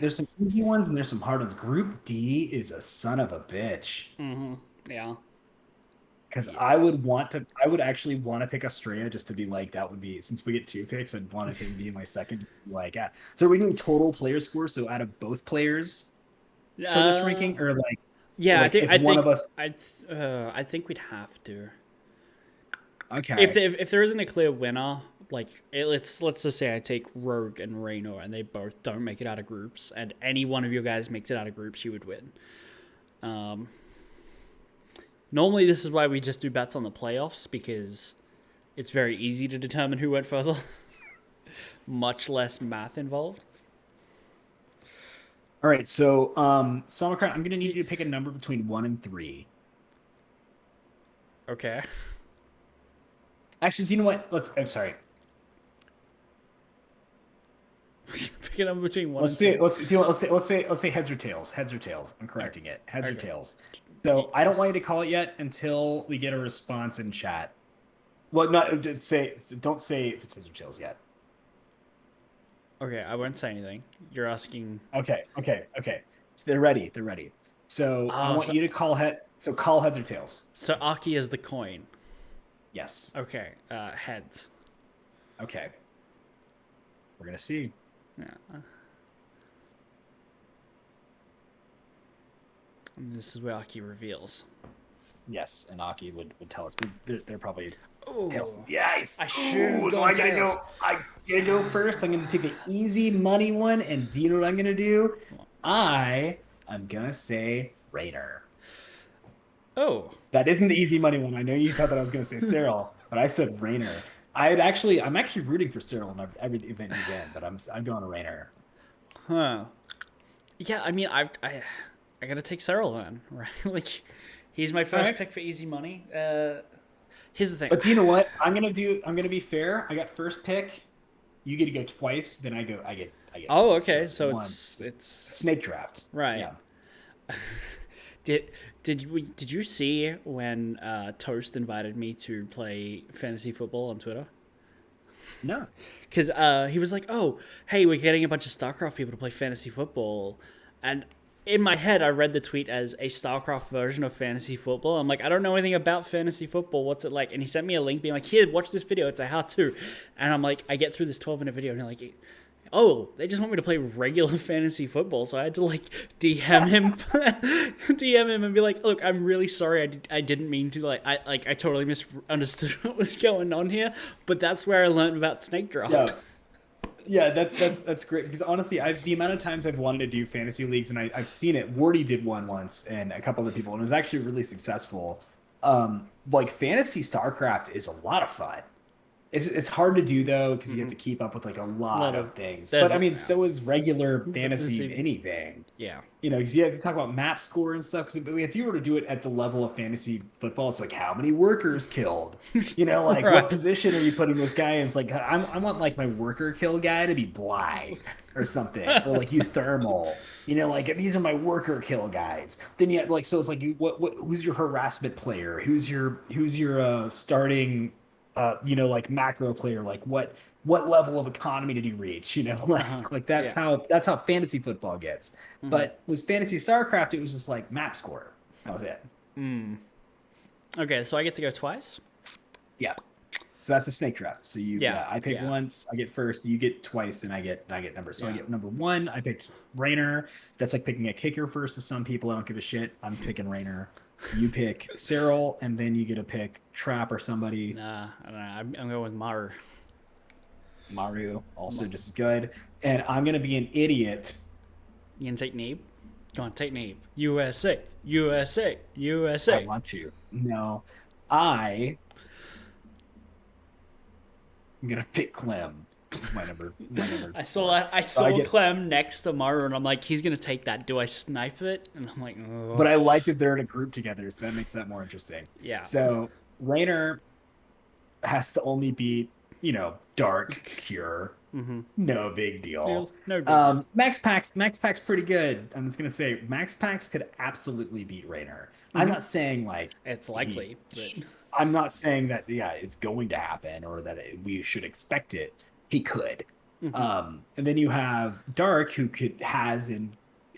ones and there's some hard ones. Group D is a son of a bitch. Mm-hmm. Yeah. Because I would actually want to pick Australia just to be like, that would be, since we get 2 picks, I'd want it to be my second. Like, so are we doing total player score? So out of both players for this ranking, or like, yeah, like I think of us. I think we'd have to. Okay. If there isn't a clear winner, like let's just say I take Rogue and Reno, and they both don't make it out of groups, and any one of you guys makes it out of groups, you would win. Normally, this is why we just do bets on the playoffs, because it's very easy to determine who went further. Much less math involved. All right, so Samakran, I'm gonna need you to pick a number between 1 and 3. Okay. Actually, do you know what? I'm sorry. Pick a number between 1 Let's and see. 2. Let's say heads or tails. Heads or tails. I'm correcting it. Heads or tails. So I don't want you to call it yet until we get a response in chat. Well, not just say. Don't say if it's heads or tails yet. Okay, I won't say anything. You're asking. Okay. So they're ready. So I want you to call head. So call heads or tails. So Aki is the coin. Yes. Okay. Heads. Okay. We're gonna see. Yeah. And this is where Aki reveals. Yes, and Aki would tell us. But they're probably Oh, tails. Yes. I should. So I gotta go first. I'm gonna take the easy money one, and do you know what I'm gonna do? I'm gonna say Rainer. Oh. That isn't the easy money one. I know you thought that I was gonna say Cyril, but I said Rainer. I'm actually rooting for Cyril in every event he's in, but I'm going to Rainer. Huh. Yeah, I mean, I gotta take Cyril then, right? Like, he's my first pick for easy money. Here's the thing. But do you know what? I'm gonna be fair. I got first pick. You get to go twice. Then I get. Oh, okay. So one. it's snake draft. Right. Yeah. Did you see when Toast invited me to play fantasy football on Twitter? No. Because he was like, "Oh, hey, we're getting a bunch of StarCraft people to play fantasy football," and in my head, I read the tweet as a StarCraft version of fantasy football. I'm like, I don't know anything about fantasy football. What's it like? And he sent me a link being like, here, watch this video. It's a how-to. And I'm like, I get through this 12-minute video and I'm like, oh, they just want me to play regular fantasy football. So I had to like DM him and be like, look, I'm really sorry. I didn't mean to. I totally misunderstood what was going on here. But that's where I learned about snake draft. Yeah, that's great, because honestly, the amount of times I've wanted to do fantasy leagues, and I've seen it. Wardy did one once, and a couple other people, and it was actually really successful. Like fantasy StarCraft is a lot of fun. It's hard to do though, because you have to keep up with like a lot of things. But I mean, so is regular fantasy anything. Yeah. You know, because you have to talk about map score and stuff. Because if you were to do it at the level of fantasy football, it's like how many workers killed. You know, like what position are you putting this guy in? It's like I want like my worker kill guy to be Bly or something, or like you thermal. You know, like these are my worker kill guys. Then you like, so it's like who's your harassment player? Who's your starting you know, like macro player, like what level of economy did you reach? You know, like that's how fantasy football gets. But with fantasy StarCraft, it was just like map score. That was it. Okay, so I get to go twice? Yeah. So that's a snake draft. So I pick once, I get first, you get twice, and I get numbers. So I get number 1, I picked Rainer. That's like picking a kicker first to some people. I don't give a shit. I'm picking Rainer. You pick Cyril, and then you get to pick Trap or somebody. Nah, I don't know. I'm going with Maru. Maru, also just as good. And I'm going to be an idiot. You can take Neeb? Go on, take Neeb. USA. I want to. No. I'm going to pick Clem. My number. I saw Clem next to Maru, and I'm like, he's gonna take that. Do I snipe it? And I'm like, oh. But I like that they're in a group together, so that makes that more interesting. Yeah. So Rainer has to only beat, you know, Dark, Cure, No big deal. No big deal. Max Pack's pretty good. I'm just gonna say Max Pax could absolutely beat Raynor. I'm not saying like It's likely, but I'm not saying that it's going to happen or that we should expect it. He could. And then you have Dark, who has and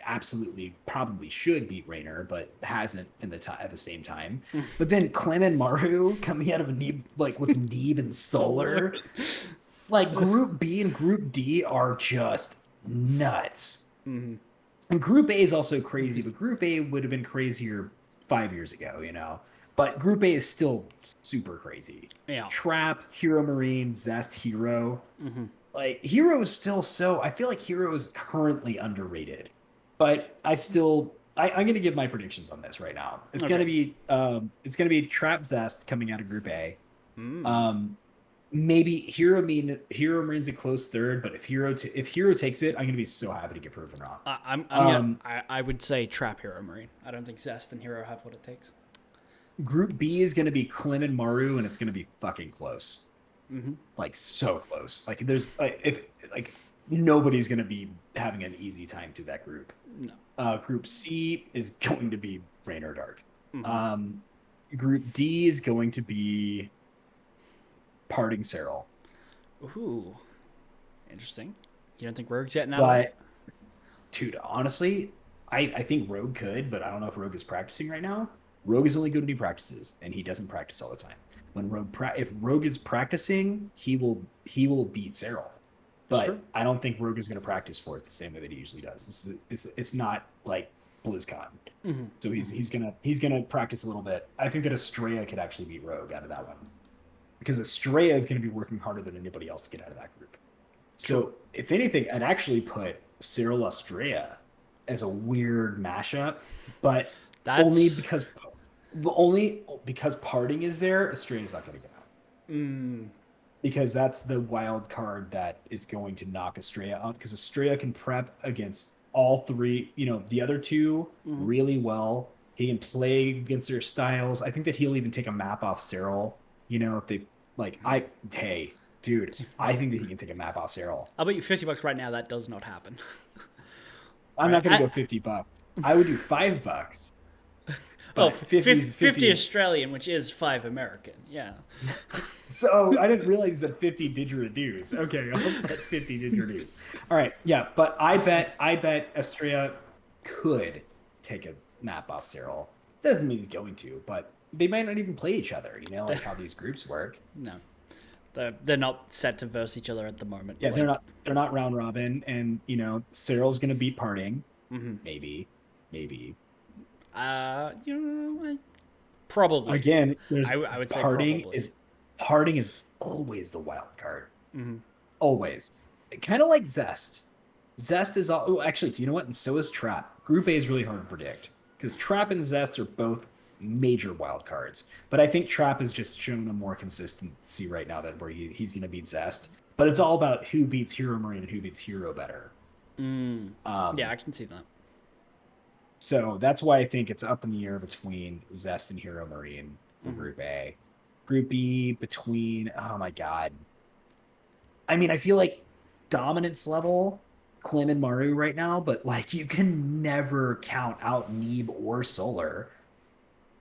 absolutely probably should beat Raynor, but hasn't at the same time. But then Clem and Maru coming out of a Neeb, like with Neeb and Solar. Like Group B and Group D are just nuts. And Group A is also crazy, but Group A would have been crazier 5 years ago, you know. But Group A is still super crazy. Yeah. Trap, Hero Marine, Zest, Hero. Like Hero is still I feel like Hero is currently underrated. But I'm gonna give my predictions on this right now. It's gonna be Trap Zest coming out of Group A. Maybe Hero Marine's a close third, but if Hero takes it, I'm gonna be so happy to get proven wrong. I would say Trap Hero Marine. I don't think Zest and Hero have what it takes. Group B is gonna be Clem and Maru, and it's gonna be fucking close. Like so close. Like there's nobody's gonna be having an easy time through that group. No. Group C is going to be Raynor Dark. Group D is going to be Parting Cyril. Ooh, interesting. You don't think Rogue's yet now? But, dude, honestly, I think Rogue could, but I don't know if Rogue is practicing right now. Rogue is only good when he practices, and he doesn't practice all the time. When if Rogue is practicing, he will beat Cyril. But I don't think Rogue is going to practice for it the same way that he usually does. It's not like BlizzCon. So he's gonna practice a little bit. I think that Estrella could actually beat Rogue out of that one, because Estrella is going to be working harder than anybody else to get out of that group. So if anything, I'd actually put Cyril Estrella as a weird mashup, but only because Parting is there. Estrella's not going to get out. Because that's the wild card that is going to knock Estrella out, because Estrella can prep against all three, the other two really well. He can play against their styles. I think that he'll even take a map off Cyril. If they hey, dude, I think that he can take a map off Cyril. I'll bet you $50 right now that does not happen. I'm not going to go $50. I would do $5. Well, 50 Australian, which is 5 American. Yeah. So I didn't realize that 50 didgeridoos. Okay, I'll bet 50 didgeridoos. All right, yeah, but I bet Estrella could take a map off Cyril. Doesn't mean he's going to, but they might not even play each other. Like how these groups work. No, they're not set to verse each other at the moment. Yeah, they're not round robin, and Cyril's gonna beat Parting. Maybe. Probably. Again, I would say Parting probably. Parting is always the wild card. Always. Kind of like Zest. Zest is all. Oh, actually, do you know what? And so is Trap. Group A is really hard to predict, because Trap and Zest are both major wild cards. But I think Trap has just shown a more consistency right now that where he's going to beat Zest. But it's all about who beats Hero Marine and who beats Hero better. Yeah, I can see that. So that's why I think it's up in the air between Zest and Hero Marine for Group A. Group B between, oh my God. I mean, I feel like dominance level, Clem and Maru right now, but you can never count out Neeb or Solar.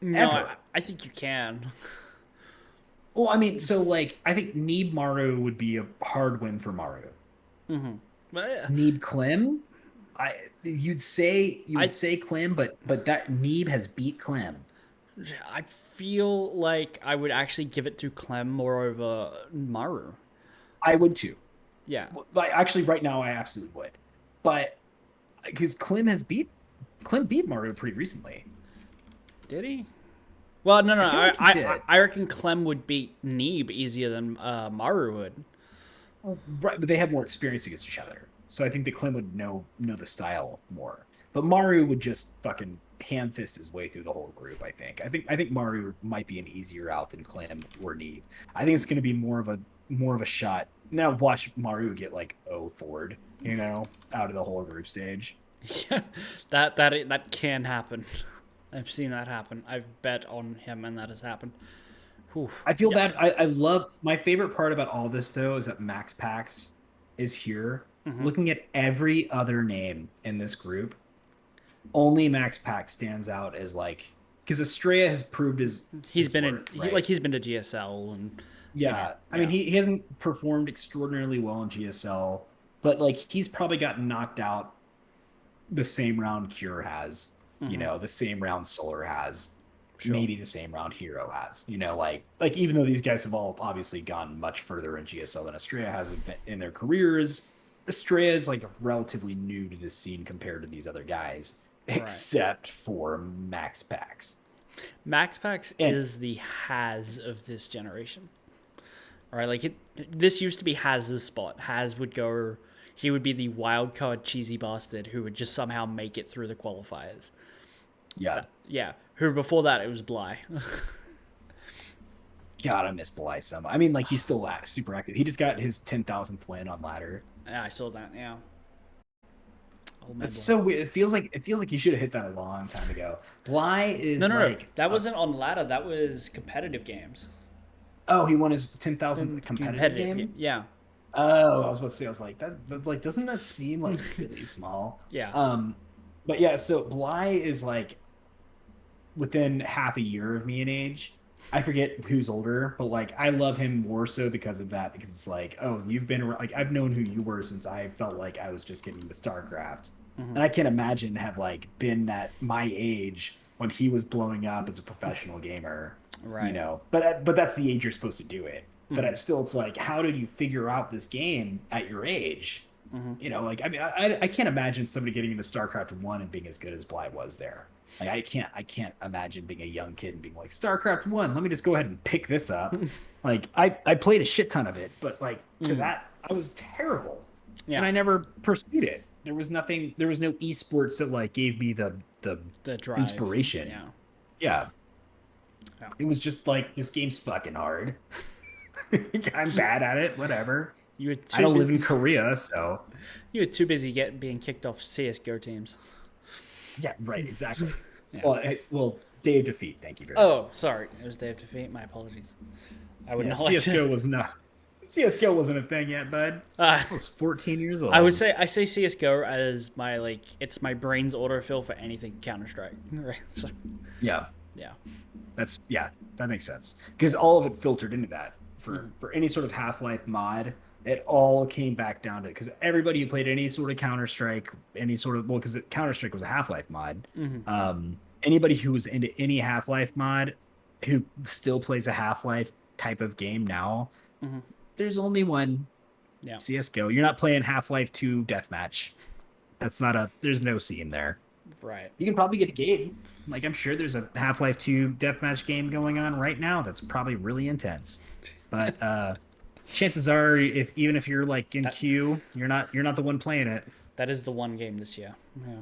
No, I think you can. Well, I mean, so I think Neeb Maru would be a hard win for Maru. But, Neeb Clem, you'd say Clem, but that Neeb has beat Clem. I feel like I would actually give it to Clem more over Maru. I would too. Yeah. Actually, right now, I absolutely would. But because Clem beat Maru pretty recently. Did he? Well, no. I reckon Clem would beat Neeb easier than Maru would. Right, but they have more experience against each other, so I think that Clem would know the style more. But Maru would just fucking hand fist his way through the whole group. I think Maru might be an easier out than Clem or Neeb. I think it's going to be more of a shot. Now watch Maru get forward, out of the whole group stage. Yeah, that can happen. I've seen that happen. I've bet on him, and that has happened. Whew. I feel bad. I love, my favorite part about all this though is that Max Pax is here. Mm-hmm. Looking at every other name in this group, only Max Pack stands out as like, because Estrella has proved He's his been worth, in right? he's been to GSL and Yeah, I mean, he hasn't performed extraordinarily well in GSL, but like he's probably gotten knocked out the same round Cure has, the same round Solar has, Sure. maybe the same round Hero has, like even though these guys have all obviously gone much further in GSL than Estrella has in their careers, Estrella is like relatively new to this scene compared to these other guys, except for Max Pax. Max Pax is the Haz of this generation. All right, like this used to be Haz's spot. Haz would go, he would be the wild card cheesy bastard who would just somehow make it through the qualifiers. Yeah. Who before that it was Bly. God, I miss Bly some. I mean, like he's still super active. He just got his 10,000th win on ladder. Yeah, I saw that. Yeah. It's so weird. It feels like he should have hit that a long time ago. Bly is no. That wasn't on ladder. That was competitive games. Oh, he won his 10,000th competitive game? Yeah. Oh, I was about to say, I was like, that like, doesn't that seem like really small? Yeah. But yeah, so Bly is like within half a year of me in age. I forget who's older, but like I love him more so because of that. Because it's like, oh, you've been like I've known who you were since I felt like I was just getting into StarCraft, and I can't imagine have like been that my age when he was blowing up as a professional gamer. Right. But that's the age you're supposed to do it. But it's like, how did you figure out this game at your age? Like I mean, I can't imagine somebody getting into StarCraft 1 and being as good as Bly was there. Like I can't imagine being a young kid and being like, StarCraft 1, let me just go ahead and pick this up. Like I played a shit ton of it, but like to that I was terrible. Yeah. And I never pursued it. There was no esports that like gave me the drive, inspiration. Yeah. It was just like, this game's fucking hard. I'm bad at it, whatever. I don't live in Korea, so you were too busy being kicked off CS:GO teams. Yeah, right, exactly. Well, Day of Defeat. Thank you very much. Oh, sorry, it was Day of Defeat. My apologies. I would not. CS:GO was not. CS:GO wasn't a thing yet, bud. I was 14 years old. I say CS:GO as my it's my brain's autofill for anything Counter-Strike. Right. So. Yeah. That makes sense because all of it filtered into that for any sort of Half-Life mod. It all came back down to because everybody who played any sort of Counter-Strike, because Counter-Strike was a Half-Life mod. Anybody who was into any Half-Life mod, who still plays a Half-Life type of game now, there's only one. Yeah. CS:GO. You're not playing Half-Life 2 Deathmatch. There's no scene there. Right. You can probably get a game. Like I'm sure there's a Half-Life 2 Deathmatch game going on right now that's probably really intense. But chances are, even if you're like in queue, you're not the one playing it. That is the one game this year. Yeah.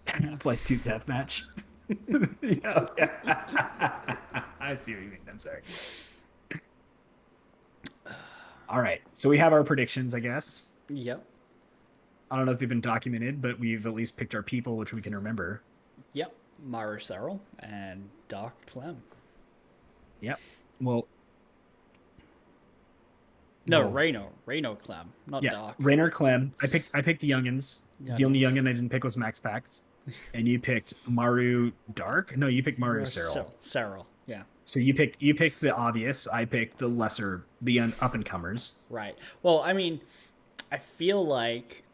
Half-Life 2 Deathmatch. I see what you mean. I'm sorry. All right, so we have our predictions, I guess. Yep. I don't know if they've been documented, but we've at least picked our people, which we can remember. Yep. Maru Cyril and Dark Clem. Yep. Well. No, Reno Clem, not Dark. Raynor Clem. I picked the youngins. The only youngin I didn't pick was Max Pax. And you picked Maru Dark? No, you picked Maru Cyril. Cyril, yeah. So you picked the obvious. I picked the lesser, the up and comers. Right. Well, I mean, I feel like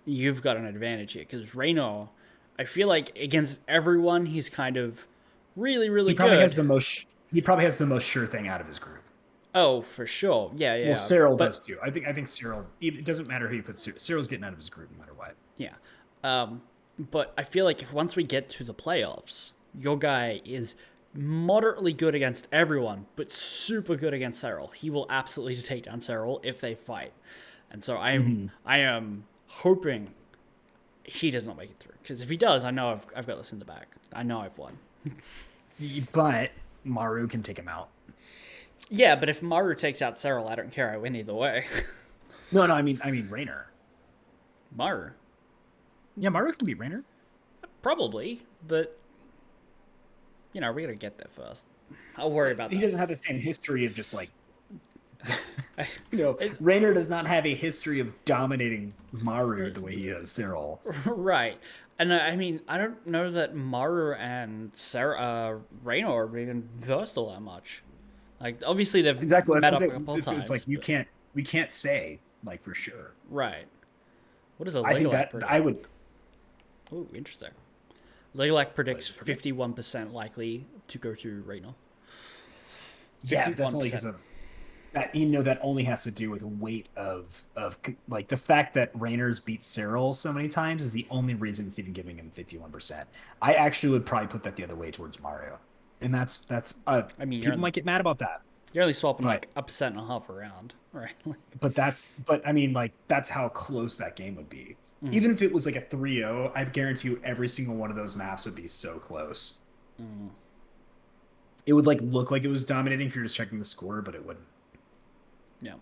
you've got an advantage here because Reno, I feel like against everyone, he's kind of really, really good. He probably has the most sure thing out of his group. Oh, for sure. Yeah. Well, Cyril does too. I think Cyril. It doesn't matter who you put. Cyril's getting out of his group no matter what. Yeah. But I feel like once we get to the playoffs, your guy is moderately good against everyone, but super good against Cyril. He will absolutely take down Cyril if they fight. And so I am hoping he does not make it through. Because if he does, I know I've got this in the back. I know I've won. But Maru can take him out. Yeah, but if Maru takes out Cyril, I don't care. I win either way. No, I mean Raynor. Maru. Yeah, Maru can beat Raynor. Probably, but we gotta get there first. I'll worry about that. He doesn't have the same history of just like You know, Raynor does not have a history of dominating Maru the way he does Cyril. Right. And I mean, I don't know that Maru and Raynor are even versed all that much. Like, obviously they've Exactly. met up a couple times. It's like we can't say like for sure. Right. What is a I think Legolac that predict? I would. Oh, interesting. Legolac predicts 51% likely to go to Raynor. Yeah, but that's only because of that. You know, that only has to do with weight of like the fact that Raynor's beat Cyril so many times is the only reason it's even giving him 51%. I actually would probably put that the other way towards Mario, and that's I mean, people might get mad about that. You're only swapping like 1.5% around, right? But I mean, like that's how close that game would be. Mm. Even if it was like a 3-0, I guarantee you every single one of those maps would be so close. Mm. It would like look like it was dominating if you're just checking the score, but it wouldn't. Yeah.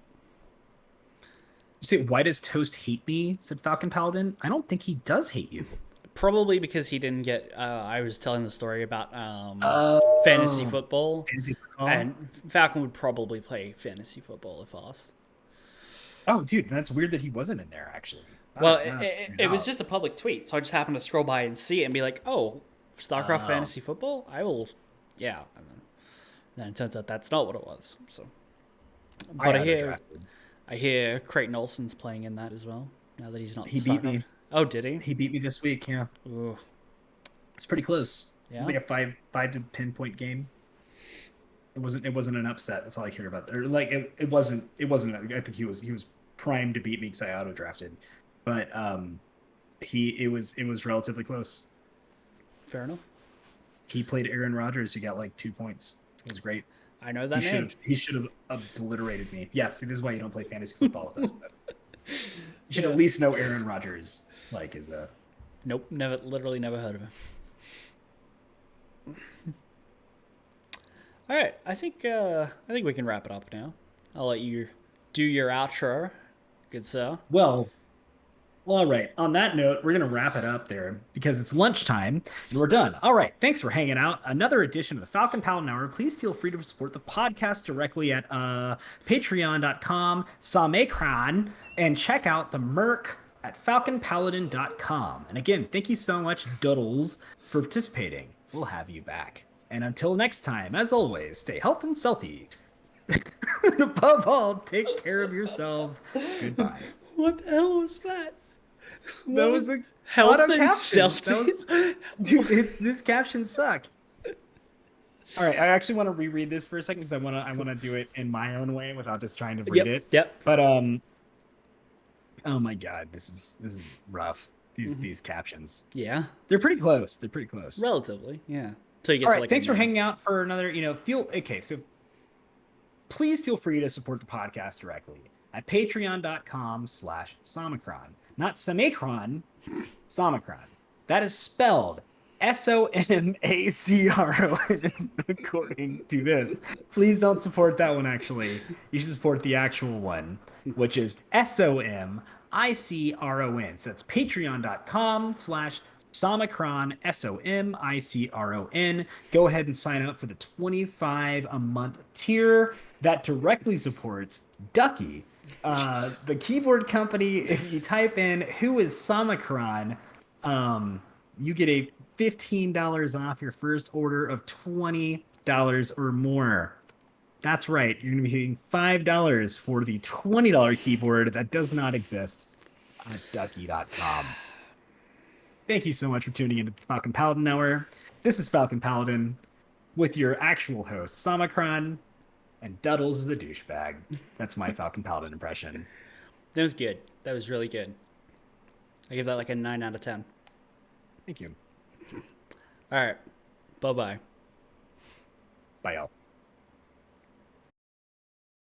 Say, why does Toast hate me? Said Falcon Paladin. I don't think he does hate you. Probably because he didn't get. I was telling the story about fantasy football. And Falcon would probably play fantasy football if asked. Oh, dude, that's weird that he wasn't in there actually. Well, it was just a public tweet, so I just happened to scroll by and see it and be like, "Oh, StarCraft fantasy football? I will." Yeah, and then it turns out that's not what it was. So, but I hear Creighton Olsen's playing in that as well. Now that he's not. He beat me. Oh, did he? He beat me this week. Yeah. Ooh. It's pretty close. Yeah. It's like a 5 to 10 point game. It wasn't an upset. That's all I care about. Or like it wasn't. I think he was primed to beat me because I auto drafted, but it was relatively close. Fair enough. He played Aaron Rodgers. He got like 2 points. It was great. I know that name. He should have obliterated me. Yes, this is why you don't play fantasy football with us. But you should at least know Aaron Rodgers. Like is a. Nope, literally never heard of him. All right, I think we can wrap it up now. I'll let you do your outro, good sir. Well, all right. On that note, we're going to wrap it up there because it's lunchtime and we're done. All right. Thanks for hanging out. Another edition of the Falcon Paladin Hour. Please feel free to support the podcast directly at patreon.com/samekran and check out the merc at falconpaladin.com. And again, thank you so much, Doodles, for participating. We'll have you back. And until next time, as always, stay healthy and healthy. And above all, take care of yourselves. Goodbye. What the hell was that? That was the health and caption. Dude, this captions suck. All right, I actually want to reread this for a second because I want to do it in my own way without just trying to read it. Yep. But oh my god, this is rough. These captions. Yeah. They're pretty close. Relatively, yeah. So you get all to right, like thanks for hanging out for another. So please feel free to support the podcast directly at patreon.com/Somicron. Not Samacron, Somicron. That is spelled SOMACRON according to this. Please don't support that one, actually. You should support the actual one, which is SOMICRON. So that's patreon.com/Somicron, SOMICRON. Go ahead and sign up for the $25 a month tier that directly supports Ducky, the keyboard company. If you type in who is Somicron, you get a $15 off your first order of $20 or more. That's right. You're going to be paying $5 for the $20 keyboard that does not exist at ducky.com. Thank you so much for tuning into the Falcon Paladin Hour. This is Falcon Paladin with your actual host, Somicron, and Duddles is a douchebag. That's my Falcon Paladin impression. That was good. That was really good. I give that like a 9 out of 10. Thank you. All right. Bye-bye. Bye, y'all.